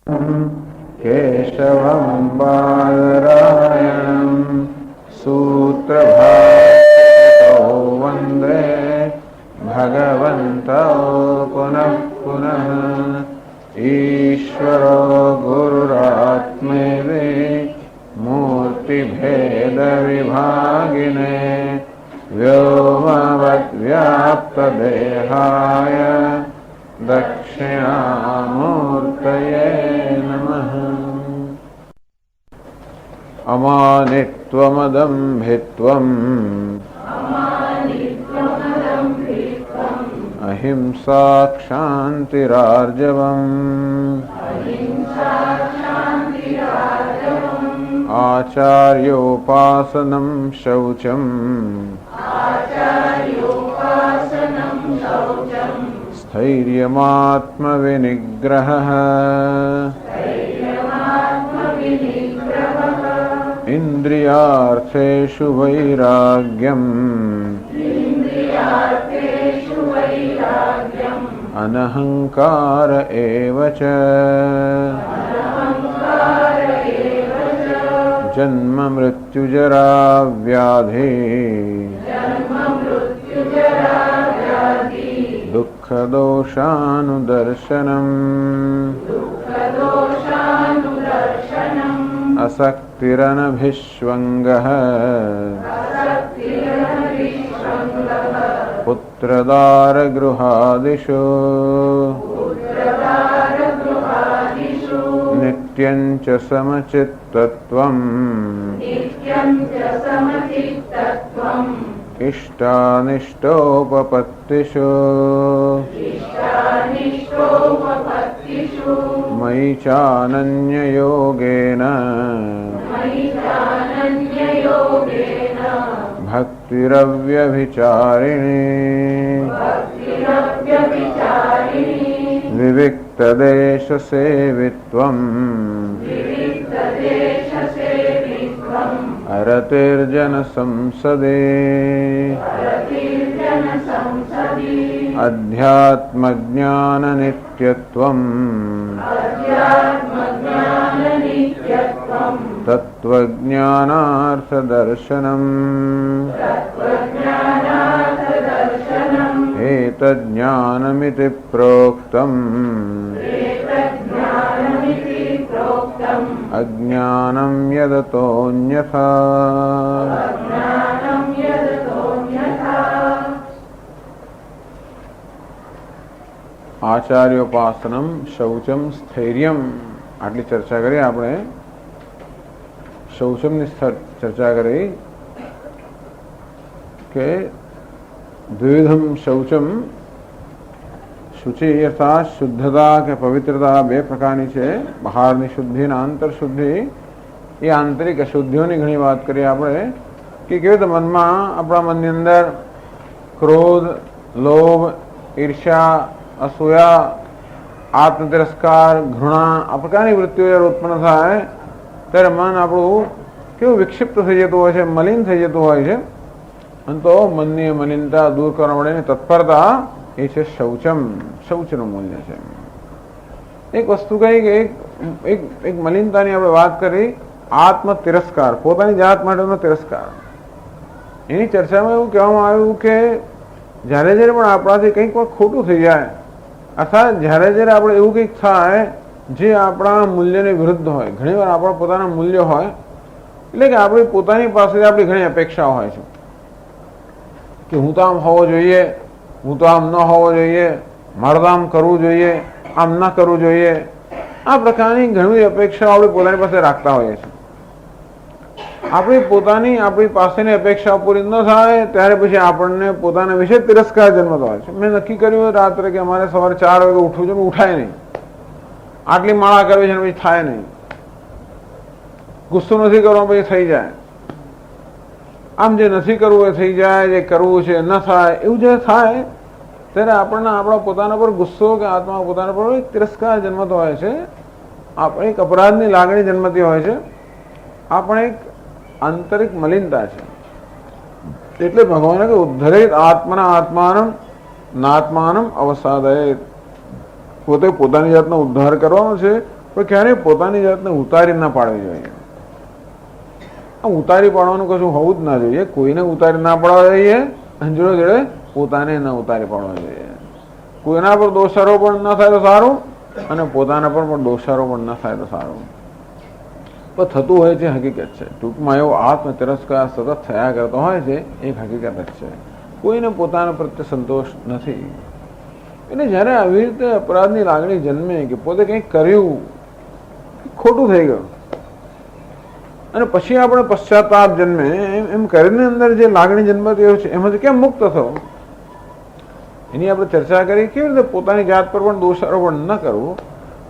केशवं बादरायणं सूत्रभाष्यकृतौ वन्दे भगवन्तौ पुनः पुनः। ईश्वरो गुरुरात्मेति मूर्तिभेदविभागिने व्योमवद्व्याप्तदेहाय दक्षिणामूर्तये नमः। अमानित्वमदम्भित्वम् अहिंसा क्षान्तिरार्जवम् आचार्योपासनं शौचम् स्थैर्यमात्मविनिग्रहः इन्द्रियार्थेषु वैराग्यम् अनहंकार एव च जन्म मृत्युजरा व्याधि दुःखदोषानुदर्शनम् असक्तिरनभिष्वङ्गः पुत्रदारगृहादिषु नित्यं च समचित्तत्वम् इष्टानिष्टोपपत्तिषु मयि चानन्ययोगेन भक्तिरव्यभिचारिणी विविक्तदेशसेवित्वम् अरतिर्जनसंसदे अध्यात्मज्ञाननित्यत्वम् तत्त्वज्ञानार्थदर्शनम् एतज्ज्ञानमिति प्रोक्तम् अज्ञानं यदतोऽन्यथा। आचार्योपासनम शौचम स्थैर्यम आटली चर्चा કરી આપણે शौचमની चर्चा કરી કે द्विविधम शौचम शुचि अर्थात शुद्धता के पवित्रता बे प्रकारनी है। बहारनी शुद्धि ने आंतर शुद्धि ये आंतरिक अशुद्धिओनी घणी बात करी आपणे कि केवी रीते मनमा अपना मननी अंदर क्रोध लोभ ईर्ष्या असूया आत्मतिरस्कार घृणा आ प्रकारनी वृत्तिओ जયારે उत्पन्न थाय त्यारे मन आपणुं केवुं विक्षिप्त थई जतुं होय छे, मलिन थई जतुं होय छे। तो मननी मलिनता दूर करवा माटेनी तत्परता ए छे शौचम। शौचनुं मूल्य छे। एक वस्तु कही कि एक मलिनतानी आपणे वात करी आत्म तिरस्कार, पोतानी जात माटेनो तिरस्कार। एनी चर्चामां एवुं कहेवामां आव्युं के ज्यारे ज्यारे पण आपणाथी कंईक खोटुं थई जाय अर्थात ज्यारे ज्यारे आपणे एवुं कंईक थाय जे आपणा मूल्यने विरुद्ध होय, घणीवार आपणा पोताना मूल्य होय એટલે કે આપણી પોતાની પાસે આપણી ઘણી અપેક્ષાઓ હોય છે કે હું તો આમ હોવો જોઈએ, હું તો આમ ન હોવો જોઈએ, મારે તો આમ કરવું જોઈએ, આમ ન કરવું જોઈએ। આ પ્રકારની ઘણી અપેક્ષાઓ આપણે પોતાની પાસે રાખતા હોઈએ છીએ। આપણી પોતાની આપણી પાસેની અપેક્ષાઓ પૂરી ન થાય ત્યારે પછી આપણને પોતાના વિશે તિરસ્કાર જન્મતો હોય છે। મેં નક્કી કર્યું રાત્રે કે અમારે સવારે 4 વાગે ઉઠવું છે, ઉઠાય નહીં, આટલી માળા કરવી છે, પછી થાય નહીં, ગુસ્સો નથી કરવો પછી થઈ જાય, આમ જે નથી કરવું એ થઈ જાય, જે કરવું છે ન થાય, એવું જે થાય ત્યારે આપણને આપણા પોતાના પર ગુસ્સો કે આત્મા પોતાના પર એક તિરસ્કાર જન્મતો હોય છે। આપણે એક અપરાધની લાગણી જન્મતી હોય છે। આપણે એક આંતરિક મલિનતા છે। એટલે ભગવાને કે ઉદ્ધરેત આત્મના આત્માનમ નાત્માનમ અવસાદયેત, પોતે પોતાની જાતનો ઉદ્ધાર કરવાનો છે પણ ક્યારેય પોતાની જાતને ઉતારી ના પાડવી જોઈએ. ઉતારી પાડવાનું કશું હોવું જ ના જોઈએ. કોઈને ઉતારી ના પાડવા જોઈએ અને જોડે જોડે પોતાને ન ઉતારી પાડવા જોઈએ. કોઈના પર દોષારોપણ ન થાય તો સારું અને પોતાના પર પણ દોષારોપણ ન થાય તો સારું. પણ થતું હોય છે હકીકત છે. ટૂંકમાં એવો આત્મ તિરસ્કાર સતત થયા કરતો હોય છે એક હકીકત જ છે. કોઈને પોતાના પ્રત્યે સંતોષ નથી. એટલે જ્યારે આવી રીતે અપરાધની લાગણી જન્મે કે પોતે કંઈક કર્યું ખોટું થઈ ગયું અને પછી આપણે પશ્ચાતાપ જન્મે એમ કરીને અંદર જે લાગણી જન્મતી હોય છે એમાંથી કેમ મુક્ત થવો, એની આપણે ચર્ચા કરી. કેવી રીતે પોતાની જાત પર પણ દોષારોપણ ન કરવું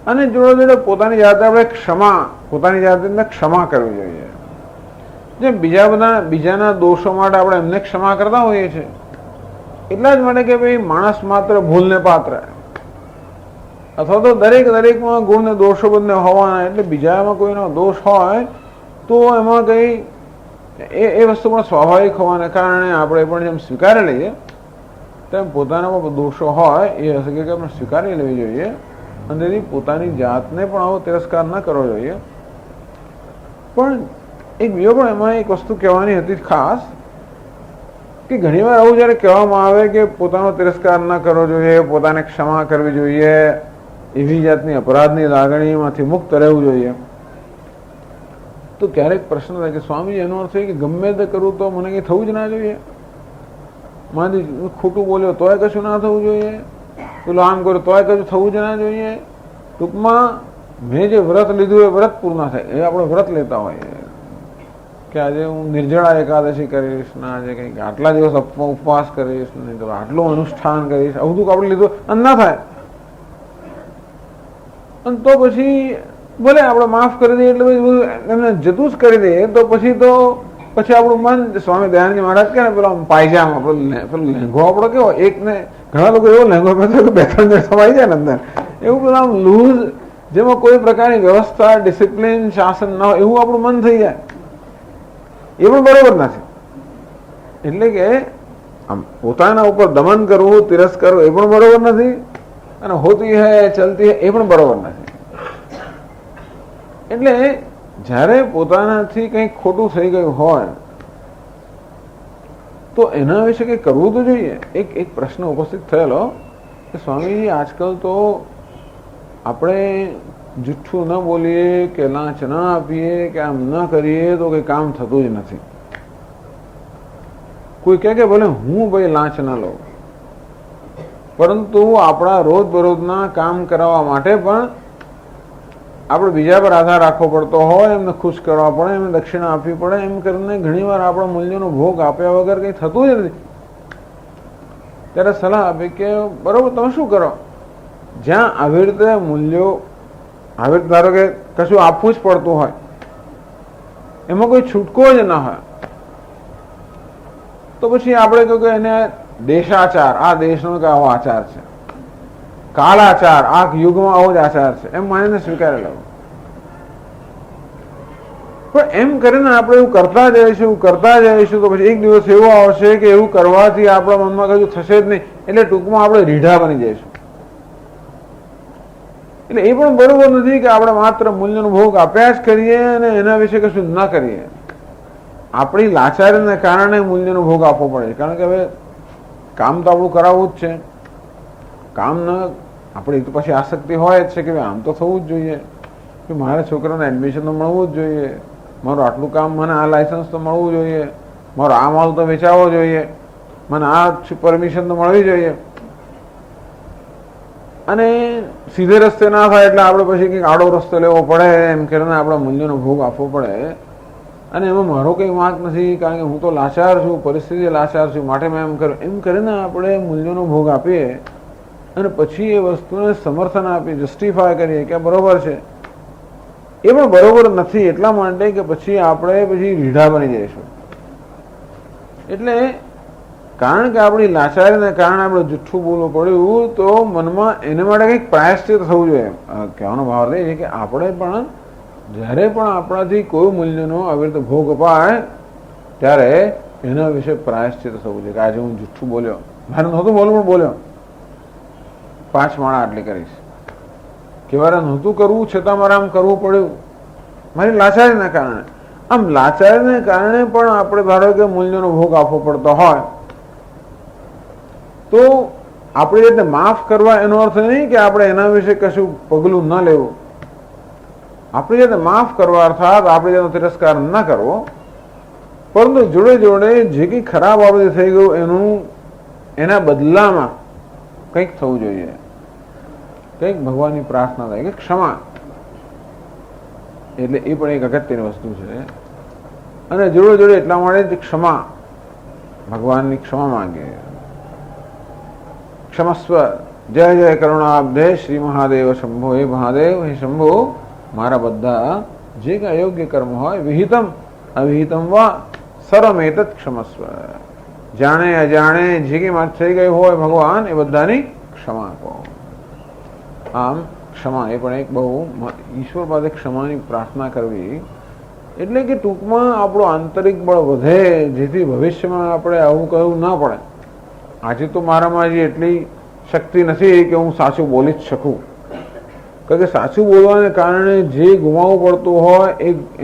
અને જોડે જોડે પોતાની જાતે આપણે પોતાની જાતને ક્ષમા કરવી જોઈએ. જેમ બીજાના દોષો માટે આપણે એમને ક્ષમા કરતા હોઈએ છીએ એટલા જ માટે કે ભાઈ માણસ માત્ર ભૂલને પાત્ર અથવા તો દરેકમાં ગુણ ને દોષો બંને હોવાના. એટલે બીજામાં કોઈનો દોષ હોય તો એમાં કંઈ એ વસ્તુ પણ સ્વાભાવિક હોવાને કારણે આપણે પણ જેમ સ્વીકારી લઈએ તેમ પોતાનામાં દોષો હોય એ હકીકત આપણે સ્વીકારી લેવી જોઈએ અને તેથી પોતાની જાતને પણ આવો તિરસ્કાર ન કરવો જોઈએ. પણ એક બીજો પણ એમાં એક વસ્તુ કહેવાની હતી ખાસ કે ઘણીવાર આવું જ્યારે કહેવામાં આવે કે પોતાનો તિરસ્કાર ન કરવો જોઈએ, પોતાને ક્ષમા કરવી જોઈએ, એવી જાતની અપરાધની લાગણીમાંથી મુક્ત રહેવું જોઈએ, તો ક્યારેક પ્રશ્ન થાય કે સ્વામી એનો અર્થ એ કે ગમે તે કરવું તો મને કંઈ થવું જ ના જોઈએ? મારી ખોટું બોલ્યો તોય કશું ના થવું જોઈએ, પેલું આમ કર્યું તોય કશું થવું જ ના જોઈએ? ટૂંકમાં મેં જે વ્રત લીધું એ વ્રત પૂરું ના થાય. એ આપણે વ્રત લેતા હોઈએ કે આજે હું નિર્જળા એકાદશી કરીશ ને આજે કંઈક આટલા દિવસ ઉપવાસ કરીશ નહીં તો આટલું અનુષ્ઠાન કરીશ, આવું બધું આપણે લીધું અને ના થાય અને તો પછી ભલે આપણે માફ કરી દઈએ એટલે એમને જતું જ કરી દઈએ તો પછી આપણું મન સ્વામી દયાનંદજી મહારાજ કે ને પેલો પાયજામા પેલો લહેંગો આપણો કેવો એક ને ઘણા લોકો એવો લહેંગો પહેરતા કે 2-3 જણ સમાઈ જાય ને અંદર, એવું પેલા આમ લૂઝ જેમાં કોઈ પ્રકારની વ્યવસ્થા ડિસિપ્લિન શાસન ન હોય એવું આપણું મન થઈ જાય, એ પણ બરોબર નથી. એટલે કે આમ પોતાના ઉપર દમન કરવું, તિરસ્કાર કરવું એ પણ બરોબર નથી અને હોતી હૈ ચલતી હૈ એ પણ બરોબર નથી. એટલે જ્યારે પોતાનાથી કંઈક ખોટું થઈ ગયું હોય તો એના વિશે કંઈક કરવું તો જોઈએ. એક પ્રશ્ન ઉપસ્થિત થયેલો કે સ્વામીજી આજકાલ તો આપણે જુઠ્ઠું ન બોલીએ કે લાંચ ન આપીએ કે આમ ન કરીએ તો કંઈ કામ થતું જ નથી. કોઈ કહે કે ભલે હું ભાઈ લાંચ ન લઉં પરંતુ આપણા રોજબરોજના કામ કરાવવા માટે પણ આપણે બીજા પર આધાર રાખવો પડતો હોય, એમને ખુશ કરવા પડે, એમને દક્ષિણા આપવી પડે, એમ કરીને ઘણીવાર આપણા મૂલ્યોનો ભોગ આપ્યા વગર કંઈ થતું જ નથી. ત્યારે સલાહ આપી કે બરોબર તમે શું કરો, જ્યાં આવી રીતે મૂલ્યો આવી રીતે ધારો કે કશું આપવું જ પડતું હોય એમાં કોઈ છૂટકો જ ના હોય તો પછી આપણે કહ્યું કે એને દેશાચાર, આ દેશનો કે આવો આચાર છે, કાળાચાર, આ યુગમાં આવો જ આચાર છે એમ માનીને સ્વીકારી લેવો. પણ એમ કરીને આપણે એવું કરતા જઈશું તો પછી એક દિવસ એવો આવશે કે એવું કરવાથી આપણા મનમાં કશું થશે જ નહીં, એટલે ટૂંકમાં આપણે રીઢા બની જઈશું. એટલે એ પણ બરોબર નથી કે આપણે માત્ર મૂલ્યનો ભોગ આપ્યા જ કરીએ અને એના વિશે કશું ના કરીએ. આપણી લાચારીને કારણે મૂલ્યનો ભોગ આપવો પડે, કારણ કે હવે કામ તો આપણું કરાવવું જ છે. કામ ન આપણે તો પછી આસક્તિ હોય જ છે કે આમ તો થવું જ જોઈએ કે મારા છોકરાને એડમિશન તો મળવું જ જોઈએ, મારું આટલું કામ, મને આ લાયસન્સ તો મળવું જોઈએ, મારો આ માલ તો વેચાવવો જોઈએ, મને આ પરમિશન તો મળવી જોઈએ. અને સીધે રસ્તે ના થાય એટલે આપણે પછી કંઈક આડો રસ્તો લેવો પડે, એમ કરીને આપણા મૂલ્યનો ભોગ આપવો પડે. અને એમાં મારો કંઈ વાંક નથી કારણ કે હું તો લાચાર છું, પરિસ્થિતિ લાચાર છું માટે મેં એમ કર્યું, એમ કરીને આપણે મૂલ્યોનો ભોગ આપીએ અને પછી એ વસ્તુને સમર્થન આપી જસ્ટિફાય કરીએ કે બરોબર છે, એ પણ બરોબર નથી. એટલા માટે કે પછી આપણે રીઢા બની જઈશું. એટલે કારણ કે આપણી લાચારીને કારણે આપણે જુઠ્ઠું બોલવું પડ્યું તો મનમાં એને માટે કંઈક પ્રાયશ્ચિત થવું જોઈએ. કહેવાનો ભાવ એ છે કે આપણે પણ જ્યારે પણ આપણાથી કોઈ મૂલ્યનો આવી રીતે ભોગ અપાય ત્યારે એના વિશે પ્રાયશ્ચિત થવું જોઈએ કે આજે હું જુઠ્ઠું બોલ્યો, મારે નહોતું બોલવું પણ બોલ્યો, 5 માળા આટલી કરીશ, કે મારે નહોતું કરવું છતાં મારે આમ કરવું પડ્યું મારી લાચારીના કારણે. આમ લાચારીને કારણે પણ આપણે ધારો કે મૂલ્યનો ભોગ આપવો પડતો હોય તો આપણે એટલે માફ કરવા એનો અર્થ નહીં કે આપણે એના વિશે કશું પગલું ન લેવું. આપણે જાતે માફ કરવા અર્થાત આપણે જેનો તિરસ્કાર ન કરવો, પરંતુ જોડે જોડે જે કંઈ ખરાબ બાબતે થઈ ગયું એના બદલામાં કંઈક થવું જોઈએ, કંઈક ભગવાનની પ્રાર્થના થાય કે ક્ષમા, એટલે એ પણ એક અગત્યની વસ્તુ છે. અને જોડે જોડે એટલા માટે ક્ષમા, ભગવાનની ક્ષમા માંગે. ક્ષમસ્વ જય જય કરુણાબ્ધે શ્રી મહાદેવ શંભો. હે મહાદેવ, હે શંભો, મારા બધા જે કંઈ અયોગ્ય કર્મ હોય વિહિતમ અવિહિતમ વા સર્વમેતત ક્ષમસ્વ. જાણે અજાણે જે કંઈ માર થઈ ગયું હોય ભગવાન એ બધાની ક્ષમા કહો. આમ ક્ષમા એ પણ એક બહુ ઈશ્વર પાસે ક્ષમાની પ્રાર્થના કરવી એટલે કે ટૂંકમાં આપણું આંતરિક બળ વધે, જેથી ભવિષ્યમાં આપણે આવું કહ્યું ના પડે. આજે તો મારામાં હજી એટલી શક્તિ નથી કે હું સાચું બોલી જ શકું, કારણ કે સાચું બોલવાને કારણે જે ગુમાવવું પડતું હોય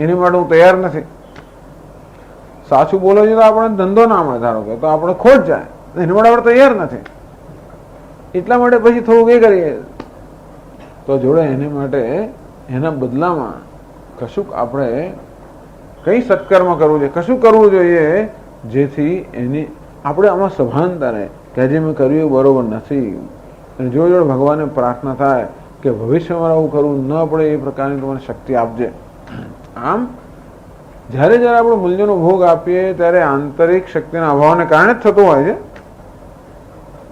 એની માટે હું તૈયાર નથી. સાચું બોલવા જોઈએ તો આપણે ધંધો ના મળે ધારો કે, તો આપણે ખોટ જાય, એની માટે આપણે તૈયાર નથી. એટલા માટે પછી થોડુંક એ કરીએ તો જોડે એને માટે એના બદલામાં કશુંક આપણે કંઈ સત્કર્મ કરવું જોઈએ, કશું કરવું જોઈએ જેથી એની આપણે આમાં સભાનતા રહે કે આજે મેં કર્યું એ બરોબર નથી. અને જોડે જોડે ભગવાનને પ્રાર્થના થાય કે ભવિષ્યમાં આવું કરવું ન પડે એ પ્રકારની તમને શક્તિ આપજે. આમ જ્યારે જ્યારે આપણે મૂલ્યનો ભોગ આપીએ ત્યારે આંતરિક શક્તિના અભાવને કારણે જ થતું હોય છે,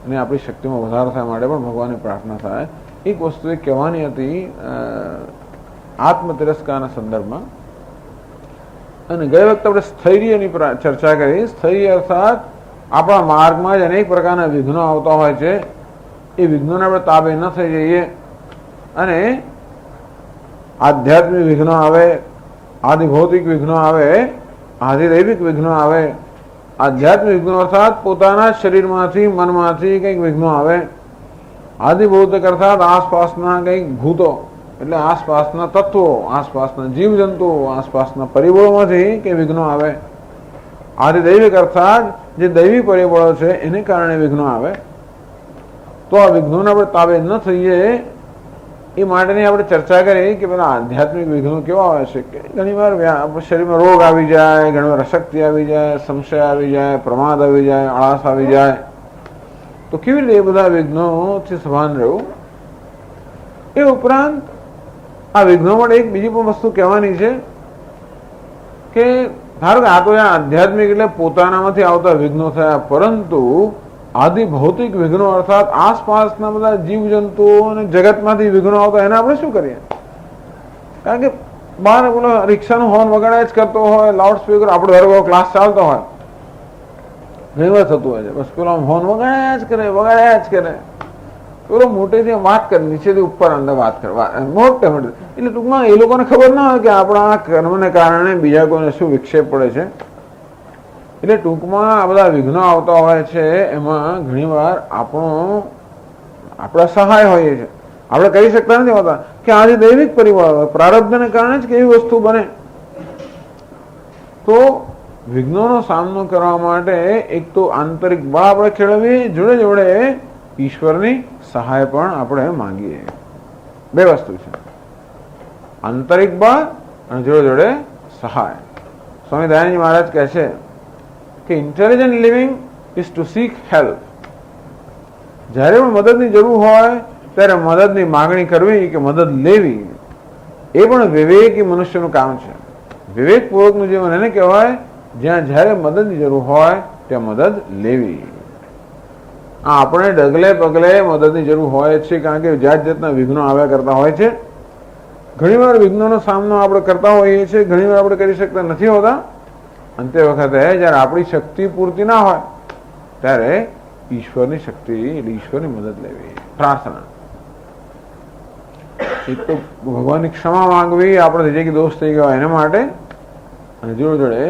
અને આપણી શક્તિમાં વધારો થાય માટે પણ ભગવાનને પ્રાર્થના થાય. એક વસ્તુ એ કહેવાની હતી આત્મ તિરસ્કારના સંદર્ભમાં, અને ગઈ વખતે આપણે સ્થૈર્યની ચર્ચા કરી. સ્થૈર્ય અર્થાત આપણા માર્ગમાં જ અનેક પ્રકારના વિઘ્નો આવતા હોય છે, એ વિઘ્નોને આપણે તાબે ન થઈ જઈએ અને આધ્યાત્મિક વિઘ્નો આવે, આદિ ભૌતિક વિઘ્નો આવે, આધિદૈવિક વિઘ્નો આવે. આધ્યાત્મિક વિઘ્નો અર્થાત પોતાના શરીરમાંથી મનમાંથી કંઈક વિઘ્નો આવે. આદિ ભૌતિક અર્થાત આસપાસના કંઈક ભૂતો એટલે આસપાસના તત્વો, આસપાસના જીવજંતુઓ, આસપાસના પરિબળોમાંથી કંઈ વિઘ્નો આવે. આધિદૈવિક અર્થાત જે દૈવી પરિબળો છે એને કારણે વિઘ્નો આવે. તો આ વિઘ્નોને આપણે તાબે ન થઈએ એ માટેની આપણે ચર્ચા કરી કે પેલા આધ્યાત્મિક વિઘ્નો કેવા આવે છે કે ઘણી વાર શરીરમાં રોગ આવી જાય, ઘણી વાર અશક્તિ આવી જાય, સંશય આવી જાય, પ્રમાદ આવી જાય, આળસ આવી જાય. તો કેવી રીતે એ બધા વિઘ્નોથી સભાન રહેવું. એ ઉપરાંત આ વિઘ્નો માટે એક બીજી પણ વસ્તુ કહેવાની છે કે ધારો કે આ તો આધ્યાત્મિક એટલે પોતાનામાંથી આવતા વિઘ્નો થયા, પરંતુ આદિ ભૌતિક વિઘ્નો અર્થાત આસપાસના બધા જીવજંતુઓ અને જગતમાંથી વિઘ્નો આવતા એને આપણે શું કરીએ? કારણ કે બહાર પેલો રિક્ષાનું હોર્ન વગાડ્યા જ કરતો હોય, લાઉડ સ્પીકર આપણો ધારો ક્લાસ ચાલતો હોય, ઘણી વાર થતું હોય છે બસ પેલો હોર્ન વગાડ્યા જ કરે, વગાડ્યા જ કરે. પેલો મોટેથી વાત કરે, નીચેથી ઉપર અંદર વાત કરે, મોટે મોટે. એટલે ટૂંકમાં એ લોકોને ખબર ના હોય કે આપણા કર્મને કારણે બીજા કોઈને શું વિક્ષેપ પડે છે. એટલે ટૂંકમાં આ બધા વિઘ્નો આવતા હોય છે એમાં ઘણીવાર આપણા સહાય હોઈએ છે. આપણે કહી શકતા નથી હોતા કે આજે દૈવિક પરિબળ પ્રારબ્ધને કારણે જ કેવી વસ્તુ બને. તો વિઘ્નોનો સામનો કરવા માટે એક તો આંતરિક બળ આપણે ખેડવીએ, જોડે જોડે ઈશ્વરની સહાય પણ આપણે માંગીએ. બે વસ્તુ છે, આંતરિક બળ અને જોડે જોડે સહાય. સ્વામી દયાનંદ મહારાજ કહે છે કે intelligent living is to seek help. જ્યારે પણ મદદની જરૂર હોય ત્યારે મદદની માગણી કરવી કે મદદ લેવી એ પણ વિવેકી મનુષ્યનું કામ છે. વિવેકપૂર્વકનું જીવન એને કહેવાય જ્યાં જ્યારે મદદની જરૂર હોય ત્યાં મદદ લેવી. આપણે ડગલે પગલે મદદની જરૂર હોય છે, કારણ કે જાત જાતના વિઘ્નો આવ્યા કરતા હોય છે. ઘણીવાર વિઘ્નોનો સામનો આપણે કરતા હોઈએ છીએ, ઘણીવાર આપણે કરી શકતા નથી હોતા. અંતે વખતે જ્યારે આપણી શક્તિ પૂરતી ના હોય ત્યારે ઈશ્વરની શક્તિ એટલે ઈશ્વરની મદદ લેવી, પ્રાર્થના. એક તો ભગવાનની ક્ષમા માંગવી આપણે જે કે દોષ થઈ ગયો એના માટે, અને જોડે જોડે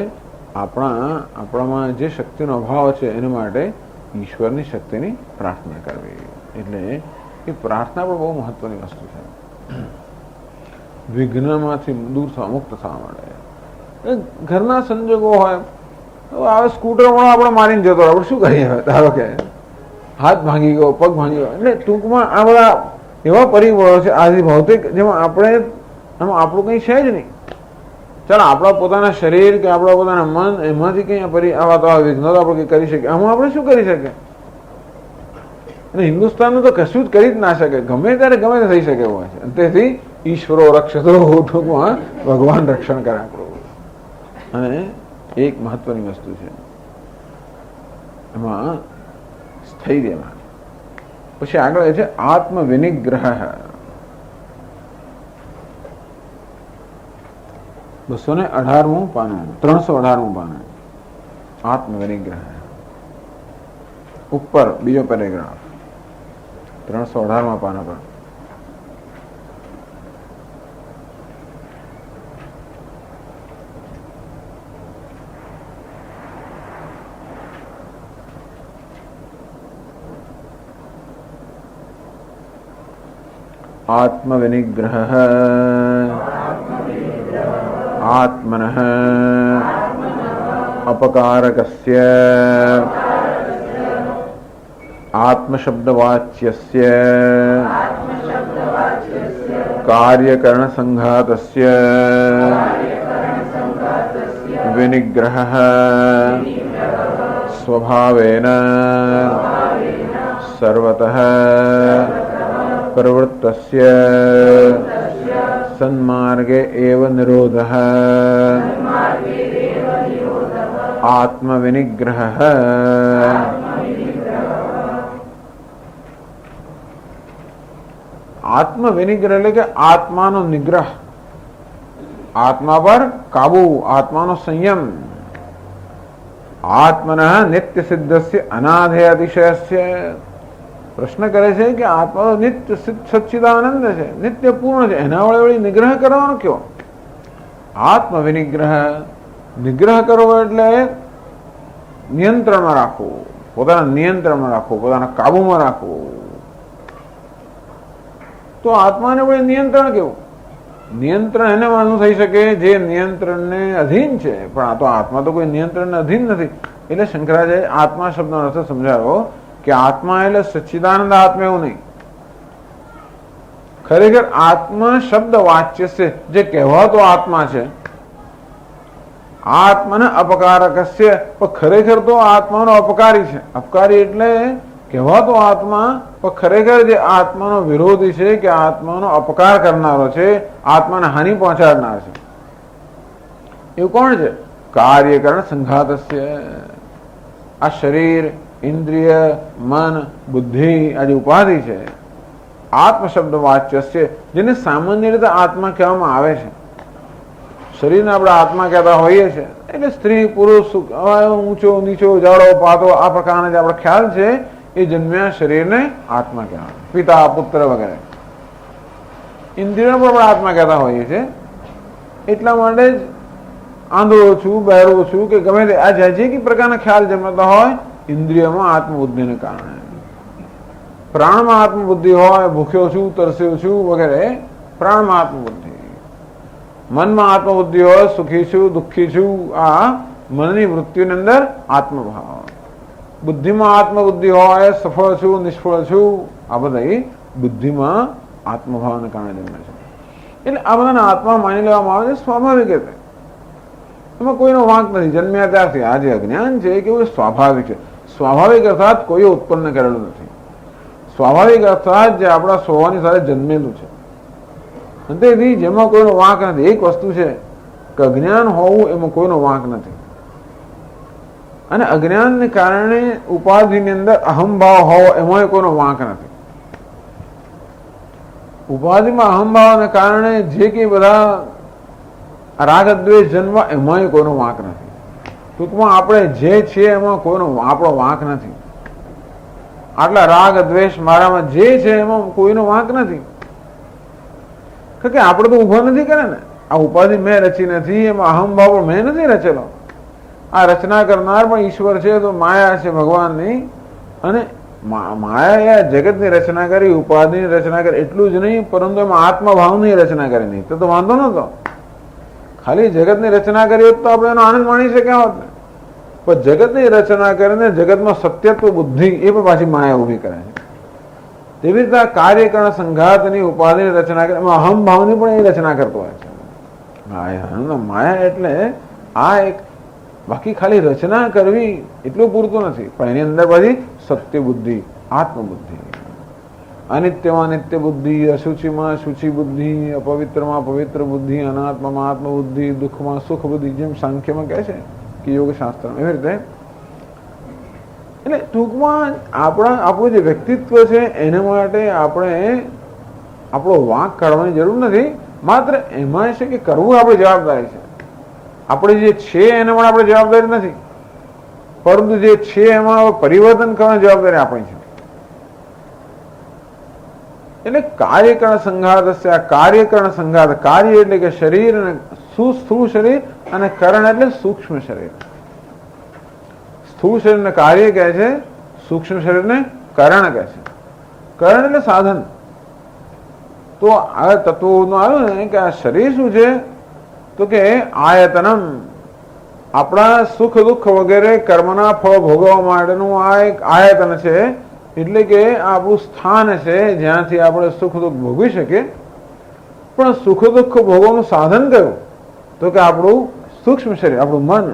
આપણામાં જે શક્તિનો અભાવ છે એના માટે ઈશ્વરની શક્તિની પ્રાર્થના કરવી. એટલે એ પ્રાર્થના પણ બહુ મહત્વની વસ્તુ છે. વિઘ્નમાંથી દૂર થવા, મુક્ત થવા મળે. ઘરના સંજોગો હોય, હવે સ્કૂટર પણ આપણે મારીને જતો આપણે શું કરીએ? ધારો કે હાથ ભાંગી ગયો, પગ ભાંગી ગયો, એટલે ટૂંકમાં આ બધા એવા પરિબળો છે આજે ભૌતિક, જેમાં આપણે આમાં આપણું કંઈ છે જ નહીં. ચાલો આપણા પોતાના શરીર કે આપણા પોતાના મન, એમાંથી કંઈ આવા તો વિઘ્નો આપણે કંઈ કરી શકીએ? આમાં આપણે શું કરી શકીએ? અને હિન્દુસ્તાનનું તો કશું જ કરી જ ના શકે, ગમે ત્યારે ગમે તે થઈ શકે એવું છે. તેથી ઈશ્વરો રક્ષતો, ટૂંકમાં ભગવાન રક્ષણ કરે આપણું. અને એક મહત્વની વસ્તુ છે એમાં સ્થૈર્યમાં. પછી આગળ એ છે આત્મ વિનિગ્રહ. 218મું પાનું, 318મું પાનું. આત્મ વિનિગ્રહ ઉપર બીજો પેરેગ્રાફ 318માં પાના પર. आत्म विनिग्रह आत्मनः अपकारकस्य आत्मशब्दवाच्यस्य कार्यकरणसंघातस्य विनिग्रहः स्वभावेन सर्वतः प्रवृत्तस्य सन्मार्गे एव निरोधः आत्मविनिग्रहः. આત્મવિનિગ્રહ એટલે કે આત્માનો નિગ્રહ, આત્મા પર કાબુ, આત્માનો સંયમ. આત્મનઃ નિત્ય સિદ્ધસ્ય અનાધે અતિશયસ્ય. પ્રશ્ન કરે છે કે આત્મા નિત્ય સચ્ચિદાનંદ છે, નિત્ય પૂર્ણ છે, એના વડે નિગ્રહ કરવાનો કયો? આત્મ વિનિગ્રહ, નિગ્રહ કરવો એટલે નિયંત્રણમાં રાખવું, પોતાના નિયંત્રણમાં રાખવું, પોતાના કાબુમાં રાખવું. તો આત્માને વડે નિયંત્રણ કેવું? નિયંત્રણ એને માનવું થઈ શકે જે નિયંત્રણને અધીન છે, પણ આ તો આત્મા તો કોઈ નિયંત્રણને અધીન નથી. એટલે શંકરાચાર્ય આત્મા શબ્દનો અર્થ સમજાવ્યો કે આત્મા એટલે સચ્ચિદાનંદ આત્મા એવું નહીં. ખરેખર આત્મા શબ્દ વાચ્ય છે, જે કહેવાતો આત્મા છે. આત્માને અપકારકસ્ય, પણ ખરેખર તો આત્માનો અપકારી છે. અપકારી એટલે કહેવાતો આત્મા, પણ ખરેખર જે આત્માનો વિરોધી છે, કે આત્માનો અપકાર કરનારો છે, આત્માને હાનિ પહોંચાડનાર છે, એવું કોણ છે? કાર્યકરણ સંઘાતસ્ય. આ શરીર, ઇન્દ્રિય, મન, બુદ્ધિ, આ જે ઉપાધિ છે, આત્મ શબ્દ વાચ્ય છે, જેને સામાન્ય રીતે આત્મા કહેવામાં આવે છે. શરીરને આપણે આત્મા કહેતા હોઈએ છીએ, એટલે સ્ત્રી પુરુષ, ઊંચો નીચો, જાડો પાતો, આ પ્રકારના જે આપણો ખ્યાલ છે, એ જન્મ્યા શરીરને આત્મા કહેવાય. પિતા પુત્ર વગેરે ઇન્દ્રિયોને પણ આપણે આત્મા કહેતા હોઈએ છીએ. એટલા માટે જ આંધળો છું, બહેરો છું, કે ગમે તે આ જે પ્રકારના ખ્યાલ જન્મતા હોય, ઇન્દ્રિયમાં આત્મબુદ્ધિને કારણે. પ્રાણમાં આત્મબુદ્ધિ હોય, ભૂખ્યો છું, તરસ્યો છું વગેરે, પ્રાણમાં આત્મબુદ્ધિ. મનમાં આત્મબુદ્ધિ હોય, સુખી છું, દુઃખી છું, આ મનની વૃત્તિની અંદર આત્મભાવ. બુદ્ધિમાં આત્મબુદ્ધિ હોય, સફળ છું, નિષ્ફળ છું, આ બધા બુદ્ધિમાં આત્મભાવને કારણે જન્મે છે. એટલે આ બધાને આત્મા માની લેવામાં આવે છે સ્વાભાવિક રીતે. એમાં કોઈનો વાંક નથી. જન્મ્યા ત્યારથી આ જે અજ્ઞાન છે એ કેવું સ્વાભાવિક છે. સ્વાભાવિક અર્થાત કોઈ ઉત્પન્ન કરેલું નથી. સ્વાભાવિક અર્થાત જે આપણા સ્વભાવની સાથે જન્મેલું છે. તેથી જેમાં કોઈનો વાંક નથી. એક વસ્તુ છે કે અજ્ઞાન હોવું એમાં કોઈનો વાંક નથી. અને અજ્ઞાનને કારણે ઉપાધિની અંદર અહંભાવ હોવો એમાં કોઈનો વાંક નથી. ઉપાધિમાં અહંભાવને કારણે જે કંઈ બધા રાગ દ્વેષ જન્મ, એમાં કોઈનો વાંક નથી. ટૂંકમાં આપણે જે છીએ એમાં કોઈનો આપણો વાંક નથી. આટલા રાગ દ્વેષ મારામાં જે છે એમાં કોઈનો વાંક નથી. કારણ કે આપણે તો ઉભા નથી કરે ને. આ ઉપાધિ મેં રચી નથી, એમાં અહંભાવ મેં નથી રચેલો. આ રચના કરનાર પણ ઈશ્વર છે, તો માયા છે ભગવાનની. અને માયા જગતની રચના કરી, ઉપાધિની રચના કરી એટલું જ નહીં, પરંતુ એમાં આત્મભાવની રચના કરી નહીં તો વાંધો નતો. ખાલી જગતની રચના કરી હોત તો આપણે એનો આનંદ માણી શક્યા હોત ને. પણ જગતની રચના કરીને જગતમાં સત્યત્વ બુદ્ધિ એ પણ પાછી માયા ઉભી કરે છે. તેવી રીતે કાર્યકરણ સંઘાતની ઉપાધિની રચના કરે, એમાં અહમ ભાવની પણ એ રચના કરતો હોય છે. માયા એટલે આ એક, બાકી ખાલી રચના કરવી એટલું પૂરતું નથી, પણ એની અંદર પછી સત્ય બુદ્ધિ, આત્મબુદ્ધિ, અનિત્યમાં નિત્ય બુદ્ધિ, અશુચિમાં શુચિ બુદ્ધિ, અપવિત્રમાં પવિત્ર બુદ્ધિ, અનાત્મામાં આત્મબુદ્ધિ, દુઃખમાં સુખ બુદ્ધિ, જેમ સાંખ્યમાં કહે છે કે યોગ શાસ્ત્ર, એવી રીતે. એટલે ટૂંકમાં આપણું જે વ્યક્તિત્વ છે એના માટે આપણે આપણો વાંક કાઢવાની જરૂર નથી, માત્ર એમાં છે કે કરવું આપણી જવાબદારી છે. આપણે જે છે એના માટે આપણે જવાબદારી નથી, પરંતુ જે છે એમાં પરિવર્તન કરવાની જવાબદારી આપણી છે. એટલે કાર્યકરણ સંઘાત છે. આ કાર્યકરણ સંઘાત, કાર્ય એટલે કે શરીર, અને સ્થૂળ શરીર, અને કરણ એટલે સૂક્ષ્મ શરીર. સ્થૂળ શરીરને કાર્ય કહે છે, સૂક્ષ્મ શરીરને કરણ કહે છે. કરણ એટલે સાધન. તો આ તત્વોનું આવ્યું ને કે આ શરીર શું છે, તો કે આયતનમ, આપણા સુખ દુઃખ વગેરે કર્મના ફળ ભોગવવા માટેનું આ એક આયતન છે. એટલે કે આપણું સ્થાન છે જ્યાંથી આપણે સુખ દુઃખ ભોગવી શકીએ. પણ સુખ દુઃખ ભોગવવાનું સાધન કયું, તો કે આપણું સૂક્ષ્મ શરીર, આપણું મન,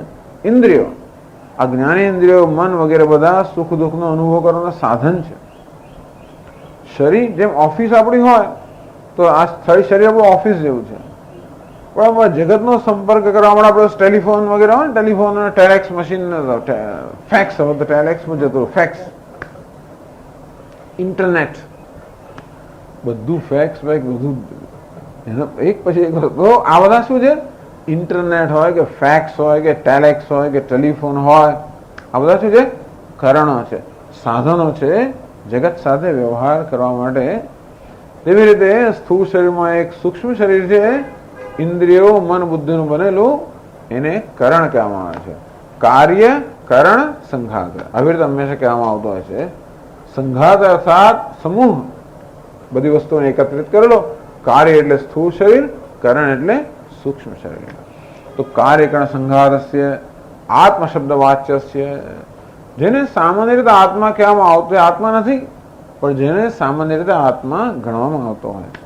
ઇન્દ્રિયો. આ જ્ઞાનેન્દ્રિયો, મન વગેરે બધા સુખ દુઃખનો અનુભવ કરવાના સાધન છે. શરીર જેમ ઓફિસ આપણી હોય, તો આ શરીર આપણું ઓફિસ જેવું છે. પણ જગતનો સંપર્ક કરવા માટે આપણે ટેલિફોન વગેરે હોય ને, ટેલિફોન અને ટેલેક્સ મશીન, ફેક્સ હવે તો ટેલેક્સમાં જતું, ફેક્સ, ઇન્ટરનેટ, બધું ફેક્સ બધું એનો એક પછી એક. તો આ બધા શું છે, ઇન્ટરનેટ હોય કે ફેક્સ હોય કે ટેલેક્સ હોય કે ટેલિફોન હોય, આ બધા શું છે, કરણો છે, સાધનો છે જગત સાથે વ્યવહાર કરવા માટે. તેવી રીતે સ્થૂળ શરીરમાં એક સૂક્ષ્મ શરીર છે, ઇન્દ્રિયો, મન, બુદ્ધિનું બનેલું, એને કરણ કહેવામાં આવે છે. કાર્ય, કરણ, સંઘાત, આવી રીતે હંમેશા કહેવામાં આવતો હોય છે. સંઘાત અર્થાત સમૂહ, બધી વસ્તુને એકત્રિત કરેલો. કાર્ય એટલે સ્થૂળ શરીર, કરણ એટલે સૂક્ષ્મ શરીર. તો કાર્યકરણ સંઘાતસ્ય આત્મ શબ્દ વાચ્યસ્ય, જેને સામાન્ય રીતે આત્મા કહેવામાં આવતો, આત્મા નથી, પણ જેને સામાન્ય રીતે આત્મા ગણવામાં આવતો હોય છે,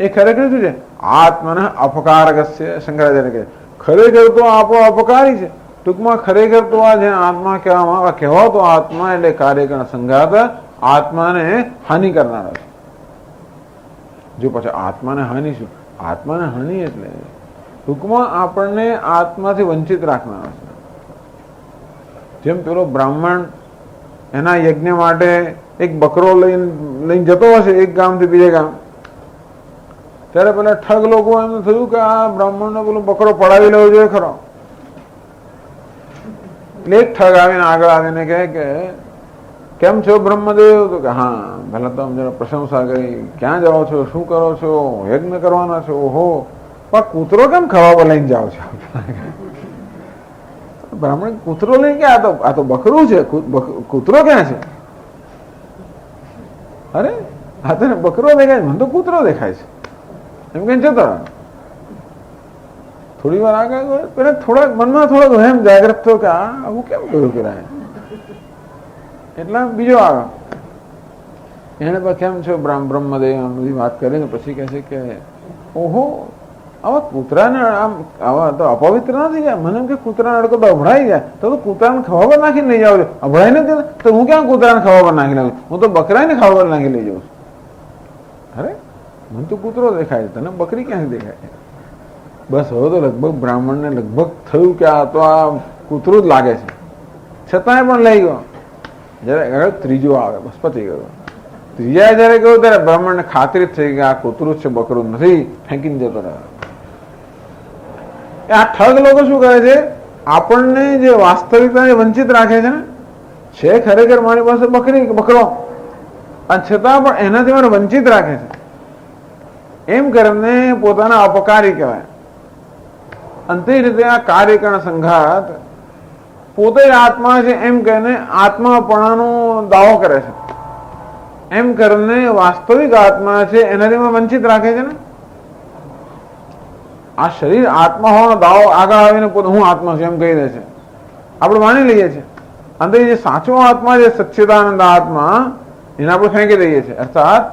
એ ખરેખર શું છે, આત્માને અપકારકસ્ય. શંકરાચાર્ય કહે ખરેખર તો આપણો અપકારી છે. ટૂંકમાં ખરેખર તો આ જેને આત્મા કહેવામાં કહેવાતો આત્મા એટલે કાર્યકરણ સંઘાત આત્માને હાનિ કરનારો છે. જો પછી આત્માને હાનિ શું, આત્માને હાનિ એટલે ટૂંકમાં આપણને આત્માથી વંચિત રાખનારો છે. જેમ પેલો બ્રાહ્મણ એના યજ્ઞ માટે એક બકરો લઈને જતો હશે એક ગામથી બીજે ગામ, ત્યારે પેલા ઠગ લોકો એમ થયું કે આ બ્રાહ્મણને પેલો બકરો પડાવી લેવો જોઈએ ખરો. એટલે એક ઠગ આવીને આગળ આવીને કહે કે કેમ છો બ્રહ્મદેવ? તો કે હા, પહેલા તો જરા પ્રશંસા કરી, ક્યાં જાઓ છો, શું કરો છો, યજ્ઞ કરવાના છો? ઓહો, પણ કૂતરો કેમ ખવા લઈને જાઓ છો? બ્રાહ્મણ કૂતરો લઈને કે આ તો બકરું છે, કૂતરો ક્યાં છે? અરે આ તો બકરો દેખાય, મને તો કૂતરો દેખાય છે, એમ કઈ જતો. થોડી વાર આગળ પેલા થોડાક મનમાં થોડોક એમ જાગૃત થયો કે આવું કેમ કહ્યું પેલા. એટલા બીજો આવ્યો, એને કેમ છો બ્રહ્મદેવ બધી વાત કરીને પછી કહે છે કે ઓહો, આવા કૂતરાને આમ આવા તો અપવિત્ર નથી જાય. મને એમ કે કૂતરાને અડકો તો અભડાઈ જાય, તો કૂતરાને ખવા પર નાખીને લઈ જાવ છો. અભડાઈ નથી તો હું ક્યાં કૂતરાને ખવા પર નાખી લઉં? હું તો બકરાને ખવા પર નાખી લઈ જાઉં છું. અરે મને તો કૂતરો દેખાય છે, તને બકરી ક્યાંથી દેખાય? બસ હવે તો લગભગ બ્રાહ્મણને લગભગ થયું કે આ તો આ કૂતરું જ લાગે છે, છતાંય પણ લઈ ગયો. જયારે આગળ ત્રીજો આવે, બસ પતી ગયો. ત્રીજા જયારે ગયો ત્યારે બ્રાહ્મણને ખાતરી જ થઈ કે આ કૂતરું જ છે, બકરું નથી, ફેંકીને જતો રહ્યો. આ ઠગ લોકો શું કરે છે, આપણને જે વાસ્તવિકતાને વંચિત રાખે છે ને, છે ખરેખર મારી પાસે બકરો, અને છતાં પણ એનાથી મને વંચિત રાખે છે, એમ કરીને પોતાના અપકારી કહેવાય. અને તે રીતે આ કાર્યકરણ સંઘાત પોતે જ આત્મા છે એમ કહીને આત્માપણાનો દાવો કરે છે, એમ કરીને વાસ્તવિક આત્મા છે એનાથી વંચિત રાખે છે ને. આ શરીર આત્મા હોવાનો દાવો આગળ આવીને પોતે હું આત્મા છું એમ કહી દે છે, આપણે માની લઈએ છીએ. અંદર જે સાચો આત્મા છે સચ્ચિદાનંદ આત્મા એને આપણે ફેંકી દઈએ છીએ, અર્થાત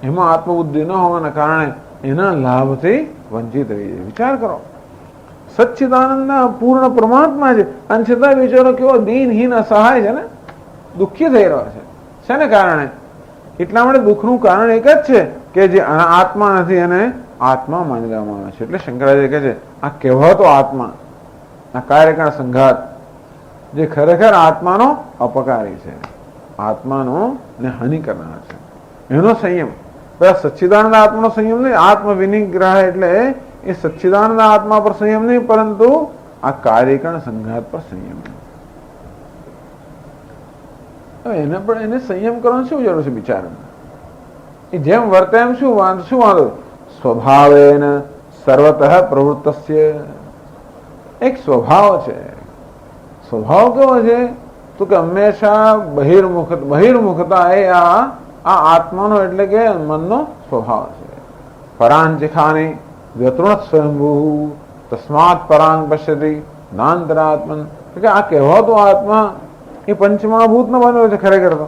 એમાં આત્મબુદ્ધિ ન હોવાના કારણે એના લાભથી વંચિત રહીએ છીએ. વિચાર કરો, સચ્ચિદાનંદ પૂર્ણ પરમાત્મા છે અને છતાં વિચારો કેવો દીનહીન અસહાય છે ને, દુઃખી થઈ રહ્યો છે. શેને કારણે? એટલા માટે દુઃખનું કારણ એક જ છે કે જે આત્મા નથી એને આત્મા માની લેવામાં આવે છે. એટલે શંકરાચાર્ય કહે છે આ કહેવાતો આત્મા, આ કાર્યકાળ સંઘાત જે ખરેખર આત્માનો અપકારી છે, આત્માનો ને હાનિ કરનાર છે, એનો સંયમ. સચ્ચિદાનંદ આત્માનો સંયમ નહીં, આત્મ વિનિગ્રહ એટલે એ સચ્ચિદાનંદ આત્મા પર સંયમ નહીં, પરંતુ આ કાર્યકાળ સંઘાત પર સંયમ. એને પણ એને સંયમ કરવાનું શું જરૂર છે બિચારા? એ જેમ વર્તે એમ શું વાંધો? સ્વભાવેન સર્વતઃ પ્રવૃત્તસ્ય, એક સ્વભાવ છે. સ્વભાવ કેવો છે? તો કે હંમેશા બહિર્મુખતા એ આ આત્માનો એટલે કે મનનો સ્વભાવ છે. પરાંચિખાની વ્યતૃણત સ્વયંભૂ તસ્માત પરાંગ પશ્યતિ નાંતરાત્મન, કે આ કહેવાતો આત્મા એ પંચમહાભૂતનો બનેલો છે ખરેખર તો,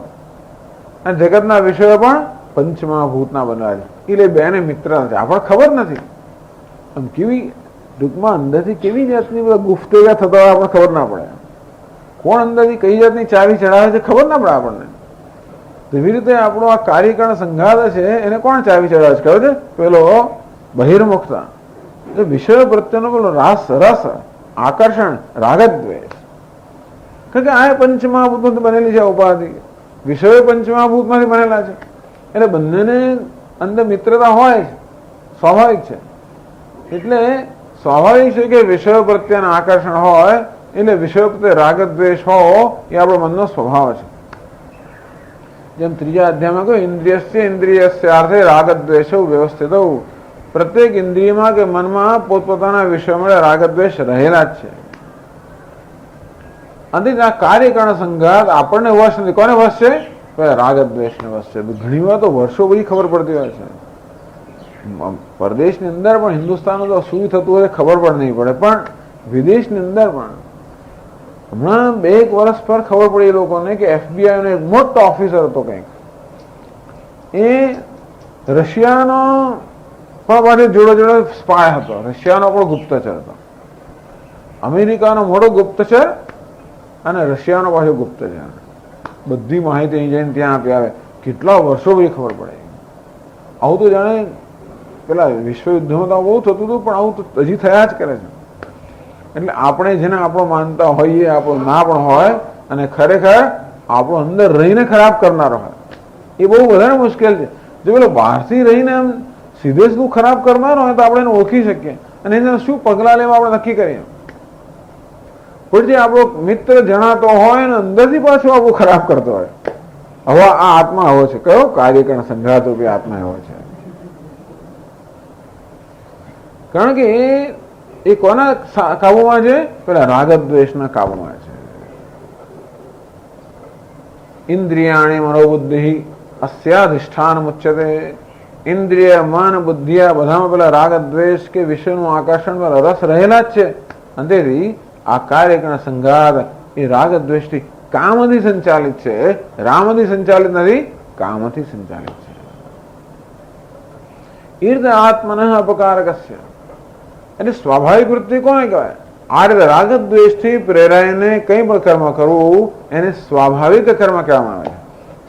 અને જગતના વિષયો પણ પંચમહાભૂતના બનેલા છે. એટલે બેને મિત્ર છે, આપણને ખબર નથી. આમ કેવી ટૂંકમાં અંદરથી કેવી જાતની બધા ગુફ્તેગા થતા હોય આપણને ખબર ના પડે. કોણ અંદરથી કઈ જાતની ચાવી ચડાવે છે ખબર ના પડે આપણને. એવી રીતે આપણો આ કાર્યકાળ સંઘાત છે એને કોણ ચાવી ચડાવે છે ખબર છે? પેલો બહિર્મુખતા, વિષયો પ્રત્યેનો પેલો રસ, આકર્ષણ, રાગદ્વેષ. કારણ કે આ પંચમહાભૂતમાંથી બનેલી છે ઉપાધિ, વિષયો પંચમહાભૂતમાંથી બનેલા છે. એટલે બંનેને અંદર મિત્રતા હોય છે, સ્વાભાવિક છે. એટલે સ્વાભાવિક છે કે વિષયો પ્રત્યેના આકર્ષણ હોય, એટલે વિષયો પ્રત્યે રાગદ્વેષ હોય, એ આપણો મનનો સ્વભાવ છે. જેમ ત્રીજા અધ્યાયમાં કહ્યું, ઇન્દ્રિયસ્યાર્થે રાગદ્વેષો વ્યવસ્થિત. પ્રત્યેક ઇન્દ્રિયમાં કે મનમાં પોતપોતાના વિષયો મળે રાગદ્વેષ રહેલા જ છે. અને આ કાર્યકાળ સંઘાત આપણને વશ નથી. કોને વશ છે? રાગદ્વેષને વશ છે. ઘણી વાર તો વર્ષો બધી ખબર પડતી હોય છે. પરદેશની અંદર પણ, હિન્દુસ્તાનમાં તો શું થતું હોય ખબર પણ નહીં પડે, પણ વિદેશની અંદર પણ હમણાં 2 વર્ષ પર ખબર પડી લોકોને કે FBI નો એક મોટો ઓફિસર હતો કંઈક, એ રશિયાનો પણ પાછો જોડે સ્પાય હતો, રશિયાનો પણ ગુપ્તચર હતો, અમેરિકાનો મોટો ગુપ્તચર અને રશિયાનો પાછો ગુપ્તચર. બધી માહિતી અહીં જઈને ત્યાં આપી આવે. કેટલા વર્ષો બધી ખબર પડે. આવું તો જાણે પેલા વિશ્વયુદ્ધમાં તો બહુ થતું હતું, પણ આવું તો હજી થયા જ કરે છે. એટલે આપણે જેને આપણો માનતા હોઈએ, આપણો ના પણ હોય, અને ખરેખર આપણો અંદર રહીને ખરાબ કરનારો હોય, એ બહુ વધારે મુશ્કેલ છે. જો પેલો બહારથી રહીને એમ સીધે સીધું ખરાબ કરનારો હોય તો આપણે એને ઓળખી શકીએ અને એને શું પગલાં લેવા આપણે નક્કી કરીએ. પણ જે આપણો મિત્ર જણાતો હોય ને અંદરથી પાછો આપણું ખરાબ કરતો હોય, હવે આ આત્મા આવો છે. કયો? કાર્યકાળ સંઘાત રૂપી આત્મા એવો છે. કારણ કે એ કોના કાબુમાં છે? પેલા રાગદ્વેષના કાબુમાં છે. ઇન્દ્રિયાણી મનોબુદ્ધિ અસ્યાધિષ્ઠાન મુચ્યતે. ઇન્દ્રિય, મન, બુદ્ધિ બધામાં પેલા રાગદ્વેષ કે વિષયનું આકર્ષણ, પેલા રસ રહેલા જ છે. અને તેથી આ કાર્યકાળ સંઘાત એ રાગદ્વેષથી કામથી સંચાલિત છે, રામથી સંચાલિત નથી, કામથી સંચાલિત છે. એ રીતે આત્મન અપકારક છે. એટલે સ્વાભાવિક વૃત્તિ કોને કહેવાય? આ રીતે રાગદ્વેષથી પ્રેરાઈને કંઈ પણ કર્મ કરવું એને સ્વાભાવિક કર્મ કહેવામાં આવે છે.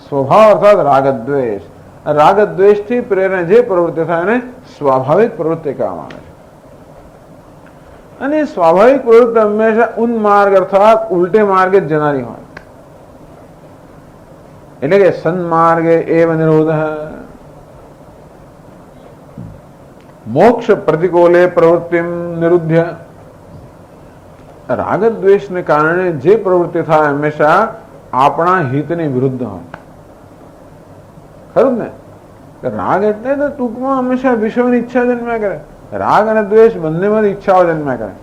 સ્વભાવ અર્થાત રાગદ્વેષ. રાગદ્વેષથી પ્રેરાઈને જે પ્રવૃત્તિ થાય એને સ્વાભાવિક પ્રવૃત્તિ કહેવામાં આવે છે. અને સ્વાભાવિક પ્રવૃત્તિ હંમેશા ઉન્માર્ગ અર્થાત ઉલટે માર્ગે જ જનારી હોય. એટલે કે સન્માર્ગે એવ નિરોધ, મોક્ષ પ્રતિકૂલે પ્રવૃત્તિ નિરુદ્ધ. રાગદ્વેષને કારણે જે પ્રવૃત્તિ થાય હંમેશા આપણા હિતની વિરુદ્ધ હોય. ખરું ને? રાગ એટલે તો ટૂંકમાં હંમેશા વિષયની ઈચ્છા જન્મ્યા કરે. રાગ અને દ્વેષ બંનેમાંથી ઈચ્છાઓ જન્મ્યા કરે.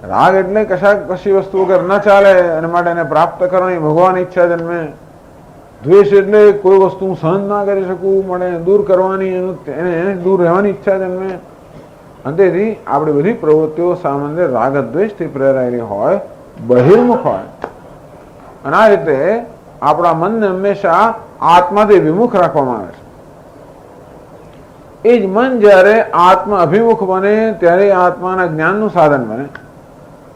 રાગ એટલે કશી વસ્તુ વગર ન ચાલે, એના માટે એને પ્રાપ્ત કરવાની ભગવાન ઈચ્છા જન્મે. દ્વેષ એટલે કોઈ વસ્તુ સહન ના કરી શકું, માટે દૂર કરવાની, એને દૂર રહેવાની ઈચ્છા જન્મે. અને તેથી આપણી બધી પ્રવૃત્તિઓ સામાન્ય રાગ દ્વેષથી પ્રેરાયેલી હોય, બહિર્મુખ હોય. અને આ રીતે આપણા મનને હંમેશા આત્માથી વિમુખ રાખવામાં આવે છે. એ જ મન જ્યારે આત્મા અભિમુખ બને ત્યારે આત્માના જ્ઞાનનું સાધન બને.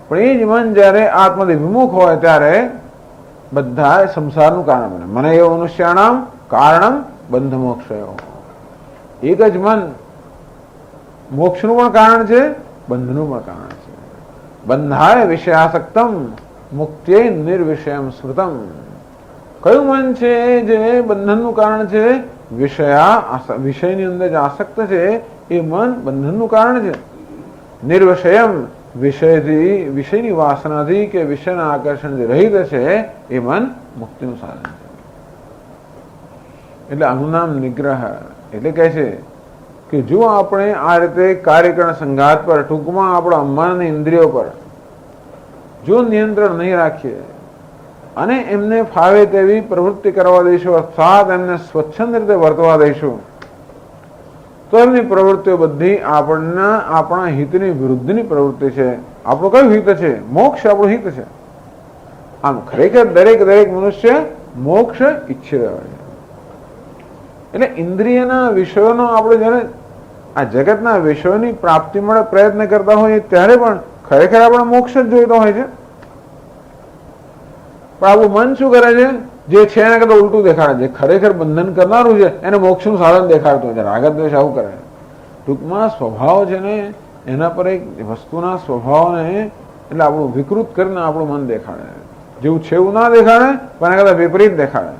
પણ એ જ મન જ્યારે આત્માથી વિમુખ હોય ત્યારે બધા સંસારનું કારણ બને. મને એવું મનુષ્યાણામ કારણમ બંધ મોક્ષયો. એક જ મન મોક્ષનું પણ કારણ છે, બંધનું પણ કારણ છે. બંધાય વિષયાસક્તમ મુક્ત્ય નિર્વિષયમ સ્મૃતમ. કયું મન છે જે બંધનનું કારણ છે? વિષયની અંદર જે આસક્ત છે એ મન બંધનનું કારણ છે. નિર્વિષયમ, વિષયની વાસનાથી કે વિષયના આકર્ષણથી રહિત છે એ મન મુક્તિનું સાધન છે. એટલે આનું નામ નિગ્રહ. એટલે કહે છે કે જો આપણે આ રીતે કાર્યકરણ સંઘાત પર, ટૂંકમાં આપણા મન ઇન્દ્રિયો પર જો નિયંત્રણ નહીં રાખીએ અને એમને ફાવે તેવી પ્રવૃત્તિ કરવા દઈશું, અર્થાત એમને સ્વચ્છંદ રીતે વર્તવા દઈશું, તો એમની પ્રવૃત્તિઓ બધી આપણા હિતની વિરુદ્ધની પ્રવૃત્તિ છે. આપણું કયું હિત છે? મોક્ષ આપણું હિત છે. આમ ખરેખર દરેક મનુષ્ય મોક્ષ ઈચ્છી રહ્યો છે. એટલે ઇન્દ્રિયના વિષયોનો આપણે જયારે આ જગતના વિષયોની પ્રાપ્તિ માટે પ્રયત્ન કરતા હોઈએ ત્યારે પણ ખરેખર આપણે મોક્ષ જ જોઈતો હોય છે. પણ આપણું મન શું કરે છે? જે છે એના કરતા ઉલટું દેખાડે છે. ખરેખર બંધન કરનારું છે એને મોક્ષનું સાધન દેખાડતું હોય છે. રાગદ્વેષ આવું કરે. ટૂંકમાં સ્વભાવ છે ને એના પર એક વસ્તુના સ્વભાવને એટલે આપણું વિકૃત કરીને આપણું મન દેખાડે. જેવું છે એવું ના દેખાડે, પણ એના કરતા વિપરીત દેખાડે.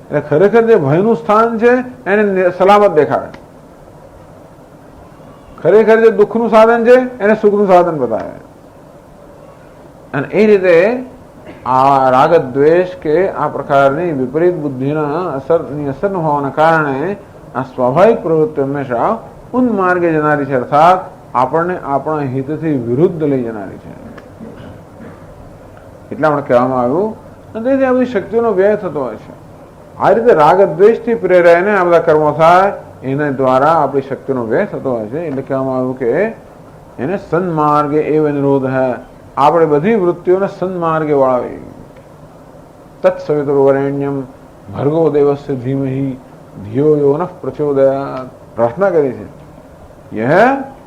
એટલે ખરેખર જે ભયનું સ્થાન છે એને સલામત દેખાડે. ખરેખર જે દુઃખનું સાધન છે એને સુખનું સાધન બતાવે. અને એ રીતે આ રાગ દ્વેષ કે આ પ્રકારની વિપરીત બુદ્ધિના અસર ન હોવાના કારણે આ સ્વાભાવિક પ્રવૃત્તિ હંમેશા ઉન્માર્ગે જનારી છે, અર્થાત આપણને આપણા હિતથી વિરુદ્ધ લઈ જનારી છે. એટલા માટે કહેવામાં આવ્યું. અને તેથી આ બધી શક્તિઓનો વ્યય થતો હોય છે. આ રીતે રાગ દ્વેષથી પ્રેરાઈને આ બધા કર્મો થાય, એના દ્વારા આપણી શક્તિનો વ્યય થતો હોય છે. એટલે કહેવામાં આવ્યું કે એને સન્માર્ગે એવ નિરોધ હૈ. આપણે બધી વૃત્તિઓને સન્માર્ગે વાળવી. તત્સવિતુર્વરેણ્યમ ભર્ગો દેવસ્ય ધીમહિ ધિયો યો નઃ પ્રચોદયાત. પ્રાર્થના કરી છે, યહ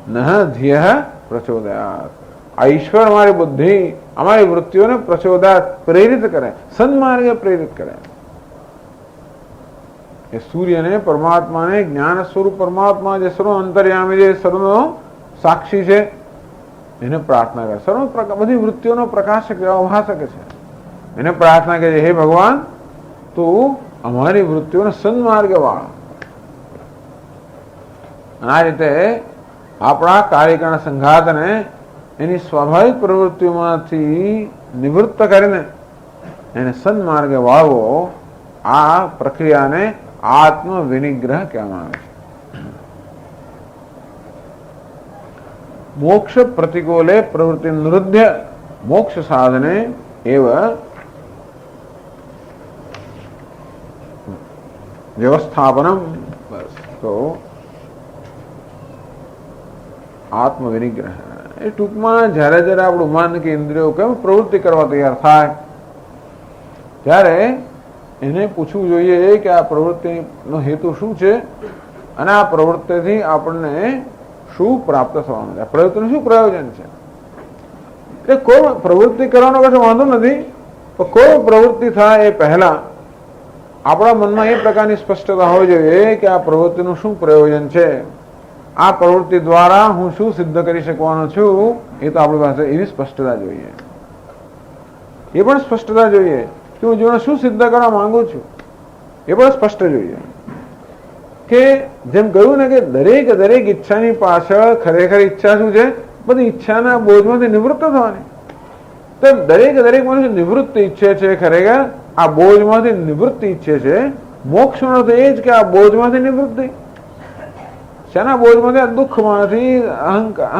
નઃ ધિયઃ પ્રચોદયાત. આ ઈશ્વર અમારી બુદ્ધિ, અમારી વૃત્તિઓને પ્રચોદયાત, પ્રેરિત કરે, સન્માર્ગે પ્રેરિત કરે. એ સૂર્યને, પરમાત્માને, જ્ઞાન સ્વરૂપ પરમાત્મા જે સર્વ અંતર્યામી, જે સર્વનો સાક્ષી છે, એને પ્રાર્થના કરે. સર્વ બધી વૃત્તિઓનો પ્રકાશક ભાષક છે. એને પ્રાર્થના કરે, હે ભગવાન, તું અમારી વૃત્તિઓને સન્માર્ગે વાળ. આ રીતે આપણા કાર્યકાળ સંઘાતને એની સ્વાભાવિક પ્રવૃત્તિઓમાંથી નિવૃત્ત કરીને એને સન્માર્ગે વાળવો, આ પ્રક્રિયાને આત્મ વિનિગ્રહ કહેવામાં આવે છે. મોક્ષ પ્રતિકૂલે પ્રવૃત્તિ નિરુદ્ધ મોક્ષ સાધને એવ વ્યવસ્થાપનમ. બસ તો આત્મ વિનિગ્રહ એ ટૂંકમાં જ્યારે જ્યારે આપણું મન કે ઇન્દ્રિયો કેમ પ્રવૃત્તિ કરવા તૈયાર થાય ત્યારે એને પૂછવું જોઈએ કે આ પ્રવૃત્તિનો હેતુ શું છે અને આ પ્રવૃત્તિથી આપણને શું પ્રાપ્ત થવાનું છે, પ્રવૃત્તિનું શું પ્રયોજન છે. એટલે કોઈ પ્રવૃત્તિ કરવાનો કશો વાંધો નથી, પણ કોઈ પ્રવૃત્તિ થાય એ પહેલા આપણા મનમાં એ પ્રકારની સ્પષ્ટતા હોવી જોઈએ કે આ પ્રવૃત્તિનું શું પ્રયોજન છે, આ પ્રવૃત્તિ દ્વારા હું શું સિદ્ધ કરી શકવાનો છું. એ તો આપણી પાસે એવી સ્પષ્ટતા જોઈએ. એ પણ સ્પષ્ટતા જોઈએ કે હું જીવન શું સિદ્ધ કરવા માંગુ છું, એ પણ સ્પષ્ટ જોઈએ. કે જેમ કહ્યું ને કે દરેક ઈચ્છાની પાછળ ખરેખર ઈચ્છા શું છે? બધી ઈચ્છાના બોજમાંથી નિવૃત્ત થવાની. તો દરેક મનુષ્ય નિવૃત્તિ ઈચ્છે છે. ખરેખર આ બોજમાંથી નિવૃત્તિ ઈચ્છે છે. મોક્ષનો અર્થ એ જ કે આ બોજમાંથી નિવૃત્તિ. શેના બોજમાંથી? દુઃખમાંથી,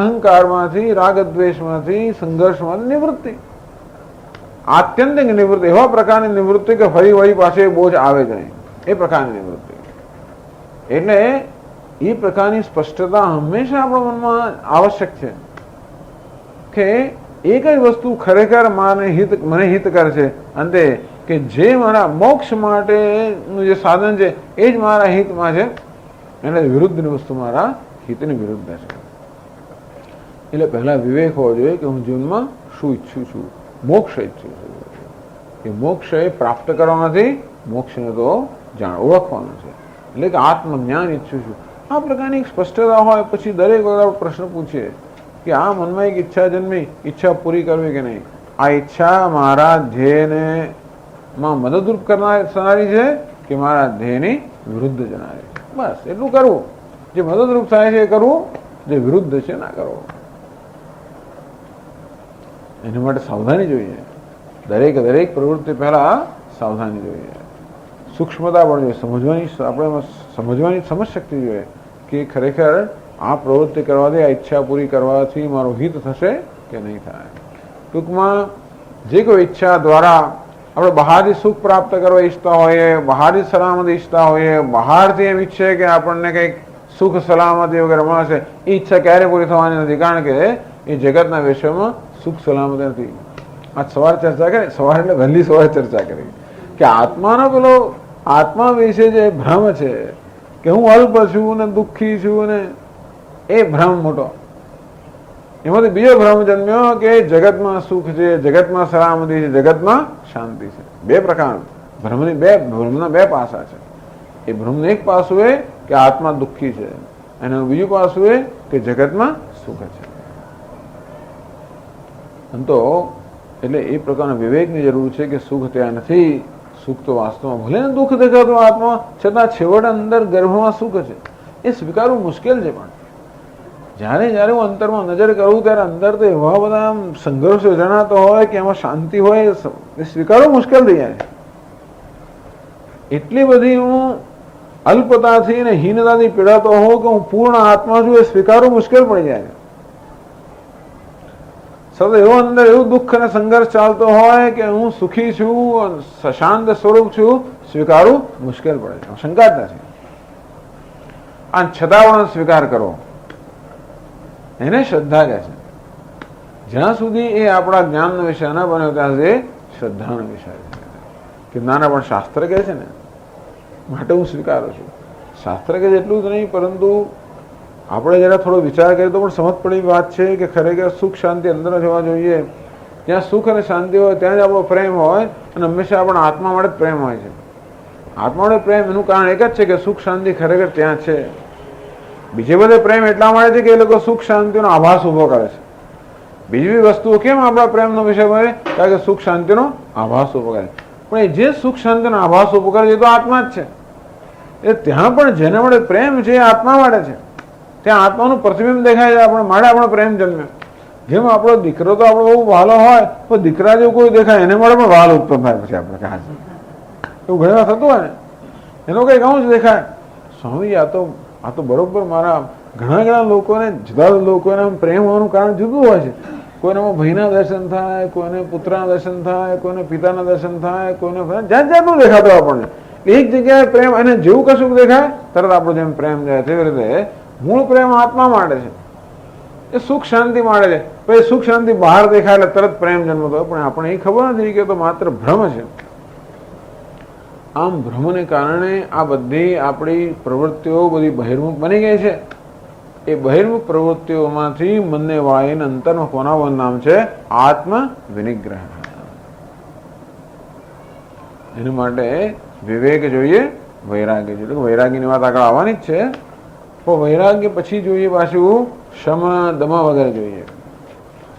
અહંકારમાંથી, રાગદ્વેષમાંથી, સંઘર્ષમાંથી નિવૃત્તિ, આત્યંતિક નિવૃત્તિ, એવા પ્રકારની નિવૃત્તિ કે ફરી વળી પાસે બોજ આવે જ નહીં, એ પ્રકારની નિવૃત્તિ. એટલે એ પ્રકારની સ્પષ્ટતા હંમેશા આપણા મનમાં આવશ્યક છે કે એક જ વસ્તુ ખરેખર મને હિત કરે છે અંતે, કે જે મારા મોક્ષ માટેનું જે સાધન છે એ જ મારા હિતમાં છે, એટલે વિરુદ્ધની વસ્તુ મારા હિતની વિરુદ્ધ છે. એટલે પહેલા વિવેક હોવો જોઈએ કે હું જીવનમાં શું ઈચ્છું છું. મોક્ષ ઈચ્છું છું. એ મોક્ષ એ પ્રાપ્ત કરવા નથી, મોક્ષને તો ઓળખવાનું છે. એટલે કે આત્મજ્ઞાન ઈચ્છું છું. આ પ્રકારની સ્પષ્ટતા હોય પછી દરેક વખત પ્રશ્ન પૂછીએ કે આ મનમાં એક ઈચ્છા જન્મી, ઈચ્છા પૂરી કરવી કે નહીં? આ ઈચ્છા મારા ધ્યેયને માં મદદરૂપ કરનારી છે કે મારા ધ્યેયની વિરુદ્ધ જનારી છે? બસ એટલું કરવું. જે મદદરૂપ થાય છે એ કરવું, જે વિરુદ્ધ છે ના કરવું. એના માટે સાવધાની જોઈએ. દરેક પ્રવૃત્તિ પહેલા સાવધાની જોઈએ, સૂક્ષ્મતા પણ જોઈએ, આપણે સમજવાની સમજશક્તિ જોઈએ કે ખરેખર આ પ્રવૃત્તિ કરવાથી, આ ઈચ્છા પૂરી કરવાથી મારું હિત થશે કે નહીં થાય. ટૂંકમાં જે કોઈ ઈચ્છા દ્વારા આપણે બહારથી સુખ પ્રાપ્ત કરવા ઈચ્છતા હોઈએ, બહારથી સલામતી ઈચ્છતા હોઈએ, બહારથી એમ ઈચ્છે કે આપણને કંઈક સુખ સલામતી વગેરે મળશે, એ ઈચ્છા ક્યારે પૂરી થવાની નથી. કારણ કે એ જગતના વિષયમાં સુખ સલામતી નથી. આજ સવારે ચર્ચા કરી, સવારે એટલે વહેલી સવારે ચર્ચા કરી કે આત્માનો પેલો આત્મા વિશે જે ભ્રમ છે કે હું અલ્પ છું ને દુઃખી છું ને, એ ભ્રમ મોટો. એમાંથી બીજો ભ્રમ જન્મ્યો કે જગતમાં સુખ છે, જગતમાં સલામતી છે, જગતમાં શાંતિ છે. બે પ્રકાર ભ્રમના બે પાસા છે. એ ભ્રમનું એક પાસું એ કે આત્મા દુઃખી છે, અને બીજું પાસું એ કે જગતમાં સુખ છે. તો એટલે એ પ્રકારના વિવેકની જરૂર છે કે સુખ ત્યાં નથી. સુખ તો વાસ્તવમાં ભલે ને દુઃખ દેખાતું આત્મા, છતાં છેવટે અંદર ગર્ભમાં સુખ છે. એ સ્વીકારવું મુશ્કેલ છે. પણ જ્યારે હું અંતરમાં નજર કરું ત્યારે અંદર તો એવા બધા સંઘર્ષો જણાતો હોય કે એમાં શાંતિ હોય, એ સ્વીકારવું મુશ્કેલ થઈ જાય છે. એટલી બધી હું અલ્પતાથી અને હીનતાથી પીડાતો હોઉં કે હું પૂર્ણ આત્મા છું, એ સ્વીકારવું મુશ્કેલ પડી જાય છે. સતત એવો અંદર એવું દુઃખ અને સંઘર્ષ ચાલતો હોય કે હું સુખી છું, શાંત સ્વરૂપ છું, સ્વીકારવું મુશ્કેલ પડે છે, શંકા જ નથી. આ છતાં પણ સ્વીકાર કરો, એને શ્રદ્ધા કહે છે. જ્યાં સુધી એ આપણા જ્ઞાનનો વિષય ન બન્યો ત્યાં સુધી શ્રદ્ધાનો વિષય છે. કે નાના પણ શાસ્ત્ર કહે છે ને, માટે હું સ્વીકારું છું. શાસ્ત્ર કહે છે એટલું જ નહીં, પરંતુ આપણે જરા થોડો વિચાર કરીએ તો પણ સમજ પડેલી વાત છે કે ખરેખર સુખ શાંતિ અંદર જ હોવા જોઈએ. જ્યાં સુખ અને શાંતિ હોય ત્યાં જ આપણો પ્રેમ હોય, અને હંમેશા આપણા આત્મા માટે જ પ્રેમ હોય છે. આત્મા માટે પ્રેમ એનું કારણ એક જ છે કે સુખ શાંતિ ખરેખર ત્યાં છે. બીજે બધે પ્રેમ એટલા માટે છે કે એ લોકો સુખ શાંતિનો આભાસ ઉભો કરે છે. બીજી બી વસ્તુઓ કેમ આપણા પ્રેમનો વિષય બને? કારણ કે સુખ શાંતિનો આભાસ ઉભો કરે. પણ એ જે સુખ શાંતિનો આભાસ ઉભો કરે એ તો આત્મા જ છે. એ ત્યાં પણ જેના માટે પ્રેમ છે એ આત્મા માટે છે. ત્યાં આત્માનું પ્રતિબિંબ દેખાય છે. આપણે માટે આપણો પ્રેમ જન્મ્યો. જેમ આપણો દીકરો તો આપણો બહુ વહાલો હોય, તો દીકરા જેવું કોઈ દેખાય એને માટે પણ વહાલ ઉત્પન્ન થાય. પછી આપણે કહે એવું ઘણી વાર થતું હોય ને, એનો કંઈક આવું જ દેખાય. સ્વામી આ તો બરોબર મારા ઘણા લોકોને, જુદા લોકોને પ્રેમ હોવાનું કારણ જુદું હોય છે. કોઈનામાં ભાઈના દર્શન થાય, કોઈને પુત્રના દર્શન થાય, કોઈને પિતાના દર્શન થાય, કોઈને જાત જાતનું દેખાતું આપણને. એક જગ્યાએ પ્રેમ અને જેવું કશું દેખાય તરત આપણો જેમ પ્રેમ જાય તેવી રીતે મૂળ પ્રેમ આત્મા માટે છે. એ સુખ શાંતિ માટે છે. પછી સુખ શાંતિ બહાર દેખાય એટલે તરત પ્રેમ જન્મતો હોય, પણ આપણે એ ખબર નથી કે તો માત્ર ભ્રમ છે. આમ ભ્રમને કારણે આ બધી આપણી પ્રવૃત્તિઓ બધી બહિર્મુખ બની ગઈ છે. એ બહિર્મુખ પ્રવૃત્તિઓમાંથી મનને વાળીને અંતરમાં કોનાવાનું નામ છે આત્મ વિનિગ્રહ. એના માટે વિવેક જોઈએ, વૈરાગ્ય જોઈએ. વૈરાગ્યની વાત આગળ આવવાની જ છે, પણ વૈરાગ્ય પછી જોઈએ પાછું શમ દમ વગેરે જોઈએ.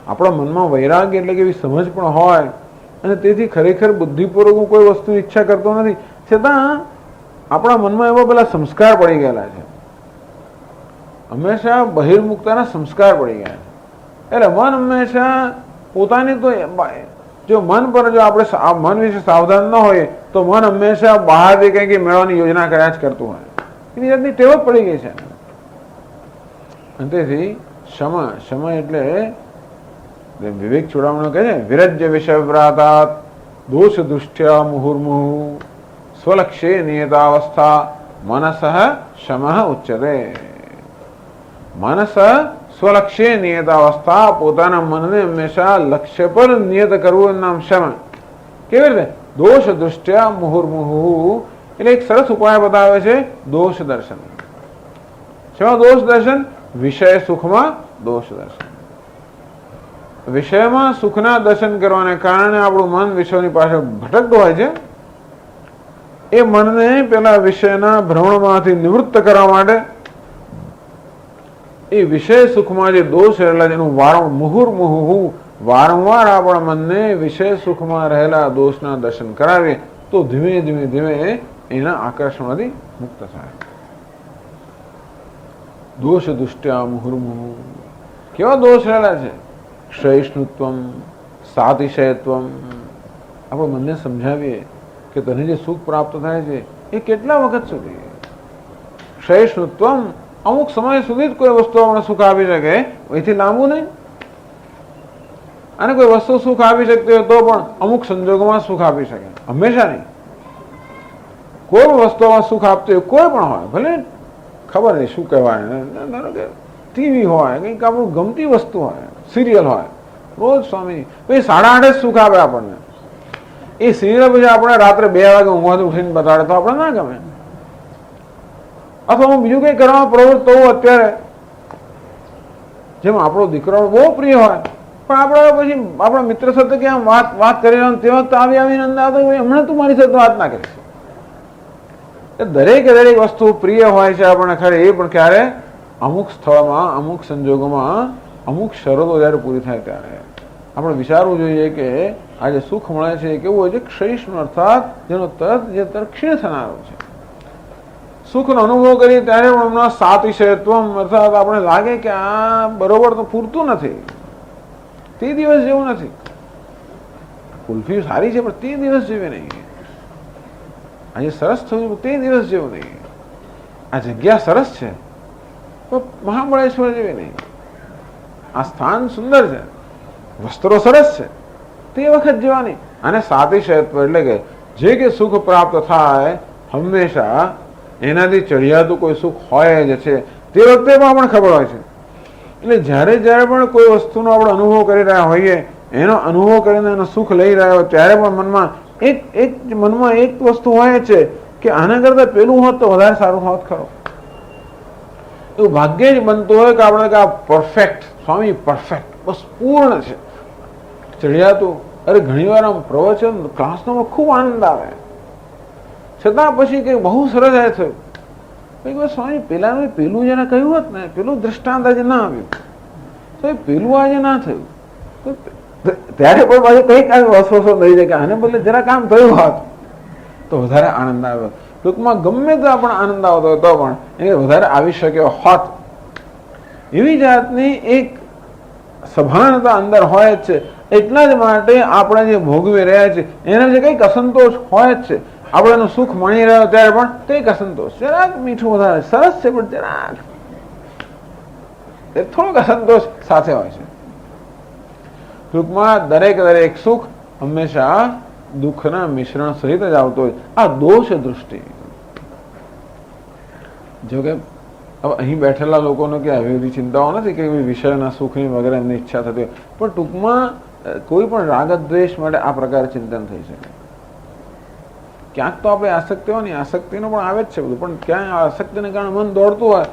આપણા મનમાં વૈરાગ્ય એટલે કે એવી સમજ પણ હોય, અને તેથી ખરેખર બુદ્ધિપૂર્વક હું કોઈ વસ્તુ ઈચ્છા કરતો નથી, છતાં આપણા મનમાં એવા પેલા સંસ્કાર પડી ગયેલા છે. હંમેશા બહિર્મુખતાના સંસ્કાર પડી ગયા છે. એટલે મન હંમેશા પોતાની તો જો મન પર જો આપણે મન વિશે સાવધાન ન હોય તો મન હંમેશા બહારથી કંઈક મેળવવાની યોજના કર્યા જ કરતું હોય. એની જાતની ટેવ જ પડી ગઈ છે. તેથી શમ શમ એટલે વિવેક ચૂડામણો કહે છે વિરજ્ય વિષયવ્રાતાત દોષ દુષ્ટ્યા મુહુર્મુહુ સ્વલક્ષ્યે નિયતાવસ્થા મનસઃ શમઃ ઉચ્યતે. માનસ સ્વલક્ષ્યે નિયતાવસ્થા, પોતાના મનને હંમેશા લક્ષ્ય પર નિયત કરવું એનું નામ શમ. કેવી રીતે? દોષ દૃષ્ટ્યા મુહુર્મુહુ એટલે એક સરસ ઉપાય બતાવે છે દોષ દર્શન. શેમાં દોષ દર્શન? વિષય સુખમાં દોષ દર્શન. વિષયમાં સુખના દર્શન કરવાને કારણે આપણું મન વિષયની પાછળ ભટકતું હોય છે. એ મનને પેલા વિષયના ભ્રમણમાંથી નિવૃત્ત કરવા માટે એ વિષય સુખમાં જે દોષ રહેલા જેનું મુહુર્મુહુ વારંવાર આપણા મનને વિષય સુખમાં રહેલા દોષના દર્શન કરાવીએ તો ધીમે ધીમે ધીમે એના આકર્ષણમાંથી મુક્ત થાય. દોષ દુષ્ટ્યા મુહુર્મુહુ. કેવા દોષ રહેલા છે? ક્ષયિષ્ણુત્વમ, સાતિશયત્વમ. આપણે મનને સમજાવીએ કે તને જે સુખ પ્રાપ્ત થાય છે એ કેટલા વખત સુધી? ક્ષયિષ્ણુત્વમ, અમુક સમય સુધી જ કોઈ વસ્તુ આપણે સુખ આપી શકે, એથી લાંબુ નહીં. અને કોઈ વસ્તુ સુખ આપી શકતી હોય તો પણ અમુક સંજોગોમાં સુખ આપી શકે, હંમેશા નહીં. કોઈ પણ વસ્તુમાં સુખ આપતી હોય, કોઈ પણ હોય, ભલે ખબર નહીં શું કહેવાય, ધારો કે ટીવી હોય, કંઈક આપણું ગમતી વસ્તુ હોય, સિરિયલ હોય, રોજ સ્વામી પછી 8:30 સુખ આપે આપણને. એ સિરિયલ પછી આપણે રાત્રે 2 વાગે ઊંઘવાથી ઉઠીને બતાડે તો આપણે ના ગમે. અથવા હું બીજું કંઈ કરવામાં પ્રવૃત્ત હોઉં અત્યારે, જેમ આપણો દીકરો બહુ પ્રિય હોય, પણ આપણે પછી આપણા મિત્ર સાથે ક્યાં વાત કરી રહ્યા તે વખતે આવીને અંદર આવતો હમણાં તું મારી સાથે વાત ના કરીશ. દરેક વસ્તુ પ્રિય હોય છે આપણને ખરી, એ પણ ક્યારે? અમુક સ્થળમાં, અમુક સંજોગોમાં, અમુક શરતો જયારે પૂરી થાય ત્યારે આપણે વિચારવું જોઈએ કે આ જે સુખ મળે છે એ કેવું હોય છે? ક્ષયિષ્ણુ, અર્થાત જેનો તરત ક્ષીણ થનારો છે. સુખનો અનુભવ કરીએ ત્યારે પણ હમણાં સાતિશયત્વમ, અર્થાત આપણે લાગે કે આ બરોબર તો પૂરતું નથી, તે દિવસ જેવું નથી. કુલ્ફી સારી છે પણ તે દિવસ જેવી નહીં. આજે સરસ થયું તે દિવસ જેવું નહીં. આ જગ્યા સરસ છે તો મહાબળેશ્વર જેવી નહીં. આ સ્થાન સુંદર છે, વસ્ત્રો સરસ છે, તે વખત જેવા નહીં. અને સાતિશયત્વ એટલે કે જે કે સુખ પ્રાપ્ત થાય હંમેશા એનાથી ચડિયાતું કોઈ સુખ હોય જ છે, તે વખતે પણ આપણને ખબર હોય છે. એટલે જ્યારે જ્યારે પણ કોઈ વસ્તુનો આપણે અનુભવ કરી રહ્યા હોઈએ, એનો અનુભવ કરીને એનો સુખ લઈ રહ્યા હોય ત્યારે પણ મનમાં એક વસ્તુ હોય છે કે આના કરતા પેલું હોત તો વધારે સારું હોત ખરો. એવું ભાગ્ય જ બનતું હોય કે આપણે આ પરફેક્ટ, સ્વામી પરફેક્ટ, બસ પૂર્ણ છે, ચડિયાતું. અરે ઘણી વાર આમ પ્રવચન ક્લાસમાં ખૂબ આનંદ આવે, છતાં પછી કંઈક બહુ સરસ આ થયું, કંઈક સ્વામી પેલું જેને કહ્યું હોત ને, પેલું દ્રષ્ટાંત આજે ના આવ્યું, તો એ પેલું આજે ના થયું, ત્યારે પણ પાછું કંઈક વસવસો થઈ જાય કે આને બદલે જરા કામ થયું હોત તો વધારે આનંદ આવ્યો. ટૂંકમાં ગમે તો આપણે આનંદ આવતો હોય તો પણ એ વધારે આવી શક્યો હોત, એવી જાતની એક સભાનતા અંદર હોય જ છે. એટલા જ માટે આપણે જે ભોગવી રહ્યા છે એના જે કંઈક અસંતોષ હોય જ છે. આપણે એનું સુખ મળી રહ્યો ત્યારે પણ કંઈક અસંતોષ, જરાક મીઠું વધારે સરસ છે પણ જરાક થોડોક અસંતોષ સાથે હોય છે. ટૂંકમાં દરેક સુખ હંમેશા દુઃખના મિશ્રણ સહિત જ આવતો હોય. આ દોષ દૃષ્ટિ. જો કે હવે અહીં બેઠેલા લોકોને કે આવી બધી ચિંતાઓ નથી કે વિષયના સુખની વગેરે એમની ઈચ્છા થતી હોય, પણ ટૂંકમાં કોઈ પણ રાગ દ્વેષ માટે આ પ્રકારે ચિંતન થઈ શકે. ક્યાંક તો આપણે આસક્તિ હોય ને, આસક્તિનો પણ આવે જ છે બધું, પણ ક્યાંય આસક્તિને કારણે મન દોડતું હોય,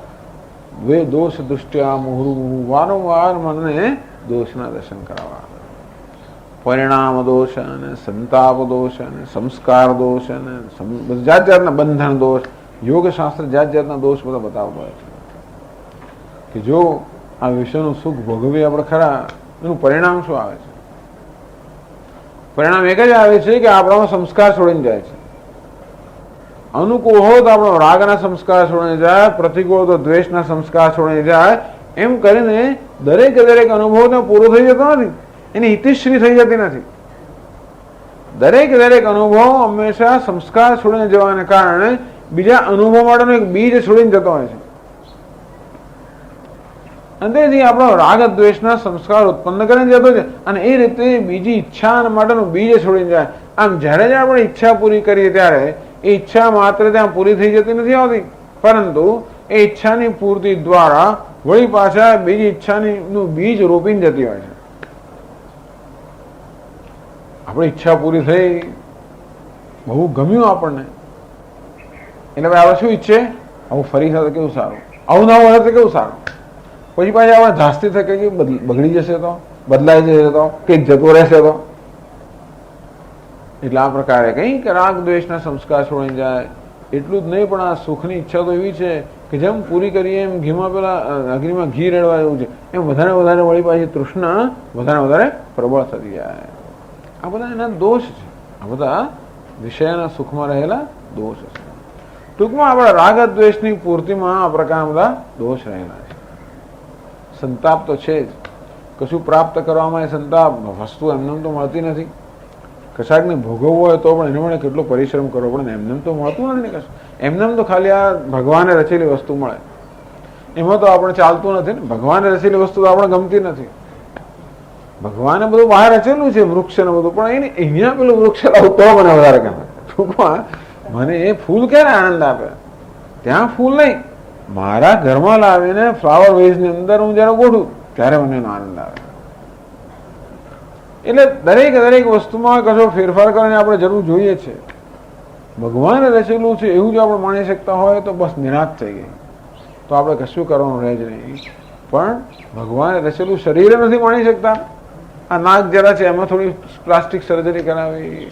વે દોષ દૃષ્ટ્યા મુહુર્મુહુ, વારંવાર મનને દોષના દર્શન કરાવવા. પરિણામ દોષ અને સંતાપ દોષ અને સંસ્કાર દોષ અને જાત જાતના બંધન દોષ, યોગશાસ્ત્ર જાત જાતના દોષ બધા બતાવતો હોય છે કે જો આ વિષયનું સુખ ભોગવી આપણે ખરા, એનું પરિણામ શું આવે છે? પરિણામ એક જ આવે છે કે આપણામાં સંસ્કાર છોડીને જાય છે. અનુકૂળ હોય તો આપણો રાગના સંસ્કાર છોડીને જાય, પ્રતિકૂળ તો દ્વેષના સંસ્કાર છોડીને જાય. એમ કરીને દરેક અનુભવ પૂરો થઈ જતો નથી, એની હિતિશ્રી થઈ જતી નથી. દરેક અનુભવ હંમેશા સંસ્કાર છોડીને જવાને કારણે બીજા અનુભવ માટેનો એક બીજ છોડીને જતો હોય છે. અને તેથી આપણો રાગ દ્વેષના સંસ્કાર ઉત્પન્ન કરીને જતો છે અને એ રીતે બીજી ઈચ્છા માટેનું બીજ છોડીને જાય. આમ જ્યારે જ્યારે આપણે ઈચ્છા પૂરી કરીએ ત્યારે એ ઈચ્છા માત્ર ત્યાં પૂરી થઈ જતી નથી આવતી, પરંતુ એ ઈચ્છાની પૂર્તિ દ્વારા વળી પાછા બીજી ઈચ્છાનું બીજ રોપીને જતી હોય છે. આપણી ઈચ્છા પૂરી થઈ, બહુ ગમ્યું આપણને, એટલે ભાઈ આપણે શું ઈચ્છે, આવું ફરી સાથે કેવું સારું, આવું ના હોય તો કેવું સારું. પછી પાછી આપણે ધાસ્તી થકે કે બગડી જશે તો, બદલાઈ જશે તો, કંઈક જતો રહેશે તો. એટલે આ પ્રકારે કંઈક રાગ દ્વેષના સંસ્કાર છોડીને જાય. એટલું જ નહીં, પણ આ સુખની ઈચ્છા તો એવી છે કે જેમ પૂરી કરીએ એમ ઘીમાં પેલા અગ્નિમાં ઘી રેડવા જેવું છે, એમ વધારે વધારે વળી પાછી તૃષ્ણા વધારે વધારે પ્રબળ થતી જાય. આ બધા એના દોષ છે, આ બધા વિષયના સુખમાં રહેલા દોષ છે. ટૂંકમાં આપણા રાગ દ્વેષની પૂર્તિમાં આ પ્રકારના બધા દોષ રહેલા છે. સંતાપ તો છે જ, કશું પ્રાપ્ત કરવામાં એ સંતાપ વસ્તુ એમને તો મળતી નથી. કશાકને ભોગવવું હોય તો પણ એને માટે કેટલો પરિશ્રમ કરવો પડે, એમને તો મળતું નથી ને કશું. એમને તો ખાલી આ ભગવાને રચેલી વસ્તુ મળે, એમાં તો આપણે ચાલતું નથી ને. ભગવાને રચેલી વસ્તુ તો આપણે ગમતી નથી. ભગવાને બધું બહાર રચેલું છે, વૃક્ષ ને બધું, પણ એને અહીંયા પેલું વૃક્ષ લાવું તો મને વધારે ગમે. ટૂંકમાં મને એ ફૂલ ક્યારે આનંદ આપે, ત્યાં ફૂલ નહીં, મારા ઘરમાં લાવીને ફ્લાવર વેઝની અંદર હું જયારે ગોઠું ત્યારે મને એનો આનંદ આવે. એટલે દરેક દરેક વસ્તુમાં કશો ફેરફાર કરીને આપણે જરૂર જોઈએ છે. ભગવાને રચેલું છે એવું જો આપણે માની શકતા હોય તો બસ નિરાશ થઈ ગઈ, તો આપણે કશું કરવાનું રહે જ નહીં. પણ ભગવાને રચેલું શરીર નથી માણી શકતા. આ નાક જરા છે એમાં થોડી પ્લાસ્ટિક સર્જરી કરાવી,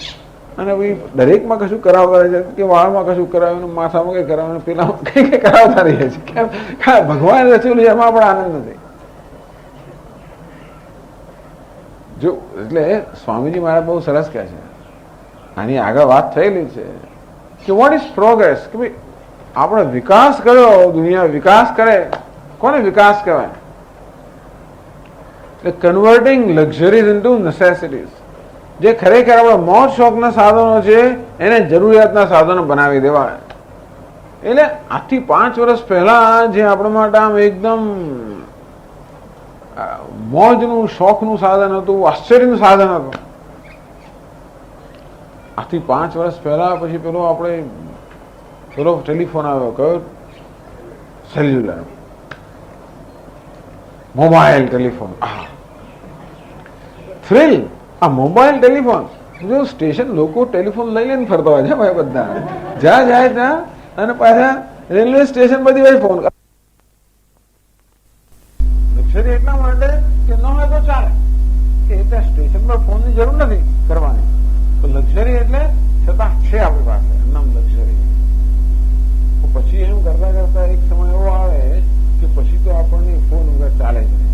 અને ભાઈ દરેકમાં કશું કરાવતા રહે છે, કે વાળમાં કશું કરાવ્યું, માથામાં કંઈ કરાવ્યું, પેલામાં કંઈ કંઈ કરાવતા રહીએ છીએ. કેમ? ભગવાને રચેલું છે એમાં આપણે આનંદ નથી. જો એટલે સ્વામીજી મારા બહુ સરસ કહે છે, આની આગળ વાત થયેલી છે કે વોટ ઇઝ પ્રોગ્રેસ, કે ભાઈ આપણે વિકાસ કર્યો, દુનિયા વિકાસ કરે, કોને વિકાસ કહેવાય? એટલે કન્વર્ટિંગ લક્ઝરીઝ ઇન્ટુ નેસેસિટીઝ. જે ખરેખર આપણા મોજ શોખના સાધનો છે એને જરૂરિયાતના સાધનો બનાવી દેવાય. એટલે આજથી 5 વર્ષ પહેલા જે આપણા માટે આમ એકદમ મોજનું શોખનું સાધન હતું, આશ્ચર્યનું સાધન હતું, આજથી 5 વર્ષ પહેલા પછી પેલો ટેલિફોન આવ્યો, કયો? Cellular mobile telephone. થ્રિલ, આ મોબાઈલ ટેલિફોન જો સ્ટેશન લોકો ટેલિફોન લઈ લઈને ફરતા હોય છે ભાઈ બધા, જ્યાં જાય ત્યાં, અને પાછા રેલવે સ્ટેશન બધી ભાઈ ફોન. લક્ઝરી એટલા માટે કે ન હોય તો ચાલે, કે ત્યાં સ્ટેશન પર ફોનની જરૂર નથી કરવાની. તો લક્ઝરી એટલે છતાં છે આપણી પાસે, નામ લક્ઝરી. પછી એમ કરતા કરતા એક સમય એવો આવે કે પછી તો આપણને ફોન વગર ચાલે જ નહીં.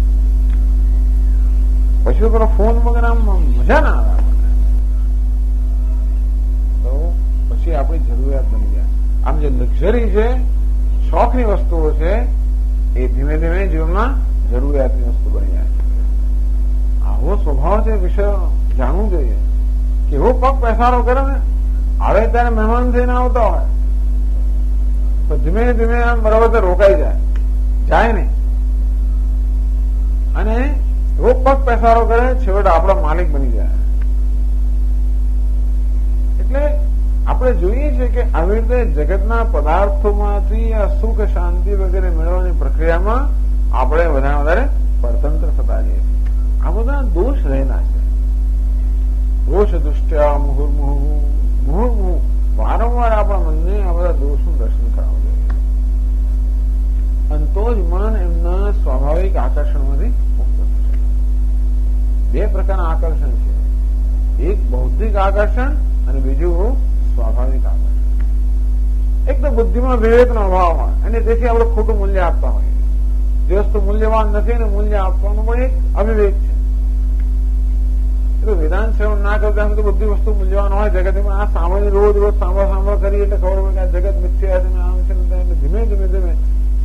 પછી પેલો ફોન વગર આમ મજા ના આવે આપણને, તો પછી આપણી જરૂરિયાત બની જાય. આમ જે લક્ઝરી છે, શોખની વસ્તુઓ છે, એ ધીમે ધીમે જીવનમાં જરૂરિયાતની વસ્તુ બની જાય. આવો સ્વભાવ છે વિષય જાણવું જોઈએ. કે એવો પગ પેસારો કરે ને, આવે ત્યારે મહેમાન થઈને આવતા હોય તો ધીમે ધીમે આમ બરાબર રોકાઈ જાય નહીં, અને એવો પગ પેસારો કરે છેવટે આપણા માલિક બની જાય. એટલે આપણે જોઈએ છીએ કે આવી રીતે જગતના પદાર્થોમાંથી આ સુખ શાંતિ વગેરે મેળવવાની પ્રક્રિયામાં આપણે વધારે પરતંત્ર થતા જઈએ છીએ. આ બધા દોષ રહેલા છે. દોષ દુષ્ટ્યા મુહુર્મુહુ, વારંવાર આપણા મનને આ બધા દોષનું દર્શન કરાવવું જોઈએ. અને તો જ મન એમના સ્વાભાવિક આકર્ષણમાંથી મુક્ત થશે. 2 પ્રકારના આકર્ષણ છે, એક બૌદ્ધિક આકર્ષણ અને બીજું સ્વાભાવિક આકર્ષણ. એક તો બુદ્ધિમાં વિવેકનો અભાવ હોય અને તેથી આપણે ખોટું મૂલ્ય આપતા હોઈએ. જે વસ્તુ મૂલ્યવાન નથી ને મૂલ્ય આપવાનું પણ એક અવિવેક છે. એટલે વેદાંત શ્રવણ ના કરતા એમ તો બધી વસ્તુ મૂલ્યવાન હોય જગતમાં. આ સાંભળી રોજ સાંભળ કરી એટલે ખબર પડે કે આ જગત મિથ્યા છે, આમ છે, ધીમે ધીમે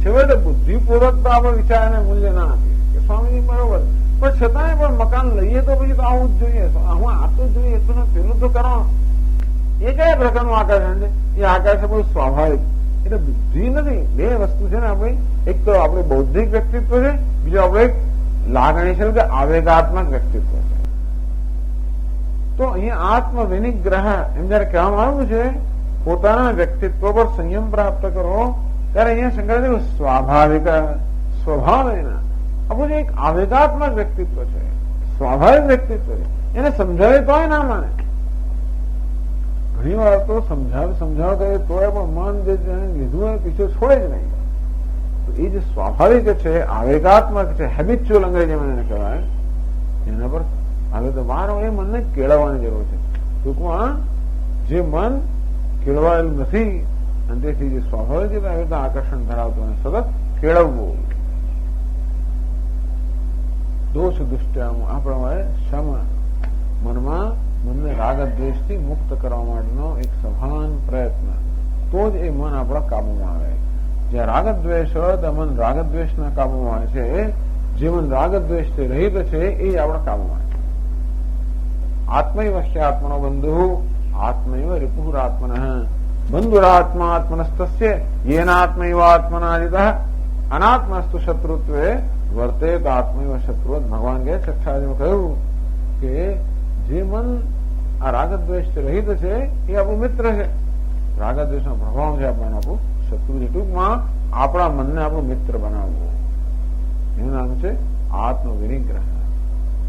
છેવટે બુદ્ધિપૂર્વક તો આપણે વિચારને મૂલ્ય ના આપીએ કે સ્વામીજી બરોબર, પણ છતાંય પણ મકાન લઈએ તો પછી તો આવું જ જોઈએ, હું આ તો જોઈએ, એટલું પેલું તો કરવાનું. એ કયા પ્રકારનું આકર્ષણ છે? એ આકર્ષણ બહુ સ્વાભાવિક. એટલે બુદ્ધિ નથી, બે વસ્તુ છે ને આપણી. એક તો આપણું બૌદ્ધિક વ્યક્તિત્વ છે, બીજું આપણું એક લાગણીશીલ કે આવેગાત્મક વ્યક્તિત્વ છે. તો અહીંયા આત્મ વિનિગ્રહ એમ જયારે કહેવામાં આવ્યું છે પોતાના વ્યક્તિત્વ પર સંયમ પ્રાપ્ત કરો, ત્યારે અહીંયા શંકરાચાર્ય સ્વાભાવિક સ્વભાવ એના આપણું જે એક આવેગાત્મક વ્યક્તિત્વ છે, સ્વાભાવિક વ્યક્તિત્વ છે, એને સમજાવે તોય ના માને. ઘણી વાર તો સમજાવ કરે તોય પણ મન જે લીધું હોય પીછે છોડે જ નહીં. તો એ જે સ્વાભાવિક છે, આવેગાત્મક છે, હેબિચ્યુઅલ અંગ્રેજીમાં એને કહેવાય, એના પર હવે તો વાર એ મનને કેળવવાની જરૂર છે. ટૂંકમાં જે મન કેળવાયેલું નથી અને તેથી જે સ્વાભાવિક રીતે આકર્ષણ ધરાવતું અને સતત કેળવવું. દોષ દુષ્ટામ આ પ્રમાણે શમ મનમાં મનને રાગ દ્વેષથી મુક્ત કરવા માટેનો એક સભાન પ્રયત્ન, તો જ એ મન આપણા કાબુમાં આવે. જ્યાં રાગદ્વેષ હોય તો મન રાગદ્વેષના કાબુમાં આવે છે. જે મન રાગદ્વેષથી રહિત છે એ આપણા કાબુમાં આવે છે. આત્મૈવ આત્મનો બંધુ આત્મૈવ રિપુરાત્મન બંધુરાત્મા આત્મનસ્તસ્ય યેનાત્મૈવ આત્મનાદિતઃ અનાત્મસ્તુ શત્રુત્વે વર્તેત આત્મૈવ શત્રુ. ભગવાન કહે છઠ્ઠામાં કહ્યું કે જે મન આ રાગદ્વેષથી રહિત છે એ આપણું મિત્ર છે. રાગદ્વેષનો પ્રભાવ છે આપણને આપણું શત્રુ છે. ટૂંકમાં આપણા મનને આપણું મિત્ર બનાવવું, એનું નામ છે આત્મ વિનિગ્રહ.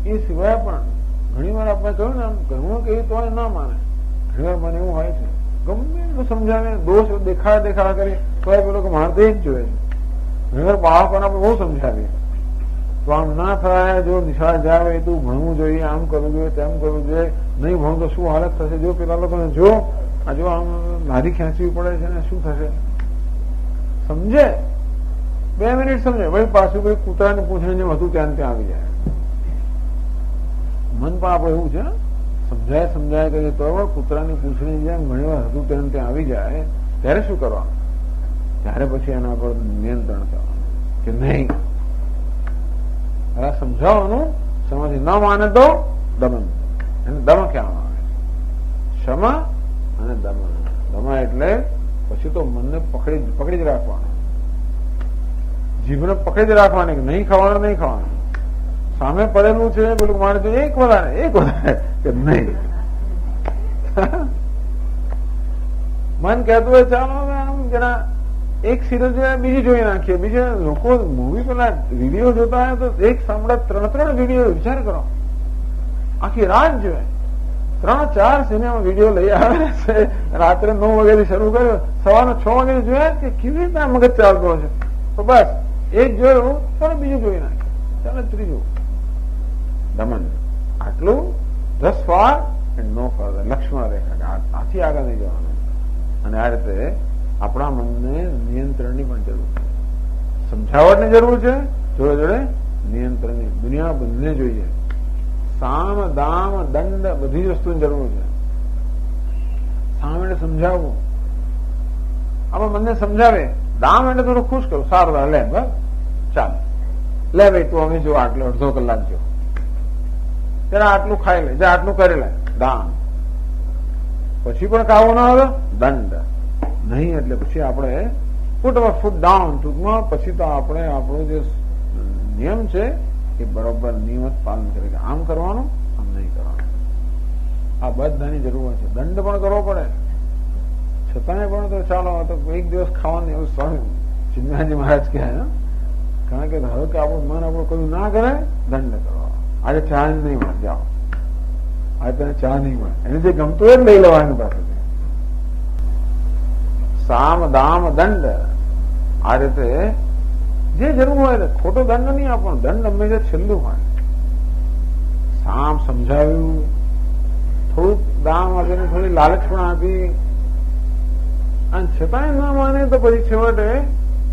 એ સિવાય પણ ઘણી વાર આપણે કહ્યું ને આમ ઘણું કહીએ તો ના માને. ઘણી વાર મને એવું હોય છે ગમે એટલું સમજાવે, દોષ દેખા કરી તો પેલો કે મારે તો એ જ જોઈએ છે. ઘણી વાર બાળકોને આપણે બહુ સમજાવીએ તો આમ ના થાય, જો નિશાળ જાય તું ભણવું જોઈએ, આમ કરવું જોઈએ, તેમ કરવું જોઈએ, નહીં ભણવું તો શું હાલત થશે, જો પેલા લોકોને જો આમ લારી ખેંચવી પડે છે ને શું થશે. સમજે 2 મિનિટ સમજે, ભાઈ પાછું ભાઈ કૂતરાને પૂછીને જેમ હતું ત્યાં આવી જાય. મન પણ આપણે એવું છે, સમજાય કરીએ તો કૂતરાની પૂછડીની જેમ ઘણી વાર હતું ત્યાં આવી જાય. ત્યારે શું કરવાનું? ત્યારે પછી એના પર નિયંત્રણ કરવાનું કે નહીં, સમજાવવાનું. સમાધિ ન માને તો દમન, એને દમ કહેવામાં આવે. ક્ષમા અને દમન. દમા એટલે પછી તો મનને પકડી જ રાખવાનું, જીભને પકડી જ રાખવાની કે નહીં ખાવાનું. સામે પડેલું છે પેલું મારે તો એક વધારે કે નહીં. મન કહેતું હોય ચાલો આમ જરા એક સિરિયલ જોયા બીજી જોઈ નાખીએ. બીજા લોકો મૂવી પેલા વિડીયો જોતા હોય તો એક સાંભળે 3 વિડીયો. વિચાર કરો, આખી રાત જોયે 3-4 સિનેમા વિડીયો લઈ આવે છે. રાત્રે 9 વાગ્યાથી શરૂ કર્યો, સવારના 6 વાગે જોયા કે કેવી રીતે મગજ ચાલતો છે. તો બસ એક જોયું, ચાલો બીજું જોઈ નાખે, ચાલો ત્રીજું. દમન. આટલું thus far and no further. Lakshman રેખા, આથી આગળ નહીં જવાનું. અને આ રીતે આપણા મનને નિયંત્રણની પણ જરૂર છે, સમજાવટની જરૂર છે, જોડે નિયંત્રણની. દુનિયા બંને જોઈએ. સામ દામ દંડ બધી જ વસ્તુની જરૂર છે. સામ એટલે સમજાવવું, આપણે મનને સમજાવે. દામ એટલે થોડું ખુશ કરું, સારું લે બસ ચાલ લે ભાઈ તું અમે જો આટલો અડધો કલાક જો જરા આટલું ખાઈ લે, જા આટલું કરી લે. દામ. પછી પણ ખાવું ના આવે દંડ નહીં. એટલે પછી આપણે પુટ અવર ફૂટ ડાઉન. ટૂંકમાં પછી તો આપણે આપણો જે નિયમ છે એ બરોબર નિયમિત પાલન કરે કે આમ કરવાનું, આમ નહીં કરવાનું. આ બધાની જરૂર છે. દંડ પણ કરવો પડે, છતાંય પણ તો ચાલો તો એક દિવસ ખાવાનું એવું સ્વામી ચિન્મયાજી મહારાજ કહે. કારણ કે હવે કે આપણું મન આપણું કયું ના કરે, દંડ કરવા. આજે ચા નહીં મળે, જાઓ આજે તને ચા નહીં મળે, એને જે ગમતું હોય લઈ લેવાની પાસેથી. સામ દામ દંડ. આ રીતે જે જરૂર હોય, ખોટો દંડ નહીં આપવાનો. દંડ હંમેશા છેલ્લું હોય. સામ સમજાવ્યું, થોડુંક દામ આપીને થોડી લાલચ પણ આપી, અને છતાંય ના માને તો પછી છેવટે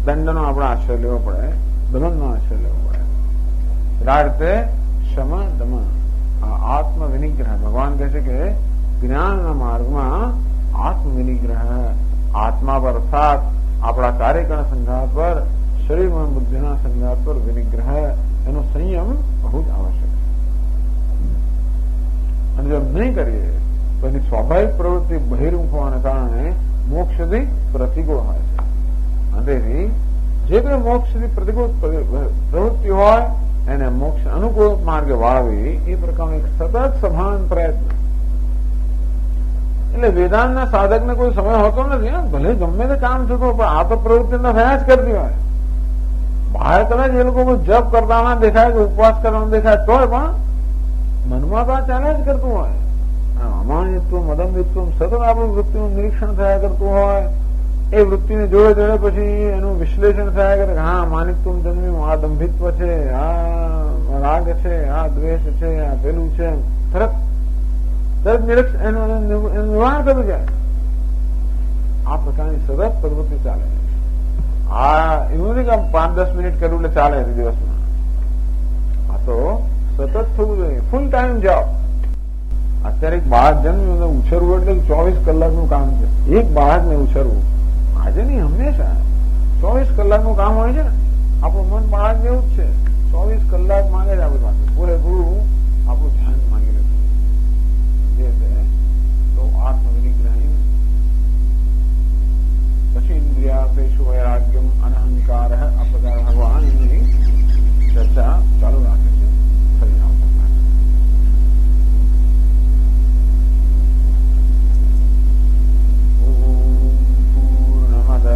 દંડનો આપણે આશ્રય લેવો પડે, દમનનો આશ્રય લેવો પડે. આ રીતે શમ દમ આત્મ વિનિગ્રહ. ભગવાન કહે છે કે જ્ઞાનના માર્ગમાં આત્મ વિનિગ્રહ, આત્મા પર અર્થાત આપણા કાર્યકરણ સંઘાત પર, શરીર મન બુદ્ધિના સંઘાત પર વિનિગ્રહ, એનો સંયમ બહુ જ આવશ્યક છે. અને જો નહીં કરીએ તો એની સ્વાભાવિક પ્રવૃત્તિ બહિર્મુખ હોવાને કારણે મોક્ષથી પ્રતિકૂળ હોય છે. અંતેથી જે કોઈ મોક્ષની પ્રતિકૂળ પ્રવૃત્તિ હોય એને મોક્ષ અનુકૂળ માર્ગે વાળવી એ પ્રકારનો એક સતત સભાન પ્રયત્ન. એટલે વેદાંતના સાધકને કોઈ સમય હોતો નથી. ભલે ગમે તે કામ થતું પણ આ તો પ્રવૃત્તિ થયા જ કરતી હોય. બહાર કદાચ એ લોકો જપ કરતા દેખાય કે ઉપવાસ કરવાનું દેખાય તોય પણ મનમાં તો આ ચાલ્યા જ કરતું હોય. અમાનિત્વ મદમવિત્વ સતત આપણું વૃત્તિનું નિરીક્ષણ થયા કરતું હોય. એ વૃત્તિને જોડે જોડે પછી એનું વિશ્લેષણ થયા કરે. હા, માનિત્વ જન્મ્યું, આ દંભિત્વ છે, આ રાગ છે, આ દ્વેષ છે, આ પેલું છે. તરત નિરીક્ષણ એનું નિવારણ કરવું જાય. આ પ્રકારની સતત પ્રવૃત્તિ ચાલે. આ એવું નથી કે 5-10 મિનિટ કરવું એટલે ચાલે દિવસમાં. આ તો સતત થવું જોઈએ. Full time job. અત્યારે એક બાળક જન્મ્યું ઉછેરવું એટલે 24 કલાકનું કામ છે. એક બાળકને ઉછેરવું આજે નહીં, હંમેશા 24 કલાકનું કામ હોય છે ને. આપણું મન બાળક જેવું જ છે. 24 કલાક માંગે છે આપણી પાસે. પૂરેપૂરું આપણું ધ્યાન માંગી લે તો આત્મવિનિગ્રહ પછી ઇન્દ્રિયાર્થેષુ વૈરાગ્યમ અનહંકાર આ પ્રકાર ભગવાનની ચર્ચા ચાલુ રાખે છે. ફરી આવતા પૂર્ણમદ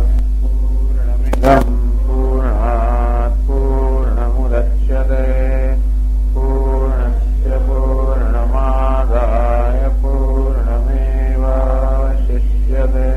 પૂર્ણમિદં પૂર્ણાત પૂર્ણમુદચ્યતે પૂર્ણસ્ય પૂર્ણમાદાય પૂર્ણમેવાવશિષ્યતે.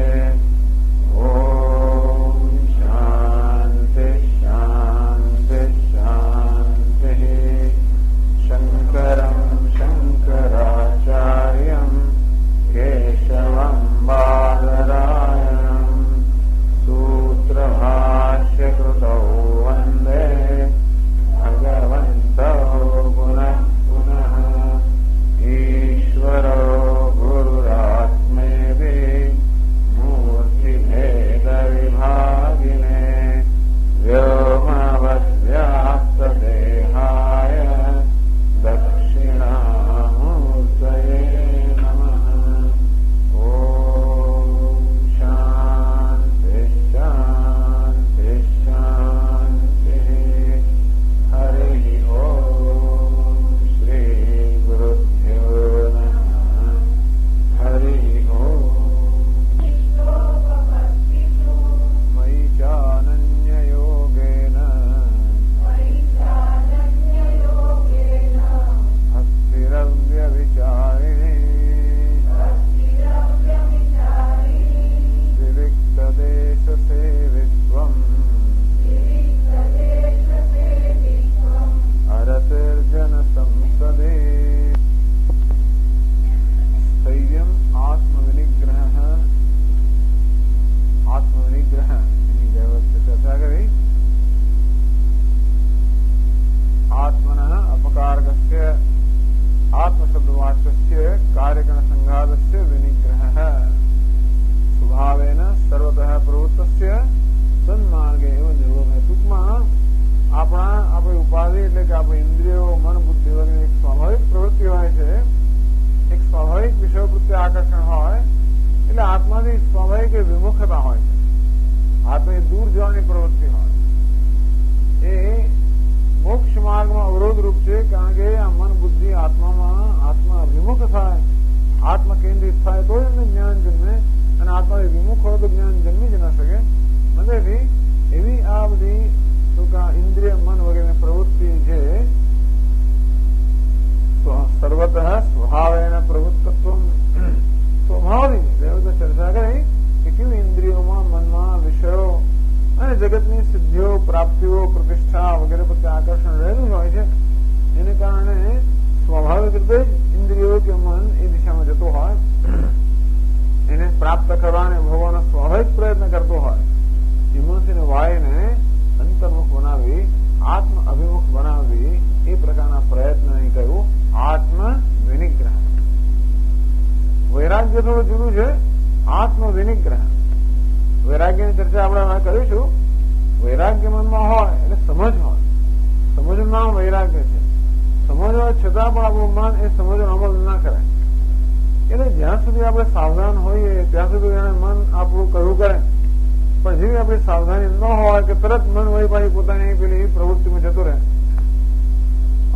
પણ જેવી આપણી સાવધાની ન હોય કે તરત મન વળી પાછી પોતાની પેલી પ્રવૃત્તિમાં જતો રહે,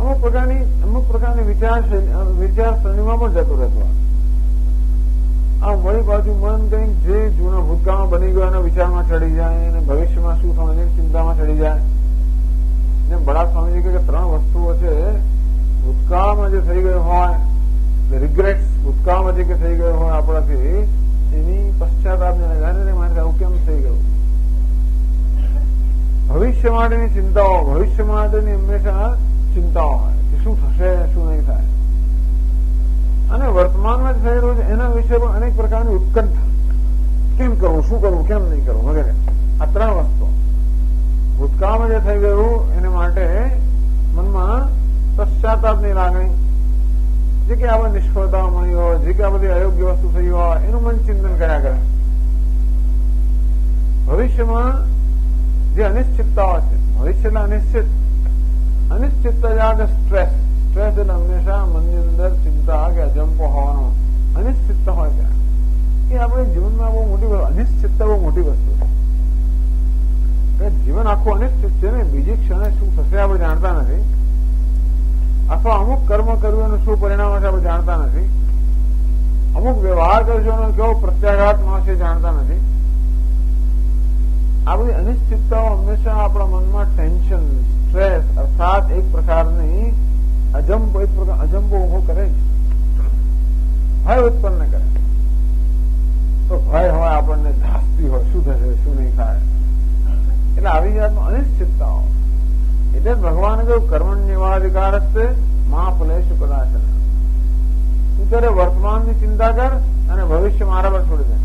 અમુક પ્રકારની વિચારસરણીમાં પણ જતો રહેતો. આમ વળી પાછું મન કંઈક જે જૂના ભૂતકાળમાં બની ગયો એના વિચારમાં ચડી જાય અને ભવિષ્યમાં શું થવાની ચિંતામાં ચડી જાય. ને બડા સ્વામીજી કે 3 વસ્તુઓ છે ભૂતકાળમાં જે થઈ ગયું હોય, રિગ્રેટ્સ ભૂતકાળમાં જે કે થઈ ગયું હોય આપણાથી, એની પશ્ચાતાપને લગાડીને મારે આવું કેમ થઈ ગયું. ભવિષ્ય માટેની ચિંતાઓ, ભવિષ્ય માટેની હંમેશા ચિંતાઓ હોય કે શું થશે, શું નહીં થાય. અને વર્તમાનમાં જ થઈ રહ્યું છે એના વિશે પણ અનેક પ્રકારની ઉત્કંઠા, કેમ કરવું, શું કરવું, કેમ નહીં કરવું વગેરે. આ 3 વસ્તુ ભૂતકાળમાં જે થઈ ગયું એને માટે મનમાં પશ્ચાતાપની લાગણી, જે કે આપણે નિષ્ફળતા મળી હોય, જે કે આ બધી અયોગ્ય વસ્તુ થઈ હોય એનું મન ચિંતન કર્યા કરે. ભવિષ્યમાં જે અનિશ્ચિતતાઓ છે, ભવિષ્ય એટલે અનિશ્ચિતતા કે સ્ટ્રેસ એટલે હંમેશા મનની અંદર ચિંતા કે અજંપો હોવાનો, અનિશ્ચિતતા હોય ત્યાં એ આપણે જીવનમાં બહુ મોટી વસ્તુ, અનિશ્ચિતતા બહુ મોટી વસ્તુ છે. જીવન આખું અનિશ્ચિત છે ને, બીજી ક્ષણે શું થશે આપણે જાણતા નથી, અથવા અમુક કર્મ કર્યું એનું શું પરિણામ હશે આપણે જાણતા નથી, અમુક વ્યવહાર કરશો એનો કેવો પ્રત્યાઘાત મળશે જાણતા નથી. આ બધી અનિશ્ચિતતાઓ હંમેશા આપણા મનમાં ટેન્શન, સ્ટ્રેસ અર્થાત એક પ્રકારની અજંબો ઉભો કરે છે, ભય ઉત્પન્ન કરે. તો ભય હોય આપણને ધાસ્તી હોય, શું થશે, શું નહીં થાય. એટલે આવી જાતનો અનિશ્ચિતતાઓ. એટલે ભગવાને કહ્યું કર્મણ્યવાધિકાર છે મા ફલેશુ કદાચન. તું ત્યારે વર્તમાનની ચિંતા કર અને ભવિષ્ય મારા પર છોડી દે.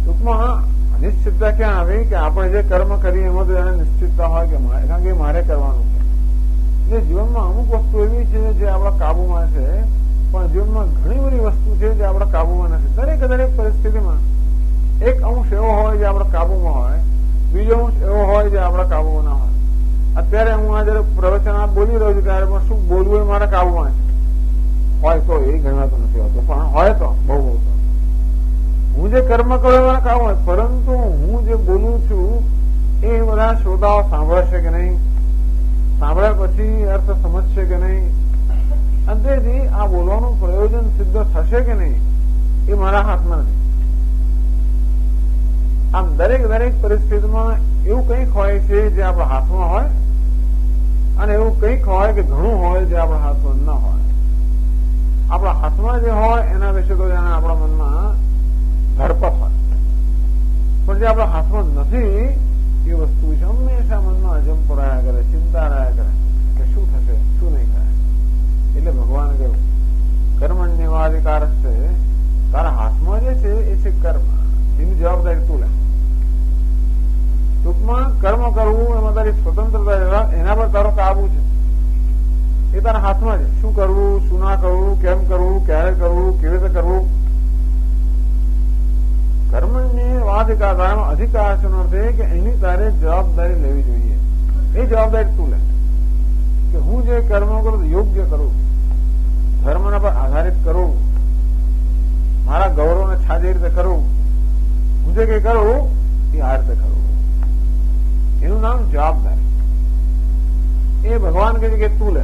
ટૂંકમાં અનિશ્ચિતતા ક્યાં આવી કે આપણે જે કર્મ કરીએ એમાં તો એને નિશ્ચિતતા હોય કે કારણ કે મારે કરવાનું છે. એટલે જીવનમાં અમુક વસ્તુ એવી છે જે આપણા કાબુમાં છે, પણ જીવનમાં ઘણી બધી વસ્તુ છે જે આપણા કાબુમાં નથી. દરેક પરિસ્થિતિમાં એક અંશ એવો હોય જે આપણા કાબુમાં હોય, બીજો અંશ એવો હોય જે આપણા કાબુમાં ના હોય. અત્યારે હું આ જયારે પ્રવચન બોલી રહ્યો છું ત્યારે પણ શું બોલવું એ મારા કાબુમાં છે હોય તો એ ગણાતું નથી હોતું, પણ હોય તો બહુ તો હું જે કર્મ કરું મારા કાબુ હોય, પરંતુ હું જે બોલું છું એ બધા શ્રોતાઓ સાંભળશે કે નહીં, સાંભળ્યા પછી અર્થ સમજશે કે નહીં, અંતેથી આ બોલવાનું પ્રયોજન સિદ્ધ થશે કે નહીં એ મારા હાથમાં નથી. આમ દરેક પરિસ્થિતિમાં એવું કંઈક હોય છે જે આપણા હાથમાં હોય અને એવું કંઈક હોય કે ઘણું હોય જે આપણા હાથમાં ન હોય. આપણા હાથમાં જે હોય એના વિશે તો જાણે આપણા મનમાં ધડપત હોય, પણ જે આપણા હાથમાં નથી એ વસ્તુ છે હંમેશા મનમાં અજંપો રહ્યા કરે, ચિંતા રહ્યા કરે કે શું થશે, શું નહીં થાય. એટલે ભગવાને કહ્યું કર્મણ્યવાધિકાર છે, તારા હાથમાં જે છે એ છે કર્મ, એની જવાબદારી તું લે. ટૂંકમાં કર્મ કરવું એમાં તારી સ્વતંત્રતા, એના પર તારો કાબુ છે, એ તારા હાથમાં છે. શું કરવું, શું ના કરવું, કેમ કરવું, ક્યારે કરવું, કેવી રીતે કરવું. કર્મણ્યવાધિકાર અધિકાર છે કે એની તારે જવાબદારી લેવી જોઈએ. એ જવાબદારી તું લે કે હું જે કર્મ કરું યોગ્ય કરું, ધર્મના પર આધારિત કરું, મારા ગૌરવને છાજે રીતે કરું, હું જે કઈ કરું એ આ રીતે કરું. એનું નામ જવાબદારી. એ ભગવાન કહે છે કે તું લે.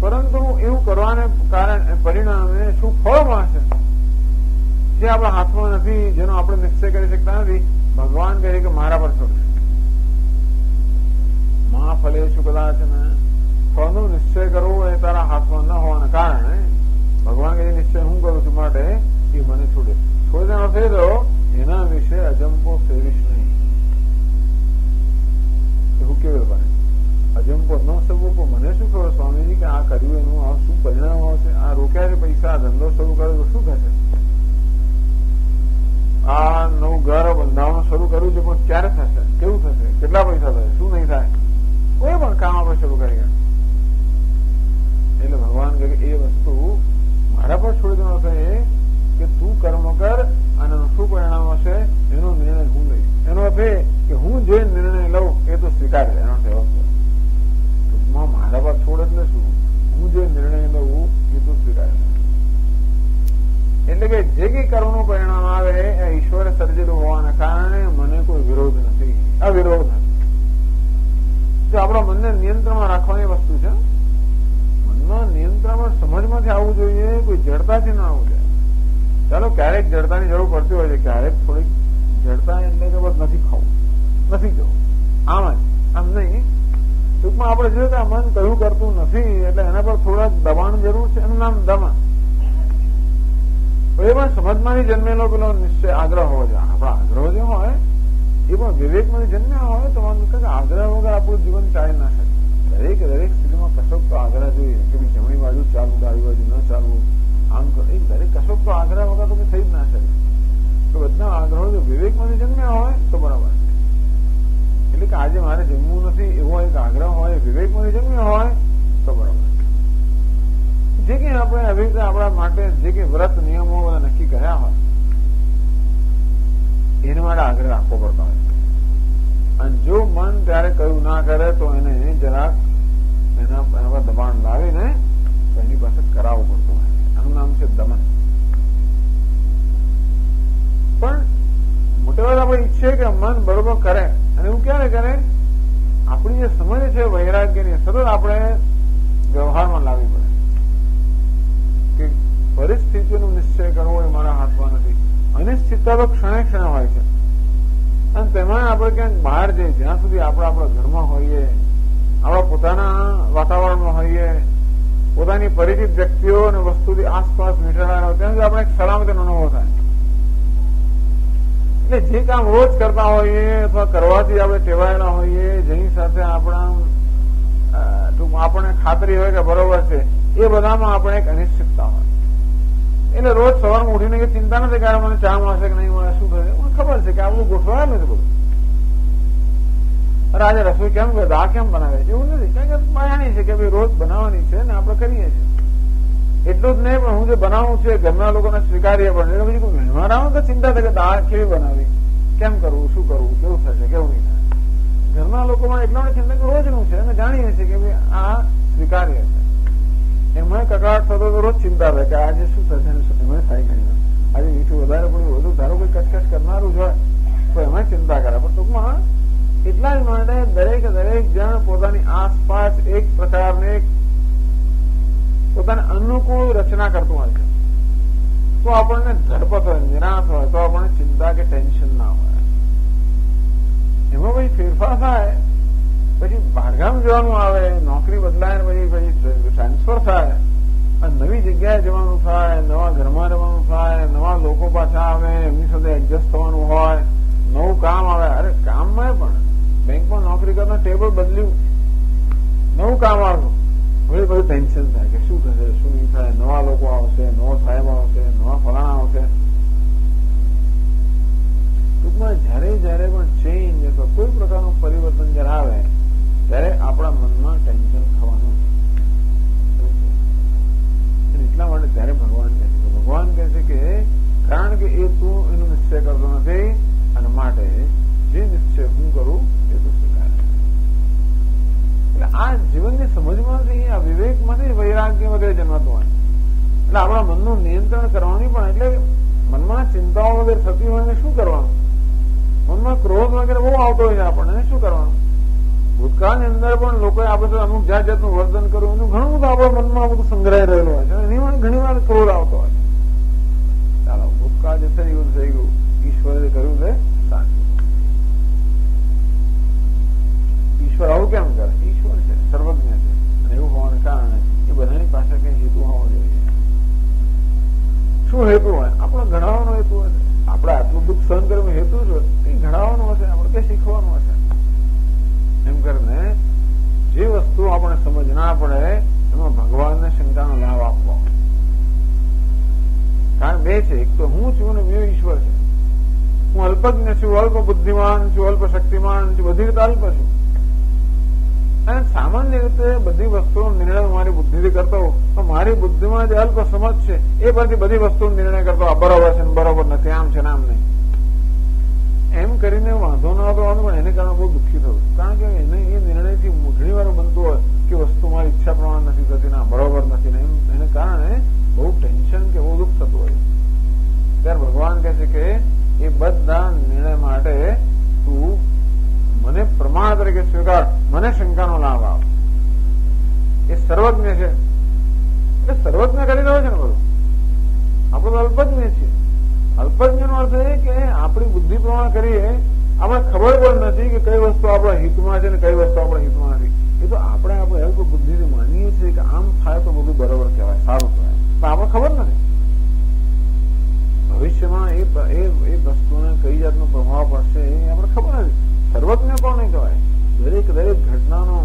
પરંતુ એવું કરવાને કારણે પરિણામે શું ફળ મળશે જે આપણા હાથમાં નથી, જેનો આપણે નિશ્ચય કરી શકતા નથી. ભગવાન કહે કે મારા પર છોડશે. મહાફલેશુ કદાચન. ફળનો નિશ્ચય કરવો એ તારા હાથમાં ન હોવાને કારણે ભગવાન કહે નિશ્ચય હું કરું છું માટે એ મને છોડે. છોડીને અર્થ એ થયો એના વિશે અજંપો સેવીશ નહીં. એવું કેવું બને અજંપો ન સગવો, પણ મને શું ખબર સ્વામીજી કે આ કર્યું એનું આ શું પરિણામ આવશે, આ રોક્યા છે પૈસા, ધંધો શરૂ કર્યો તો શું થશે, આ નવું ઘર બંધાવવાનું શરૂ કર્યું છે પણ ક્યારે થશે, કેવું થશે, કેટલા પૈસા થશે, શું નહીં થાય. કોઈ પણ કામ આપણે શરૂ કરી ગયા એટલે ભગવાન કહે એ વસ્તુ મારા પર છોડી દેવાનો છે કે તું કર્મ કર અને શું પરિણામ હશે એનો નિર્ણય હું લઈશ. એનો અર્થ એ કે હું જે નિર્ણય લઉં એ તો સ્વીકારે. એનો અર્થ એવો ટૂંકમાં મનને નિયંત્રણમાં રાખવાની વસ્તુ છે. મનમાં નિયંત્રણમાં સમજમાંથી આવવું જોઈએ, કોઈ જડતાથી ના આવવું જોઈએ. ચાલો ક્યારેક જડતાની જરૂર પડતી હોય છે, ક્યારેક થોડીક જડતા એટલે કે બસ નથી ખાવું, નથી જવું, આમ જ આમ નહીં. ટૂંકમાં આપણે જોઈએ કે આ મન કયું કરતું નથી એટલે એના પર થોડાક દબાણ જરૂર છે, એનું નામ દમન. એ પણ સમજમાંથી જન્મેલો પેલો નિશ્ચય આગ્રહ હોવો જોઈએ. આપણા આગ્રહ જે હોય એ પણ વિવેકમાંથી જન્મ્યા હોય તો આગ્રહ વગર આપણું જીવન ચાલી ના શકે. દરેક સ્થિતિમાં કશોક તો આગ્રહ જોઈએ કે ભાઈ જમણી બાજુ ચાલવું, ડાબી બાજુ ન ચાલવું, આમ એ દરેક કશોક તો આગ્રહ વગર તો થઈ જ ના શકે. તો બધા આગ્રહો જો વિવેકમાંથી જન્મ્યા હોય તો બરાબર. એટલે કે આજે મારે જમવું નથી એવો એક આગ્રહ હોય, વિવેકમાંથી જન્મ્યો હોય તો બરાબર. જે કંઈ આપણે આવી રીતે આપણા માટે જે કંઈ વ્રત નિયમો બધા નક્કી કર્યા હોય એના માટે આગ્રહ રાખવો પડતો હોય. અને જો મન ત્યારે કયું ના કરે તો એને જરાક એના પર દબાણ લાવીને એની પાસે કરાવવું પડતું હોય. આનું નામ છે દમન. પણ મોટે ભાગે આપણે ઈચ્છીએ કે મન બરોબર કરે, અને એવું ક્યારે કરે? આપણી જે સમજ છે વૈરાગ્યની સતત આપણે વ્યવહારમાં લાવવી પડે કે પરિસ્થિતિનો નિશ્ચય કરવો એ મારા હાથમાં નથી. અનિશ્ચિતતા તો ક્ષણે ક્ષણે હોય છે. અને તેમાં આપણે ક્યાંક બહાર જઈએ, જ્યાં સુધી આપણે આપણા ઘરમાં હોઈએ, આપણા પોતાના વાતાવરણમાં હોઈએ, પોતાની પરિચિત વ્યક્તિઓ અને વસ્તુથી આસપાસ વીંટળાયેલા હોય ત્યાં સુધી આપણે એક સલામતીનો અનુભવ થાય. એટલે જે કામ રોજ કરતા હોઈએ અથવા કરવાથી આપણે ટેવાયેલા હોઈએ, જેની સાથે આપણને ખાતરી હોય કે બરોબર છે, એ બધામાં આપણે એક અનિશ્ચિતતા હોય. એટલે રોજ સવારમાં ઉઠીને કે ચિંતા નથી કે મને ચા મળશે કે નહીં મળે, શું થશે, મને ખબર છે કે આપણું ગોઠવાયેલું છે બધું. અરે આજે રસોઈ કેમ કરતા, આ કેમ બનાવે છે, એવું નથી. કારણ કે જાણીએ છે કે ભાઈ રોજ બનાવવાની છે ને આપણે કરીએ છીએ. એટલું જ નહીં, પણ હું જે બનાવું છું ઘરના લોકોને સ્વીકારીએ પણ એટલે પછી કોઈ મહેમાન આવે તો ચિંતા થાય કે દાળ કેવી બનાવી, કેમ કરવું, શું કરવું, કેવું થશે, કેવું નહીં થાય. ઘરના લોકોમાં એટલા ચિંતા કે રોજનું છે અને જાણીએ છીએ કે ભાઈ આ સ્વીકાર્ય છે. એમાં કકડાટ થતો તો રોજ ચિંતા થાય કે આજે શું થશે, એમાં થાય ઘણી આજે મીઠું વધારે પડ્યું, વધુ ધારો કોઈ કચકચ કરનારું જ હોય તો એમાં ચિંતા કરે. પણ ટૂંકમાં એટલા જ માટે દરેક જણ પોતાની આસપાસ એક પ્રકારની પોતાને અનુકૂળ રચના કરતું હોય છે. તો આપણને ધડપત હોય, નિરાશ હોય, તો આપણને ચિંતા કે ટેન્શન ના હોય. એમાં પછી ફેરફાર થાય, પછી બહારગામ જવાનું આવે, નોકરી બદલાય, પછી ટ્રાન્સફર થાય, અને નવી જગ્યાએ જવાનું થાય, નવા ઘરમાં રહેવાનું થાય, નવા લોકો પાછા આવે, એમની સાથે એડજસ્ટ થવાનું હોય, નવું કામ આવે. અરે કામમાં પણ બેંકમાં નોકરી કરતા ટેબલ બદલ્યું, નવું કામ આવ્યું, હવે બધું ટેન્શન થાય કે શું થશે, શું નહીં થાય, નવા લોકો આવશે, નવો સાહેબ આવશે, નવા ફલાણા આવશે. ટૂંકમાં જયારે પણ ચેન્જ અથવા કોઈ પ્રકારનું પરિવર્તન જયારે આવે ત્યારે આપણા મનમાં ટેન્શન થવાનું. એટલા માટે ત્યારે ભગવાન કહે છે કે કારણ કે એ તું એનો નિશ્ચય કરતો નથી, અને માટે જે નિશ્ચય હું કરું એ તું સ્વીકારે. એટલે આ જીવનની સમજમાંથી, આ વિવેકમાંથી વૈરાગ્ય વગેરે જન્મતું હોય. એટલે આપણા મનનું નિયંત્રણ કરવાની પણ, એટલે મનમાં ચિંતાઓ વગેરે થતી હોય ને શું કરવાનું? મનમાં ક્રોધ વગેરે બહુ આવતો હોય છે આપણને, શું કરવાનું? ભૂતકાળની અંદર પણ લોકોએ આપણે અમુક જાત જાતનું વર્તન કર્યું, એનું ઘણું બધું આપણા મનમાં બધું સંગ્રહાઈ રહેલું હોય છે. એની પણ ઘણી વાર ક્રોધ આવતો હોય છે. ચાલો ભૂતકાળ જે થઈ ગયું થઈ ગયું, ઈશ્વરે કર્યું છે સાચું. ઈશ્વર આવું કેમ કરે? ઈશ્વર છે, સર્વજ્ઞ છે, અને એવું હોવાને કારણે એ બધાની પાસે કઈ હેતુ હોવો જોઈએ. શું હેતુ હોય? આપણો ઘડાવાનો હેતુ હોય. આપણે આટલું દુઃખ સહન કરવાનું હેતુ છે એ ઘડાવાનું હશે, આપણે કઈ શીખવાનું હશે. એમ કરીને જે વસ્તુ આપણે સમજ ના પડે એમાં ભગવાનને શંકાનો લાભ આપવો. કારણ બે છે, એક તો હું છું અને બે ઈશ્વર છે. હું અલ્પજ્ઞ છું, અલ્પ બુદ્ધિમાન છું, અલ્પ શક્તિમાન છું, બધી રીતે અલ્પ છું. અને સામાન્ય રીતે બધી વસ્તુનો નિર્ણય મારી બુદ્ધિથી કરતો હોઉં તો મારી બુદ્ધિમાં જે અલ્પ સમજ છે એ પરથી બધી વસ્તુનો નિર્ણય કરતો બરોબર છે ને બરોબર નથી, આમ છે ને આમ નહીં, એમ કરીને વાંધો ન આવતો, પણ એને કારણે બહુ દુઃખી થયું. કારણ કે એને એ નિર્ણયથી ઘણી વાર બનતું હોય કે વસ્તુ મારી ઈચ્છા પ્રમાણે નથી થતી, ના બરોબર નથી ને, એને કારણે બહુ ટેન્શન કે બહુ દુઃખ થતું હોય. ત્યારે ભગવાન કહે છે કે એ બધા નિર્ણય માટે તું મને પ્રમાણ તરીકે સ્વીકાર, મને શંકાનો લાભ આપ. સર્વજ્ઞ છે એટલે સર્વજ્ઞ કરી રહ્યો છે ને બધું. આપણે તો અલ્પજ્ઞ છીએ. અલ્પજ્ઞ નો અર્થ એ કે આપણી બુદ્ધિ પ્રમાણે કરીએ, આપણે ખબર પણ નથી કે કઈ વસ્તુ આપણા હિતમાં છે ને કઈ વસ્તુ આપણા હિતમાં નથી. એ તો આપણે અલ્પ બુદ્ધિથી માનીએ છીએ કે આમ થાય તો બધું બરોબર કહેવાય, સારું કહેવાય, પણ આપણે ખબર નથી ભવિષ્યમાં એ વસ્તુને કઈ જાતનો પ્રભાવ પડશે એ આપણે ખબર નથી. સર્વજ્ઞ પણ નહીં કહેવાય. દરેક ઘટનાનો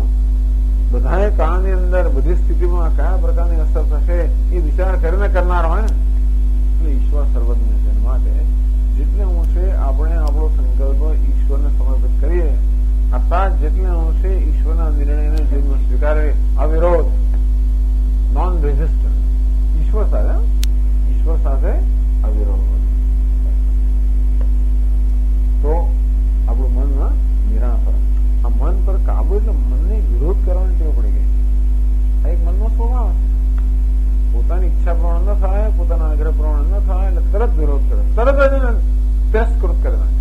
બધા કાળની અંદર બધી સ્થિતિમાં કયા પ્રકારની અસર થશે એ વિચાર કરીને કરનાર હોય ને, એટલે ઈશ્વર સર્વજ્ઞ છે. માટે જેટલે અંશે આપણે આપણો સંકલ્પ ઈશ્વરને સમર્પિત કરીએ, અર્થાત જેટલે અંશે ઈશ્વરના નિર્ણયને જીવનમાં સ્વીકારે, અવિરોધ, નોન રેઝિસ્ટન્ટ, ઈશ્વર સાથે અવિરોધ, તો આપણું મનમાં નિરાશા. આ મન પર કાબુ એટલે મનને વિરોધ કરવાની ટેવ પડી ગઈ. આ એક મનનો સ્વભાવ છે. પોતાની ઈચ્છા પ્રમાણે ન થાય, પોતાના આગ્રહ પ્રમાણે ન થાય એટલે તરત વિરોધ કરે, તરત જ એને તિરસ્કૃત કરી નાખે.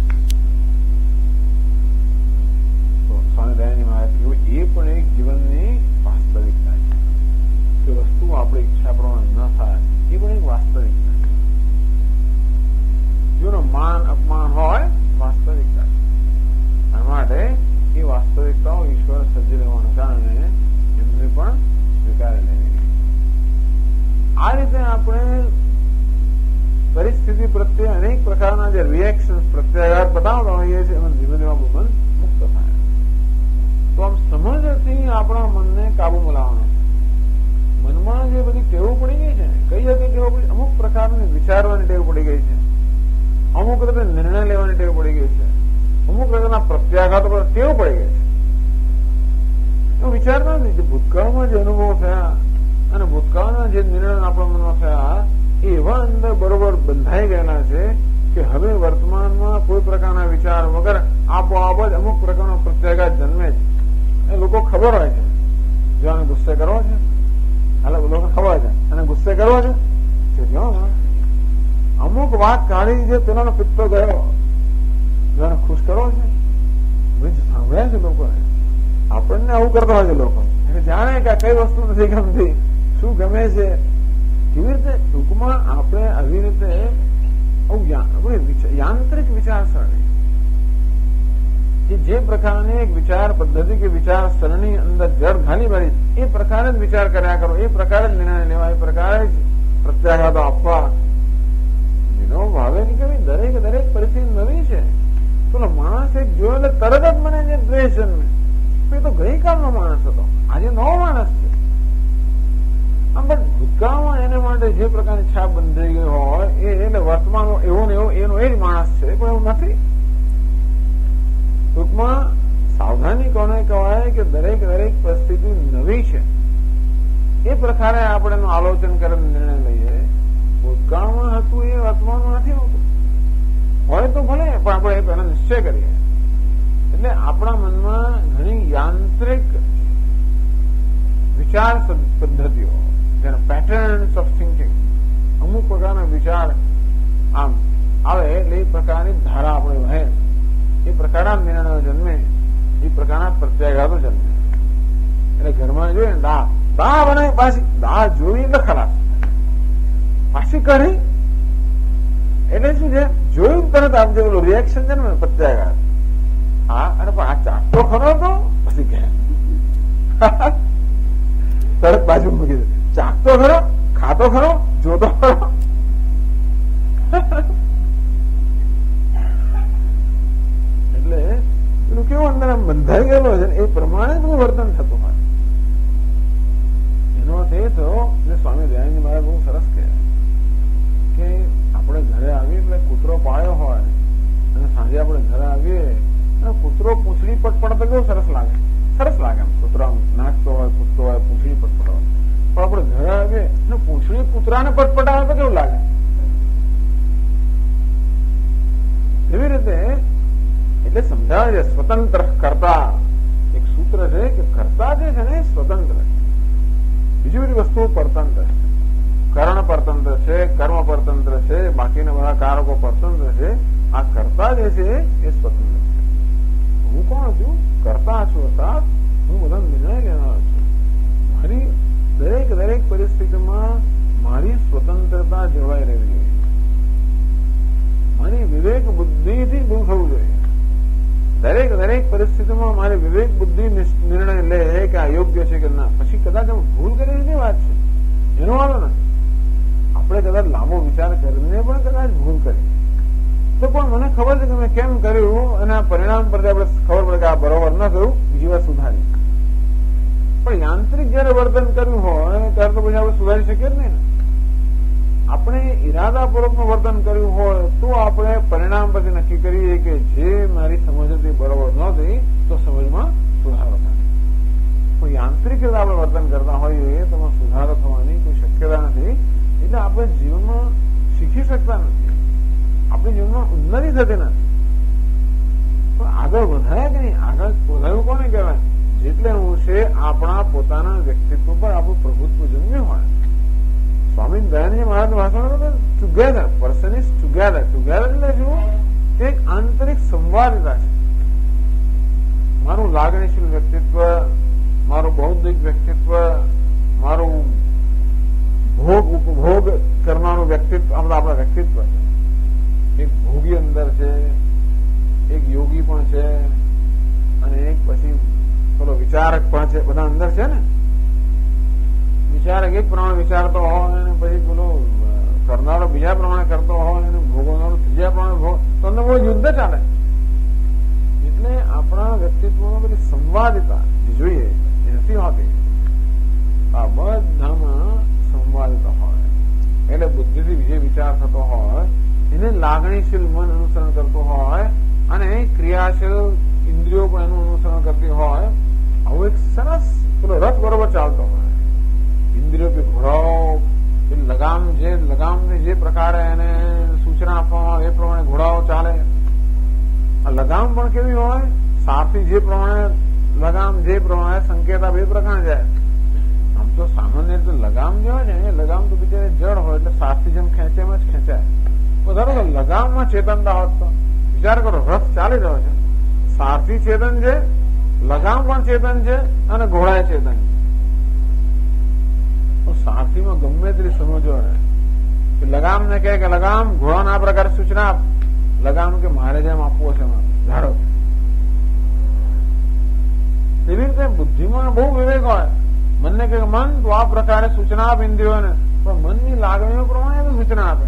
તો સ્વામી દયાનંદ મહારાજ કહ્યું એ પણ એક જીવનની વાસ્તવિકતા છે કે વસ્તુ આપણી ઈચ્છા પ્રમાણે ન થાય એ પણ એક વાસ્તવિકતા છે. જેનો માન અપમાન હોય વાસ્તવિકતા છે. આ માટે એ વાસ્તવિકતાઓ ઈશ્વર સર્જી લેવાના કારણે એમને પણ સ્વીકારી લેવી. આ રીતે આપણે પરિસ્થિતિ પ્રત્યે અનેક પ્રકારના જે રિએક્શન પ્રત્યાઘાત બતાવતા હોઈએ છીએ એમાં ધીમે ધીમે આપણું મન મુક્ત થાય. તો આમ સમજથી આપણા મનને કાબુમાં લાવવાનો. મનમાં જે બધી ટેવો પડી ગઈ છે ને, કઈ હતી ટેવો પડી? અમુક પ્રકારની વિચારવાની ટેવ પડી ગઈ છે, અમુક રીતે નિર્ણય લેવાની ટેવ પડી ગઈ છે, અમુક પ્રકારના પ્રત્યાઘાતો પર ટેવ પડી ગઈ છે. એવું વિચારતા નથી. ભૂતકાળમાં જે અનુભવ થયા અને ભૂતકાળના જે નિર્ણય આપણા મનમાં થયા એ એવા અંદર બરોબર બંધાઈ ગયેલા છે કે હવે વર્તમાનમાં કોઈ પ્રકારના વિચાર વગર આપોઆપ જ અમુક પ્રકારનો પ્રત્યાઘાત જન્મે છે. એ લોકો ખબર હોય છે જો આને ગુસ્સે કરવો છે, લોકો ખબર છે અને ગુસ્સે કરવો છે, અમુક વાત કાઢી જે પેલાનો પિત્તો ગયો, જેને ખુશ કરવો છે. સાંભળ્યા છે લોકો આપણને આવું કરતા હોય છે. લોકો જાણે કે કઈ વસ્તુ નથી ગમતી, શું ગમે છે, કેવી રીતે. ટૂંકમાં આપણે આવી રીતે યાંત્રિક વિચારસરણી કે જે પ્રકારની એક વિચાર પદ્ધતિ કે વિચારસરણી અંદર જડ ઘાલી ભરી એ પ્રકારે જ વિચાર કર્યા કરો, એ પ્રકારે જ નિર્ણય લેવા, એ પ્રકારે જ પ્રત્યાઘાતો આપવા. વિનો ભાવે ની કેવી દરેક પરિસ્થિતિ નવી છે. તો માણસ એક જોયો એટલે તરત જ મને જે દ્વેષ જન્મે, એ તો ગઈકાલનો માણસ હતો, આજે નવો માણસ છે. આમ પણ ભૂતકાળમાં એને માટે જે પ્રકારની છાપ બંધાઈ ગઈ હોય એટલે વર્તમાનમાં એવો ને એવો એનો એ જ માણસ છે, પણ એવું નથી. ટૂંકમાં સાવધાની કોને કહેવાય કે દરેક પરિસ્થિતિ નવી છે એ પ્રકારે આપણે એનું આલોચન કરીને નિર્ણય લઈએ. ભૂતકાળમાં હતું એ વર્તમાનમાં નથી હોતું, હોય તો ભલે, પણ આપણે એ પહેલા નિશ્ચય કરીએ. એટલે આપણા મનમાં ઘણી યાંત્રિક વિચાર પદ્ધતિઓ, જેને પેટર્ન્સ ઓફ થિંકિંગ, અમુક પ્રકારના વિચાર આમ આવે એટલે એ પ્રકારની ધારા આપણે વહે, એ પ્રકારના નિર્ણયો જન્મે, એ પ્રકારના પ્રત્યાઘાતો જન્મે. એટલે ઘરમાં જોઈએ ને દા બનાવી, પાછી દા જોઈ એટલે ખરાબ, પાછી કરી એટલે શું છે, જોયું તરત આપજો પેલું રિએક્શન છે ને પ્રત્યાઘાત. હા, અને પણ આ ચાટતો ખરો તો પછી કે તરત બાજુ મૂકી દે. ચાકતો ખરો, ખાતો ખરો, જોતો ખરો. એટલે એનું કેવું અંદર આમ બંધાઈ ગયેલો છે એ પ્રમાણે જ વર્તન થતું હોય. એનો અર્થ એ થયો, સ્વામી દયાનંદ મહારાજ બહુ સરસ કહે કે આપણે ઘરે આવીએ એટલે કૂતરો પાળ્યો હોય અને સાંજે આપણે ઘરે આવીએ અને કૂતરો પૂંછડી પટપડતો કેવું સરસ લાગે એમ. કૂતરો નાચતો હોય, કૂદતો હોય, પૂંછડી પટપડ હોય. પણ આપણે ઘરે આવીએ અને પૂંછડી કૂતરાને પટપટાવે તો કેવું લાગે? એવી રીતે એટલે સમજાવે છે સ્વતંત્ર કર્તા. એક સૂત્ર છે કે કર્તા જે છે ને સ્વતંત્ર છે, બીજી બધી વસ્તુઓ પરતંત્ર છે. કર્ણ પરતંત્ર છે, કર્મ પરતંત્ર છે, બાકીના બધા કારકો પરતંત્ર છે. આ કર્તા જે છે એ સ્વતંત્ર છે. હું કોણ છું? કર્તા છું, અર્થાત હું બધા નિર્ણય લેનાર છું. મારી જીવનમાં મારી વિવેક બુદ્ધિ નિર્ણય લે કે આ યોગ્ય છે કે ના, પછી કદાચ ભૂલ કરીને વાત છે, એનો વાંધો નથી. આપણે કદાચ લાંબો વિચાર કરીને પણ કદાચ ભૂલ કરી તો પણ મને ખબર છે કે મેં કેમ કર્યું અને આ પરિણામ પરથી આપણે ખબર પડે કે આ બરોબર ન થયું, બીજી વાર સુધારી. પણ યાંત્રિક જયારે વર્તન કર્યું હોય ત્યારે તો પછી આપણે સુધારી શકીએ જ નહીં ને. આપણે ઈરાદાપૂર્વકનું વર્તન કર્યું હોય તો આપણે પરિણામ પછી નક્કી કરીએ કે જે મારી સમજ હતી બરોબર ન થઈ તો સમજમાં સુધારો થાય. પણ યાંત્રિક રીતે આપણે વર્તન કરતા હોઈએ તો સુધારો થવાની કોઈ શક્યતા નથી. એટલે આપણે જીવનમાં શીખી શકતા નથી, આપણી જીવનમાં ઉન્નતિ થતી નથી. પણ આગળ વધાયા કે નહીં, આગળ વધારવું કોને કહેવાય? જેટલે અંશે આપણા પોતાના વ્યક્તિત્વ પર આપણું પ્રભુત્વ જન્મ્યું હોય. સ્વામી દયાનંદ મહારાજ ભાષણ together, person is together. Together એટલે શું? એક આંતરિક સંવાદિતા છે. મારું લાગણીશીલ વ્યક્તિત્વ, મારું બૌદ્ધિક વ્યક્તિત્વ, મારું ભોગ ઉપભોગ કરનારું વ્યક્તિત્વ, આપણા વ્યક્તિત્વ છે. એક ભોગી અંદર છે, એક યોગી પણ છે અને એક પછી પેલો વિચારક પણ છે. બધા અંદર છે ને. વિચારક એક પ્રમાણે વિચારતો હોય અને પછી પેલો કરનારો બીજા પ્રમાણે કરતો હોય અને ભોગવનારો ત્રીજા પ્રમાણે ભોગ, તો અંદર બહુ યુદ્ધ ચાલે. એટલે આપણા વ્યક્તિત્વમાં બધી સંવાદિતા જોઈએ એ નથી હોતી. આ બધામાં સંવાદિતા હોય એટલે બુદ્ધિથી જે વિચાર થતો હોય એને લાગણીશીલ મન અનુસરણ કરતો હોય અને ક્રિયાશીલ ઇન્દ્રિયો પણ એનું અનુસરણ કરતી હોય. આવું એક સરસ પેલો રથ બરોબર ચાલતો હોય. ઇન્દ્રિયો કે ઘોડાઓ લગામની જે પ્રકારે એને સૂચના આપવામાં આવે એ પ્રમાણે ઘોડાઓ ચાલે. આ લગામ પણ કેવી હોય? સારથી જે પ્રમાણે લગામ જે પ્રમાણે સંકેત આપે એ પ્રકારે જાય. આમ તો સામાન્ય રીતે લગામ જે હોય ને, લગામ તો બિચારી જડ હોય એટલે સારથી જેમ ખેંચે એમ જ ખેંચાય. ધારો કે લગામમાં ચેતનતા હોત તો વિચાર કરો, રથ ચાલી રહ્યો છે, સારથી ચેતન છે, લગામ પણ ચેતન છે અને ઘોડા ચેતન છે. સારથીમાં ગમે તેટલી સમજો કે લગામ ને કહે કે લગામ ઘોડાના આ પ્રકારે સૂચના આપ. લગામ કે મારે જેમ આપવું હશે ધારો. એવી રીતે બુદ્ધિમાં બહુ વિવેક હોય. મનને કે મન તો આ પ્રકારે સૂચના આપ ઇન્દ્રિયોને, પણ મનની લાગણીઓ પ્રમાણે સૂચના આપે.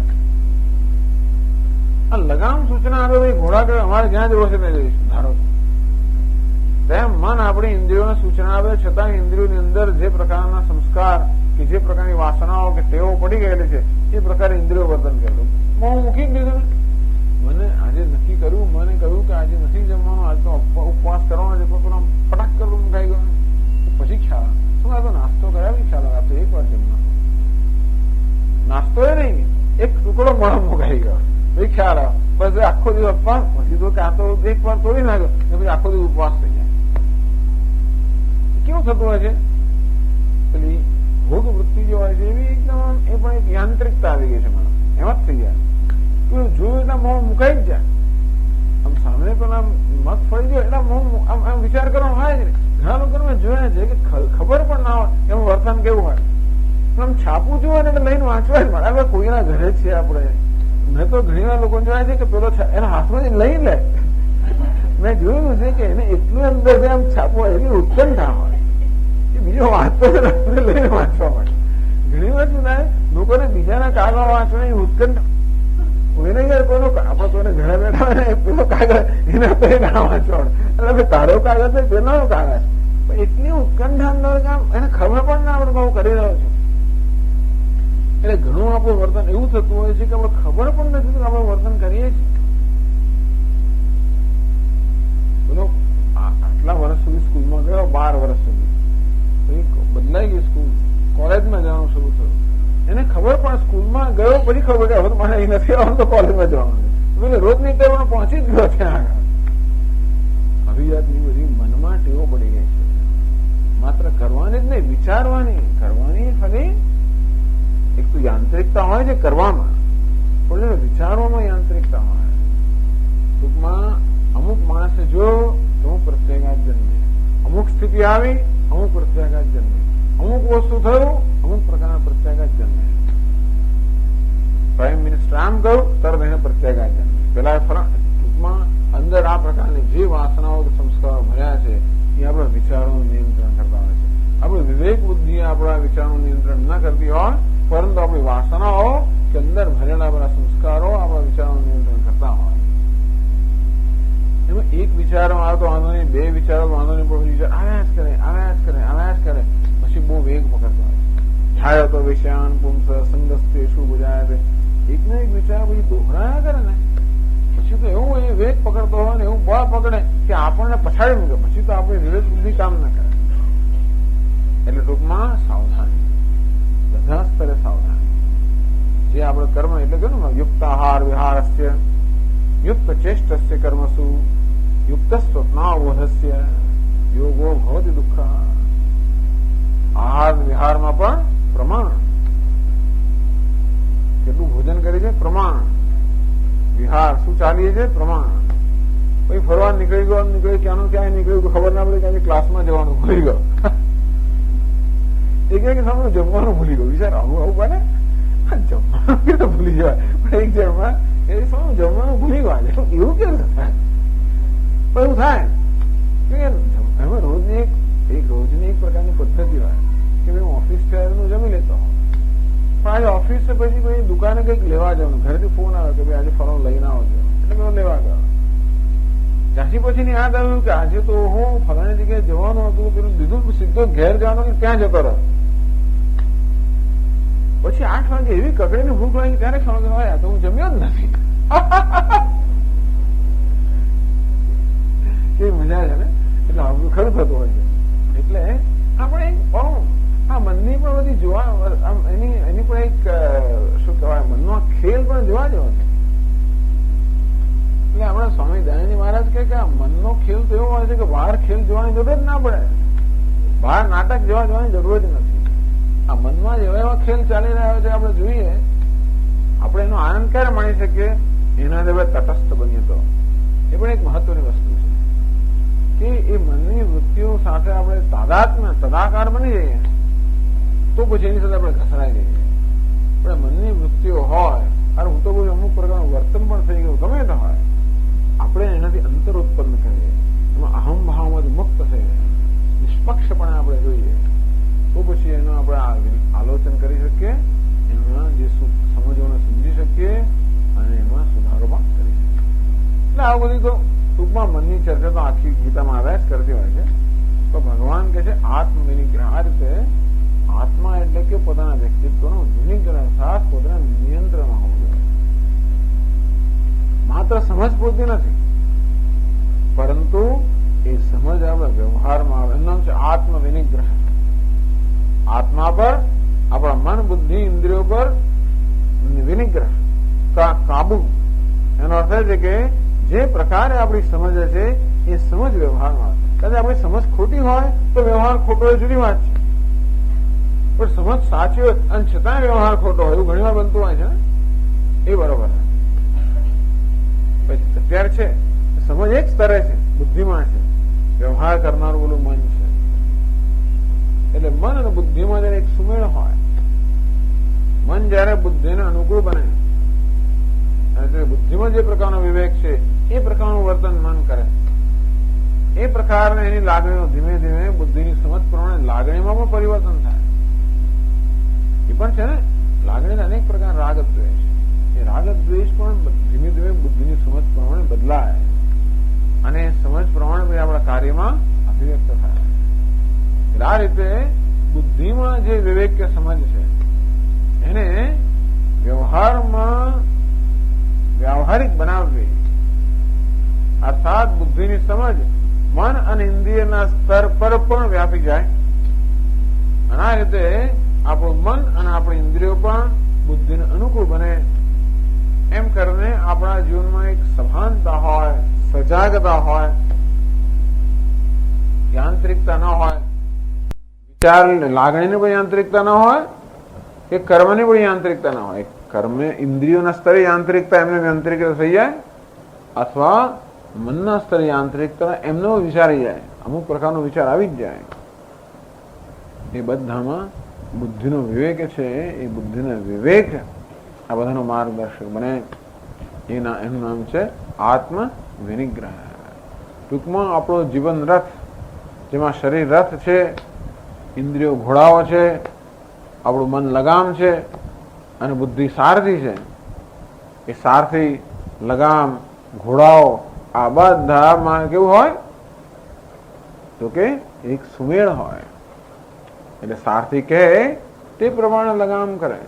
આ લગામ સૂચના આપે ભાઈ ઘોડા કે અમારે જ્યાં જવું છે ત્યાં જઈશું ધારો. તેમ મન આપણી ઇન્દ્રિયોને સૂચના આપે છતાં ઇન્દ્રિયોની અંદર જે પ્રકારના સંસ્કાર કે જે પ્રકારની વાસનાઓ કે ટેવો પડી ગયેલી છે એ પ્રકારે ઇન્દ્રિયો વર્તન કરતું. હું મૂકી જ દીધું. મને આજે નક્કી કર્યું, મને કહ્યું કે આજે નથી જમવાનું, આજ તો ઉપવાસ કરવાનો છે, પણ ફટાક કરવું મુકાઈ ગયો. પછી ખ્યાલ શું આ તો નાસ્તો કરાવી ખ્યાલ આવે તો એક વાર જમવાનું. નાસ્તો એ નહીં, એક ટુકડો મોઢા મુકાઈ ગયો પછી ખ્યાલ આવે. બસ આખો દિવસ ઉપવાસ, પછી તો કાં તો એક વાર તોડી નાખ્યો પછી આખો દિવસ ઉપવાસ થઈ જાય. કેવું થતું હોય છે? પેલી ભોગ વૃત્તિ જે હોય છે એવી એકદમ એ પણ એક યાંત્રિકતા આવી ગઈ છે મને. એમ જ થઈ જાય. જોયું એટલે મોં મુકાઈ જ જાય. આમ સામે પેલા મત ફળી ગયો એટલે મોં આમ વિચાર કરવાનો હોય જ નહીં. ઘણા લોકો મેં જોયા છે કે ખબર પણ ના હોય એનું વર્તન કેવું હોય. આમ છાપું જોવે ને એટલે લઈને વાંચવા જ મળે. હવે કોઈના ઘરે જ છે આપણે. મેં તો ઘણી વાર લોકો જોયા છે કે પેલો એના હાથમાં લઈ લે. મેં જોયું છે કે એને એટલું અંદર આમ છાપવું હોય એટલી ઉત્કંઠા હોય. બીજો વાંચતો લઈને વાંચવા માટે ઘણી વાર શું થાય, લોકોને બીજાના કાગળ વાંચવાની ઉત્કંઠ. કોઈને યાર કોઈનો આપડે કોઈને ઘરે બેઠા હોય ને પેલો કાગળ એના તો ના વાંચવાનું એટલે તારો કાગળ છે પેલો કાગળ. એટલી ઉત્કંઠા અંદર કામ એને ખબર પણ ના આપણે બહુ કરી રહ્યો છું. એટલે ઘણું આપણું વર્તન એવું થતું હોય છે કે આપણે ખબર પણ નથી કે આપણે વર્તન કરીએ છીએ. બોલો આટલા વર્ષ સુધી સ્કૂલમાં ગયો, 12 વર્ષ સુધી બદલાઈ ગઈ સ્કૂલ, કોલેજમાં જવાનું શરૂ થયું. એને ખબર પણ સ્કૂલમાં ગયો પછી ખબર કે હવે મને અહીં નથી આવવાનું તો કોલેજમાં જવાનું. રોજની ટેવ પહોંચી જ ગયો ત્યાં આગળ. આવી જાતની બધી મનમાં ટેવો પડી ગઈ છે. માત્ર કરવાની જ નહીં, વિચારવાની. કરવાની ખાલી એક તો યાંત્રિકતા હોય છે કરવામાં, પણ વિચારવામાં યાંત્રિકતા હોય. ટૂંકમાં અમુક માણસે જો તો પ્રત્યેગાત જન્મે, અમુક સ્થિતિ આવી અમુક પ્રત્યાઘાત જન્મે, અમુક વસ્તુ થયું અમુક પ્રકારના પ્રત્યાઘાત જન્મે. પ્રાઇમ મિનિસ્ટર આમ ગયું તરત એને પ્રત્યાઘાત જન્મે. પેલા ટૂંકમાં અંદર આ પ્રકારની જે વાસનાઓ સંસ્કારો ભર્યા છે એ આપણા વિચારોનું નિયંત્રણ કરતા હોય છે. આપણે વિવેક બુદ્ધિ આપણા વિચારોનું નિયંત્રણ ન કરતી હોય, પરંતુ આપણી વાસનાઓ કે અંદર ભરેલા બધા સંસ્કારો આપણા વિચારોનું નિયંત્રણ કરતા હોય. એમાં એક વિચારમાં આવે તો વાંધો નહીં, બે વિચારો વાંધો નહીં, પણ વિચાર આવ્યા જ કરે, આવ્યા જ કરે, આવ્યા જ કરે, પછી બહુ વેગ પકડતો હોય. છાયો તો વિષયાન પુંસ સંગસ્તે શું બુજાય છે, એક ને એક વિચાર પછી દોહરાયા કરે ને, પછી તો એવું એ વેગ પકડતો હોય ને એવું બળ પકડે કે આપણને પછાડી મૂકે, પછી તો આપણે વિવેક બુદ્ધિ કામ ના કરે. એટલે ટૂંકમાં સાવધાની, બધા સ્તરે સાવધાની. જે આપણે કર્મ એટલે કહ્યું ને, યુક્ત આહાર વિહારસ્ય યુક્ત ચેષ્ટસ્ય કર્મસુ યુક્ત સ્વપ્નાવોધસ્ય યોગો ભવતિ દુઃખ. આહાર વિહારમાં પણ પ્રમાણ, કેટલું ભોજન કરી છે પ્રમાણ, વિહાર શું ચાલીએ છે પ્રમાણ. પછી ફરવા નીકળી ગયો, ક્યાંનું ક્યાંય નીકળ્યું ખબર ના પડે, ક્યાં ક્લાસમાં જવાનું ભૂલી ગયો, એક સામે જમવાનું ભૂલી ગયો. વિચાર આવું બને, જમવાનું ભૂલી જવાય, પણ એક જણમાં એ સામે જમવાનું ભૂલી ગયો, એવું કેવું થાય? પણ એવું થાય એમાં રોજની એક પ્રકારની પદ્ધતિ હોય કે ભાઈ ઓફિસ નું જમી લેતો હોઉં, પણ આજે ઓફિસ પછી દુકાને કંઈક લેવા જવાનું, ઘરેથી ફોન આવે કે ભાઈ આજે ફલાણું લઈને આવજો, એટલે પેલો લેવા ગયો. ત્યાંથી પછી યાદ આવ્યું કે આજે તો હું ફલાણી જગ્યાએ જવાનું હતું, પેલું દીધું, સીધો ઘેર જવાનો કે ત્યાં જતો રહ્યો. પછી 8 વાગે એવી કકડીની ભૂખ લાગી, ત્યારે ખબર હોય તો હું જમ્યો જ નથી. કેવી મજા છે ને, એટલે આવું ખરું થતું હોય છે. એટલે આપણે આ મનની પણ બધી જોવા, એની પણ એક શું કહેવાય, મનનો ખેલ પણ જોવા જેવો છે. એટલે આપણા સ્વામી દયાનંદ મહારાજ કહે કે આ મનનો ખેલ તો એવો હોય છે કે બહાર ખેલ જોવાની જરૂર જ ના પડે, બહાર નાટક જોવાની જરૂર જ નથી. આ મનમાં જેવા એવા ખેલ ચાલી રહ્યા છે આપણે જોઈએ, આપણે એનો આનંદ ક્યારે માણી શકીએ? એના જેવા તટસ્થ બનીએ તો. એ પણ એક મહત્વની વસ્તુ છે કે એ મનની વૃત્તિઓ સાથે આપણે તાદાત્મ્ય તદાકાર બની જઈએ તો પછી એની સાથે આપણે ઘસરાઈ જઈએ. પણ મનની વૃત્તિઓ હોય, અરે હું તો કોઈ અમુક પ્રકારનું વર્તન પણ થઈ ગયું ગમે તે હોય, આપણે એનાથી અંતર ઉત્પન્ન કરીએ, એમાં અહમ ભાવમાંથી મુક્ત થઈએ, નિષ્પક્ષપણે આપણે જોઈએ, તો પછી એનું આપણે આલોચન કરી શકીએ, એમાં જે સમજોને સમજી શકીએ અને એમાં સુધારો પણ કરી શકીએ. એટલે આ બધી તો ટૂંકમાં મનની ચર્ચા તો આખી ગીતામાં આવ્યા જ કરતી હોય છે. તો ભગવાન કહે છે આત્મવિનિગ્રહ. આ રીતે આત્મા એટલે કે પોતાના વ્યક્તિત્વનો વિનિગ્રહ અર્થાત પોતાના નિયંત્રણમાં હોવું જોઈએ. માત્ર સમજ પૂરતી નથી, પરંતુ એ સમજ આપણા વ્યવહારમાં આવે. એનું નામ છે આત્મવિનિગ્રહ. આત્મા પર, આપણા મન બુદ્ધિ ઇન્દ્રિયો પર વિનિગ્રહ, કાબુ. એનો અર્થ છે કે જે પ્રકારે આપણી સમજ છે એ સમજ વ્યવહારમાં, કદાચ આપણી સમજ ખોટી હોય તો વ્યવહાર ખોટો હોય, જુદી વાત છે. પણ સમજ સાચી હોય અને છતાં વ્યવહાર ખોટો હોય, એવું ઘણી વાર બનતું હોય છે ને, એ બરોબર. અત્યારે છે સમજ એક સ્તરે છે, બુદ્ધિમાં છે, વ્યવહાર કરનારું ઓલું મન છે. એટલે મન અને બુદ્ધિમાં જયારે એક સુમેળ હોય, મન જયારે બુદ્ધિને અનુકૂળ બને, અને બુદ્ધિમાં જે પ્રકારનો વિવેક છે એ પ્રકારનું વર્તન મન કરે, એ પ્રકારને એની લાગણીઓ ધીમે ધીમે બુદ્ધિની સમજ પ્રમાણે લાગણીમાં પણ પરિવર્તન થાય. એ પણ છે ને, લાગણીના અનેક પ્રકાર રાગ દ્વેષ, એ રાગ દ્વેષ પણ ધીમે ધીમે બુદ્ધિની સમજ પ્રમાણે બદલાય અને સમજ પ્રમાણે આપણા કાર્યમાં અભિવ્યક્ત થાય. આ રીતે બુદ્ધિમાં જે વિવેક કે સમજ છે એને વ્યવહારમાં વ્યાવહારિક બનાવવી, અર્થાત બુદ્ધિની સમજ મન અને ઇન્દ્રિયના સ્તર પર પણ વ્યાપી જાય. અને આ રીતે આપણું મન અને આપણી ઇન્દ્રિયો પણ બુદ્ધિને અનુકૂળ બને. એમ કરીને આપણા જીવનમાં એક સભાનતા હોય, સજાગતા હોય, યાંત્રિકતા ન હોય, વિચાર લાગણીની પણ યાંત્રિકતા ન હોય કે કર્મની પણ યાંત્રિકતા ન હોય. કર્મ ઇન્દ્રિયોના સ્તરે યાંત્રિકતા એમને યાંત્રિક થઈ જાય, અથવા મનના સ્તરે યાંત્રિકતા એમનો વિચારી જાય, અમુક પ્રકારનો વિચાર આવી જ જાય. એ બધામાં બુદ્ધિનો વિવેક છે, એ બુદ્ધિનો વિવેક આ બધાનો માર્ગદર્શક બને. એનું નામ છે આત્મ વિનિગ્રહ. ટૂંકમાં આપણો જીવન રથ, જેમાં શરીર રથ છે, ઇન્દ્રિયો ઘોડાઓ છે, આપણું મન લગામ છે અને બુદ્ધિ સારથી છે. એ સારથી, લગામ, ઘોડાઓ આ બધામાં કેવું હોય તો કે એક સુમેળ હોય. એટલે સારથી કહે તે પ્રમાણે લગામ કરે,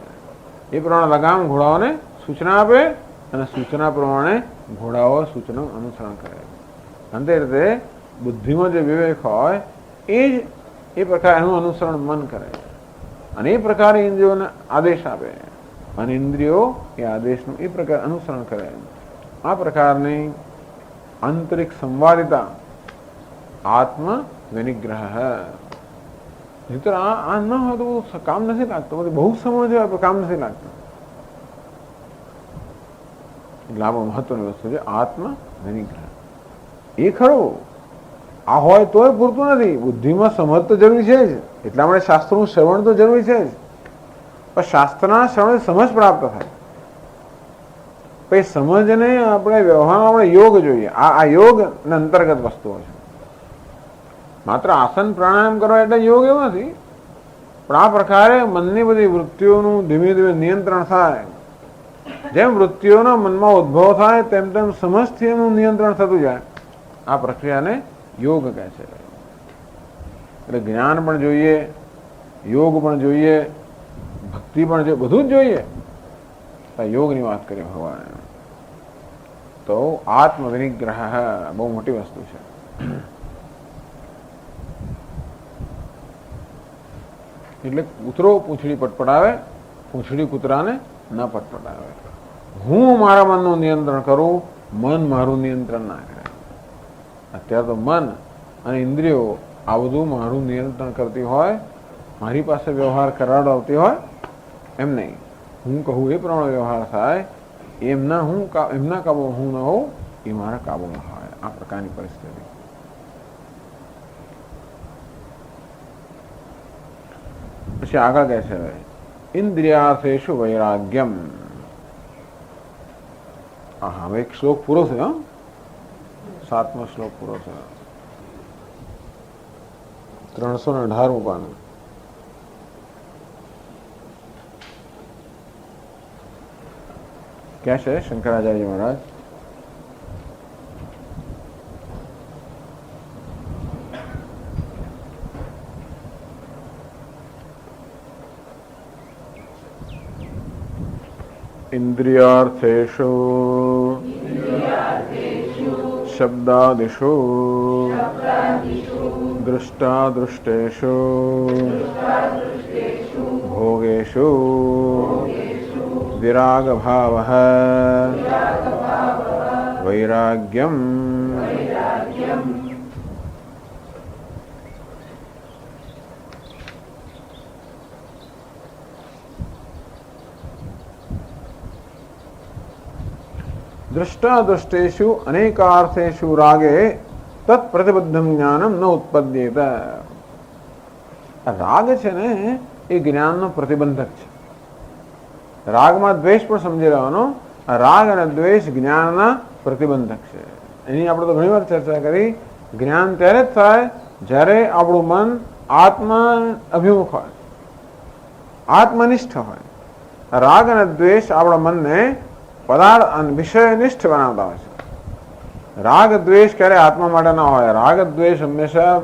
એ પ્રમાણે લગામ ઘોડાઓને સૂચના આપે અને સૂચના પ્રમાણે ઘોડાઓ સૂચનાનું અનુસરણ કરે. અંતે રીતે બુદ્ધિમાં જે વિવેક હોય એ જ એ પ્રકારે એનું અનુસરણ મન કરે અને એ પ્રકારે ઇન્દ્રિયોને આદેશ આપે અને ઇન્દ્રિયો એ આદેશનું એ પ્રકાર અનુસરણ કરે. આ પ્રકારની આંતરિક સંવાદિતા આત્મ વિનિગ્રહ. આ ન હોય તો બહુ કામ નથી લાગતું, બહુ સમજ હોય કામ નથી લાગતું. એટલે આ મહત્વની વસ્તુ છે આત્મ વિનિગ્રહ. એ ખરું, આ હોય તોય પૂરતું નથી, બુદ્ધિમાં સમજ તો જરૂરી છે જ. એટલા માટે શાસ્ત્રનું શ્રવણ તો જરૂરી છે જ. પણ શાસ્ત્રના શ્રવણ સમજ પ્રાપ્ત થાય. પછી સમજને આપણે વ્યવહારમાં આપણે યોગ જોઈએ. આ યોગ ને અંતર્ગત વસ્તુઓ છે. માત્ર આસન પ્રાણાયામ કરવા એટલે યોગ એવું નથી, પણ આ પ્રકારે મનની બધી વૃત્તિઓનું ધીમે ધીમે નિયંત્રણ થાય. જેમ વૃત્તિઓના મનમાં ઉદ્ભવ થાય તેમ તેમ સમજથી એનું નિયંત્રણ થતું જાય. આ પ્રક્રિયાને યોગ કહે છે. એટલે જ્ઞાન પણ જોઈએ, યોગ પણ જોઈએ, ભક્તિ પણ જોઈએ, બધું જ જોઈએ. યોગની વાત કરીએ ભગવાને તો આત્મ વિનિગ્રહ બહુ મોટી વસ્તુ છે. એટલે કૂતરો પૂંછડી પટપટાવે, પૂંછડી કૂતરાને ન પટપટાવે. હું મારા મનનું નિયંત્રણ કરું, મન મારું નિયંત્રણ ના કરે. અત્યારે તો મન અને ઇન્દ્રિયો આ બધું મારું નિયંત્રણ કરતી હોય, મારી પાસે વ્યવહાર કરાવડાવતી હોય. એમ નહીં, હું કહું એ પ્રમાણે વ્યવહાર થાય. એમના કાબુમાં હું ન હોઉં, એ મારા કાબુમાં હોય. આ પ્રકારની પરિસ્થિતિ. પછી આગળ કહે છે ઇન્દ્રિયાર્થેષુ વૈરાગ્યમ. હવે એક શ્લોક પૂરો થયો, 7મો શ્લોક પૂરો થયો. 318મું પાનું. ક્યાં છે શંકરાચાર્ય મહારાજ? ઇન્દ્રિયાર્થેષુ શબ્દાદિષુ દૃષ્ટાદૃષ્ટેષુ ભોગેષુ વિરાગ ભાવઃ વૈરાગ્યમ. દૃષ્ટાદૃષ્ટેષુ અનેકાર્થેષુ રાગે તત્ પ્રતિબદ્ધમ જ્ઞાનમ ન ઉત્પદ્યેત. રાગ છે ને એ જ્ઞાનનો પ્રતિબંધક છે. રાગમાં દ્વેષ પણ સમજી લેવાનો. રાગ અને દ્વેષ જ્ઞાનના પ્રતિબંધક છે. એની આપણે તો ઘણી વાર ચર્ચા કરી. જ્ઞાન ત્યારે જ થાય જ્યારે આપણું મન આત્મા અભિમુખ હોય, આત્મનિષ્ઠ હોય. રાગ અને દ્વેષ આપણા મનને પદાર્થ અને વિષયનિષ્ઠ બનાવતા હોય છે. રાગ દ્વેષ ક્યારે આત્મા માટે ના હોય. રાગ દ્વેષ હંમેશા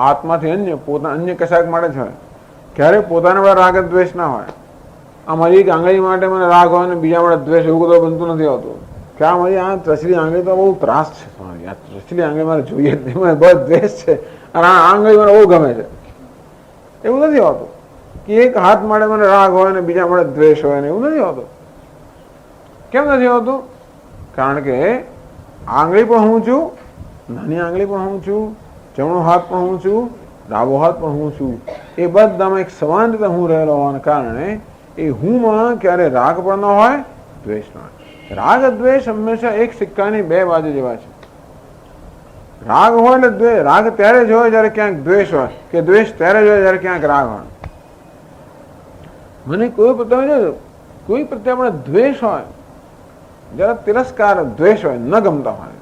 આત્માથી અન્ય કશાક માટે જ હોય. ક્યારે પોતાના માટે રાગ દ્વેષ ના હોય. આ મારી એક આંગળી માટે મને રાગ હોય ને બીજા માટે દ્વેષ, એવું બધું બનતું નથી હોતું. કે આ મારી આ ત્રસલી આંગળી તો બહુ ત્રાસ છે, આ ત્રસલી આંગળી મારે જોઈએ જ નહીં, મને બહુ દ્વેષ છે અને આ આંગળી મને બહુ ગમે છે. એવું નથી હોતું કે એક હાથ માટે મને રાગ હોય ને બીજા માટે દ્વેષ હોય ને, એવું નથી હોતું. કેમ નથી હોતું? કારણ કે આંગળી પણ હું છું, નાની આંગળી પણ હું છું, જમણો હાથ પણ હું છું, ડાબો હાથ પણ હું છું. એ બધામાં એક સમાન રીતે હું રહેલો હોવાને કારણે એ હુંમાં ક્યારે રાગ પણ ન હોય, દ્વેષ ન હોય. રાગ દ્વેષ હંમેશા એક સિક્કાની બે બાજુ જેવા છે. રાગ હોય એટલે દ્વેષ. રાગ ત્યારે જ હોય જયારે ક્યાંક દ્વેષ હોય, કે દ્વેષ ત્યારે જ હોય જયારે ક્યાંક રાગ હોય. મને કોઈ પ્રત્યે આપણે દ્વેષ હોય, જરા તિરસ્કાર દ્વેષ હોય, ન ગમતા હોય,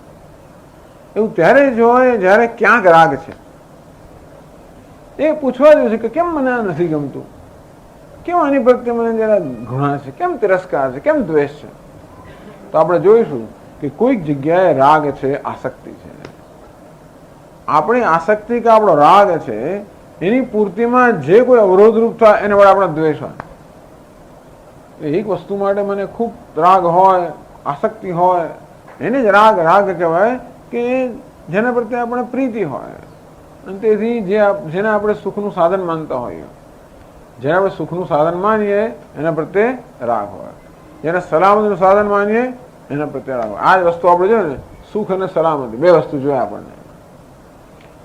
એવું ત્યારે જ હોય જ્યારે ક્યાંક રાગ છે. એ પૂછવા જેવું છે કે કેમ મને આ નથી ગમતું, કેમ આની પ્રત્યે મને જરા ઘૃણા છે, કેમ તિરસ્કાર છે, કેમ દ્વેષ છે. તો આપણે જોઈશું કે કોઈક જગ્યાએ રાગ છે, આસક્તિ છે. આપણી આસક્તિ કે આપણો રાગ છે એની પૂર્તિમાં જે કોઈ અવરોધરૂપ થાય એને વડે આપણે દ્વેષ હોય. એક વસ્તુ માટે મને ખૂબ રાગ હોય, આસક્તિ હોય, એને જ રાગ કહેવાય કે જેના પ્રત્યે આપણે પ્રીતિ હોય. અને તેથી જેને આપણે સુખનું સાધન માનતા હોઈએ, જેને આપણે સુખનું સાધન માનીએ એના પ્રત્યે રાગ હોય, જેને સલામતીનું સાધન માનીએ એના પ્રત્યે રાગ હોય. આ જ વસ્તુ આપણે જોઈએ ને, સુખ અને સલામતી બે વસ્તુ જોઈએ આપણને.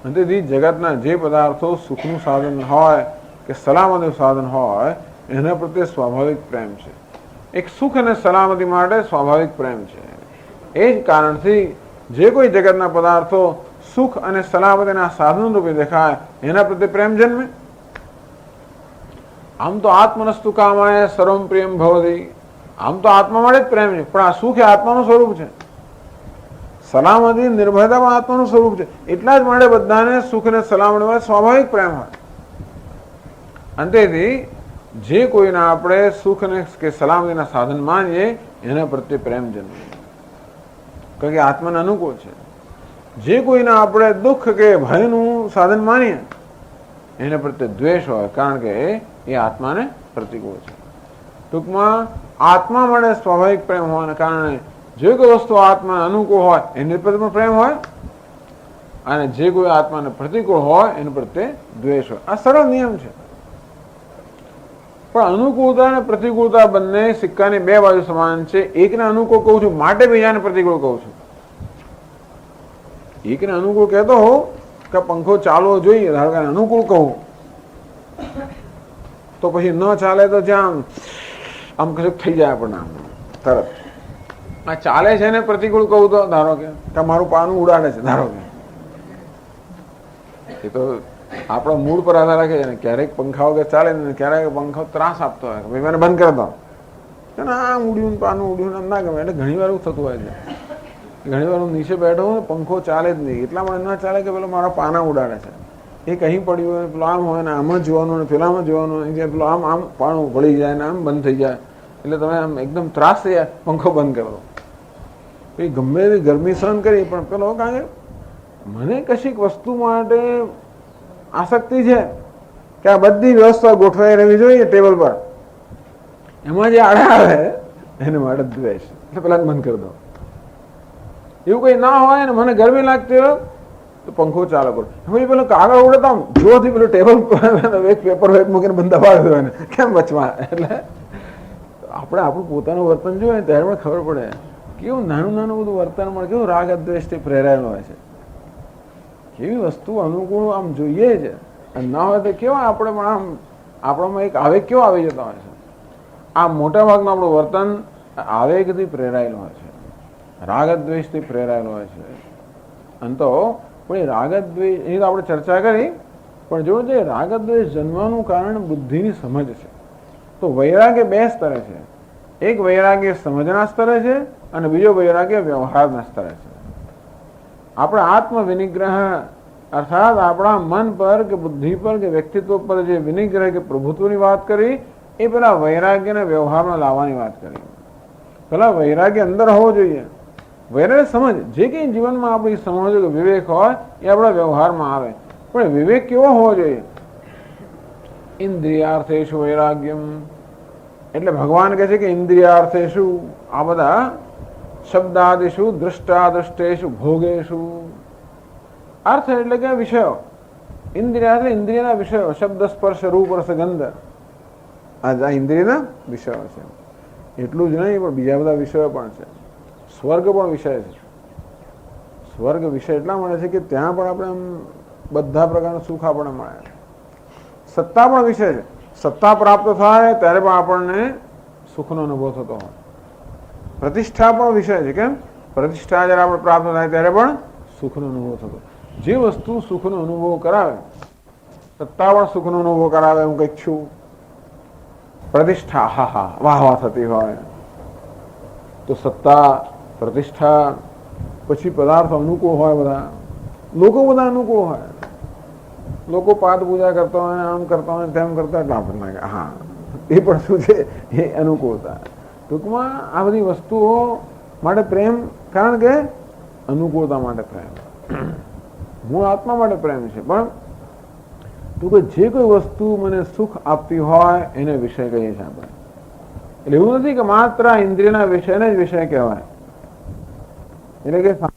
અને તેથી જગતના જે પદાર્થો સુખનું સાધન હોય કે સલામતીનું સાધન હોય એના પ્રત્યે સ્વાભાવિક પ્રેમ છે. એક સુખ અને સલામતી માટે સ્વાભાવિક પ્રેમ છે. એ જ કારણથી જે કોઈ જગતના પદાર્થો સુખ અને સલામતીના સાધન રૂપે દેખાય એના પ્રત્યે પ્રેમ જન્મે. આમ તો આત્મનસ્તુ કામાય સર્વમ પ્રિયમ ભવતી, આમ તો આત્મા માટે જ પ્રેમ છે, પણ આ સુખ એ આત્માનું સ્વરૂપ છે, સલામતી નિર્ભયતા પણ આત્માનું સ્વરૂપ છે. એટલા જ માટે બધાને સુખ અને સલામતી સ્વાભાવિક પ્રેમ હોય. અંતેથી જે કોઈના આપણે સુખ અને કે સલામતીના સાધન માનીએ એના પ્રત્યે પ્રેમ જન્મે, કારણ કે આત્માને અનુકૂળ છે. જે કોઈના આપણે દુઃખ કે ભયનું સાધન માનીએ એના પ્રત્યે દ્વેષ હોય, કારણ કે એ આત્માને પ્રતિકૂળ છે. ટૂંકમાં આત્મા માટે સ્વાભાવિક પ્રેમ હોવાને કારણે જે કોઈ વસ્તુ આત્માને અનુકૂળ હોય એની પ્રત્યે પણ પ્રેમ હોય, અને જે કોઈ આત્માને પ્રતિકૂળ હોય એના પ્રત્યે દ્વેષ હોય. આ સરળ નિયમ છે. પણ અનુકૂળતા અને પ્રતિકૂળતા બંને સિક્કાની બે બાજુ સમાન છે. એકને અનુકૂળ કહું છું માટે બીજાને પ્રતિકૂળ કહું છું. એકને અનુકૂળ કહેતો હોઉં કે પંખો ચાલવો જોઈએ, ધારો કે અનુકૂળ કહું, તો પછી ન ચાલે તો જ્યાં આમ કશું થઈ જાય આપણને તરત. આ ચાલે છે ને પ્રતિકૂળ કહું તો ધારો કે મારું પાનું ઉડાડે છે, ધારો કે એ તો આપણા મૂડ પર આધાર રાખે છે ને. ક્યારેક પંખા વગર ચાલે ને ક્યારેક પંખો ત્રાસ આપતો હોય, ભાઈ મને બંધ કરી દો, આમ ઉડ્યું પાનું ઉડ્યું ના ગમે. એટલે ઘણી વાર એવું થતું હોય છે. ઘણી વાર હું નીચે બેઠો હું, પંખો ચાલે જ નહીં, એટલા માટે ના ચાલે કે પેલો મારા પાના ઉડાડે છે. એ કहीं પડ્યું હોય, પેલો આમ હોય ને આમ જ જોવાનું ને પેલામાં જોવાનું, પેલો આમ પાણું વળી જાય ને આમ બંધ થઈ જાય, એટલે તમે આમ એકદમ ત્રાસ થઈ જાય, પંખો બંધ કરો. એ ગમે એવી ગરમી સહન કરી, પણ પેલો કારણ કે મને કશીક વસ્તુ માટે આસક્તિ છે કે આ બધી વ્યવસ્થા ગોઠવાઈ રહેવી જોઈએ ટેબલ પર, એમાં જે આડા આવે એને માટે દ્વેષ, એટલે પેલા બંધ કરી દો. એવું કઈ ના હોય ને મને ગરમી લાગતી હોય તો પંખો ચાલુ કરો. પછી પેલો કાગળ ઉડે તો જોરથી પેલું ટેબલ પર એક પેપર વેપ મૂકીને બંધ દબાવી દો એને, કેમ બચવા. એટલે આપણે આપણું પોતાનું વર્તન જોઈએ ને ત્યારે પણ ખબર પડે કેવું નાનું નાનું બધું વર્તન મળે, કેવું રાગ દ્વેષથી પ્રેરાયેલું હોય છે, કેવી વસ્તુ અનુકૂળ આમ જોઈએ છે. અને ના હોય તો કેવા આપણે પણ આમ આપણામાં એક આવેગ કેવો આવી જતો હોય છે. આ મોટા ભાગનું આપણું વર્તન આવેગથી પ્રેરાયેલું હોય છે, રાગદ્વેષથી પ્રેરાયેલું હોય છે. અને તો પણ એ રાગદ્વેષ એની તો આપણે ચર્ચા કરી, પણ જો જે રાગદ્વેષ જન્મવાનું કારણ બુદ્ધિની સમજ છે. તો વૈરાગ્ય બે સ્તરે છે. એક વૈરાગ્ય સમજના સ્તરે છે અને બીજો વૈરાગ્ય વ્યવહારના સ્તરે છે. આપણે આત્મ વિનિગ્રહ અર્થાત આપણા મન પર કે બુદ્ધિ પર કે વ્યક્તિત્વ પર જે વિનિગ્રહ કે પ્રભુત્વની વાત કરી એ પેલા વૈરાગ્યને વ્યવહારમાં લાવવાની વાત કરી. પેલા વૈરાગ્ય અંદર હોવો જોઈએ. વૈરાગ્ય સમજ જે કંઈ જીવનમાં આપણી સમજ કે વિવેક હોય એ આપણા વ્યવહારમાં આવે. પણ વિવેક કેવો હોવો જોઈએ? ઇન્દ્રિયાર્થેષુ વૈરાગ્યમ. એટલે ભગવાન કહે છે કે ઇન્દ્રિયાર્થેષુ આ બધા શબ્દાદિષુ દૃષ્ટાદૃષ્ટેષુ ભોગેષુ. અર્થ એટલે કે વિષયો. ઇન્દ્રિય એટલે ઇન્દ્રિયના વિષયો, શબ્દ સ્પર્શ રૂપ રસ ગંધ, આ ઇન્દ્રિયના વિષયો છે. એટલું જ નહીં પણ બીજા બધા વિષયો પણ છે. સ્વર્ગ પણ વિષય છે. સ્વર્ગ વિષય એટલા મળે છે કે ત્યાં પણ આપણે આમ બધા પ્રકારનું સુખ આપણને મળે. સત્તા પણ વિષય છે. સત્તા પ્રાપ્ત થાય ત્યારે પણ આપણને સુખનો અનુભવ થતો હોય. પ્રતિષ્ઠા પણ વિષય છે. કેમ? પ્રતિષ્ઠા જ્યારે આપણે પ્રાપ્ત થાય ત્યારે પણ સુખનો અનુભવ થતો. જે વસ્તુ સુખનો અનુભવ કરાવે, સત્તા પણ સુખનો અનુભવ કરાવે, હું કંઈક છું. પ્રતિષ્ઠા હા વાહ વાહ થતી હોય તો સત્તા પ્રતિષ્ઠા પછી પદાર્થો અનુકૂળ હોય, બધા લોકો બધા અનુકૂળ હોય, લોકો પાદ પૂજા કરતા હોય, આમ કરતા હોય, તેમ કરતા હોય, આપણને લાગે હા એ પણ શું છે, એ અનુકૂળતા. ટૂંકમાં આ બધી વસ્તુઓ માટે પ્રેમ, કારણ કે અનુકૂળતા માટે પ્રેમ, મૂળ આત્મા માટે પ્રેમ છે. પણ તું કે જે કોઈ વસ્તુ મને સુખ આપતી હોય એને વિષય કહીએ છીએ આપણે. એટલે એવું નથી કે માત્ર ઇન્દ્રિયના વિષયને જ વિષય કહેવાય. એટલે કે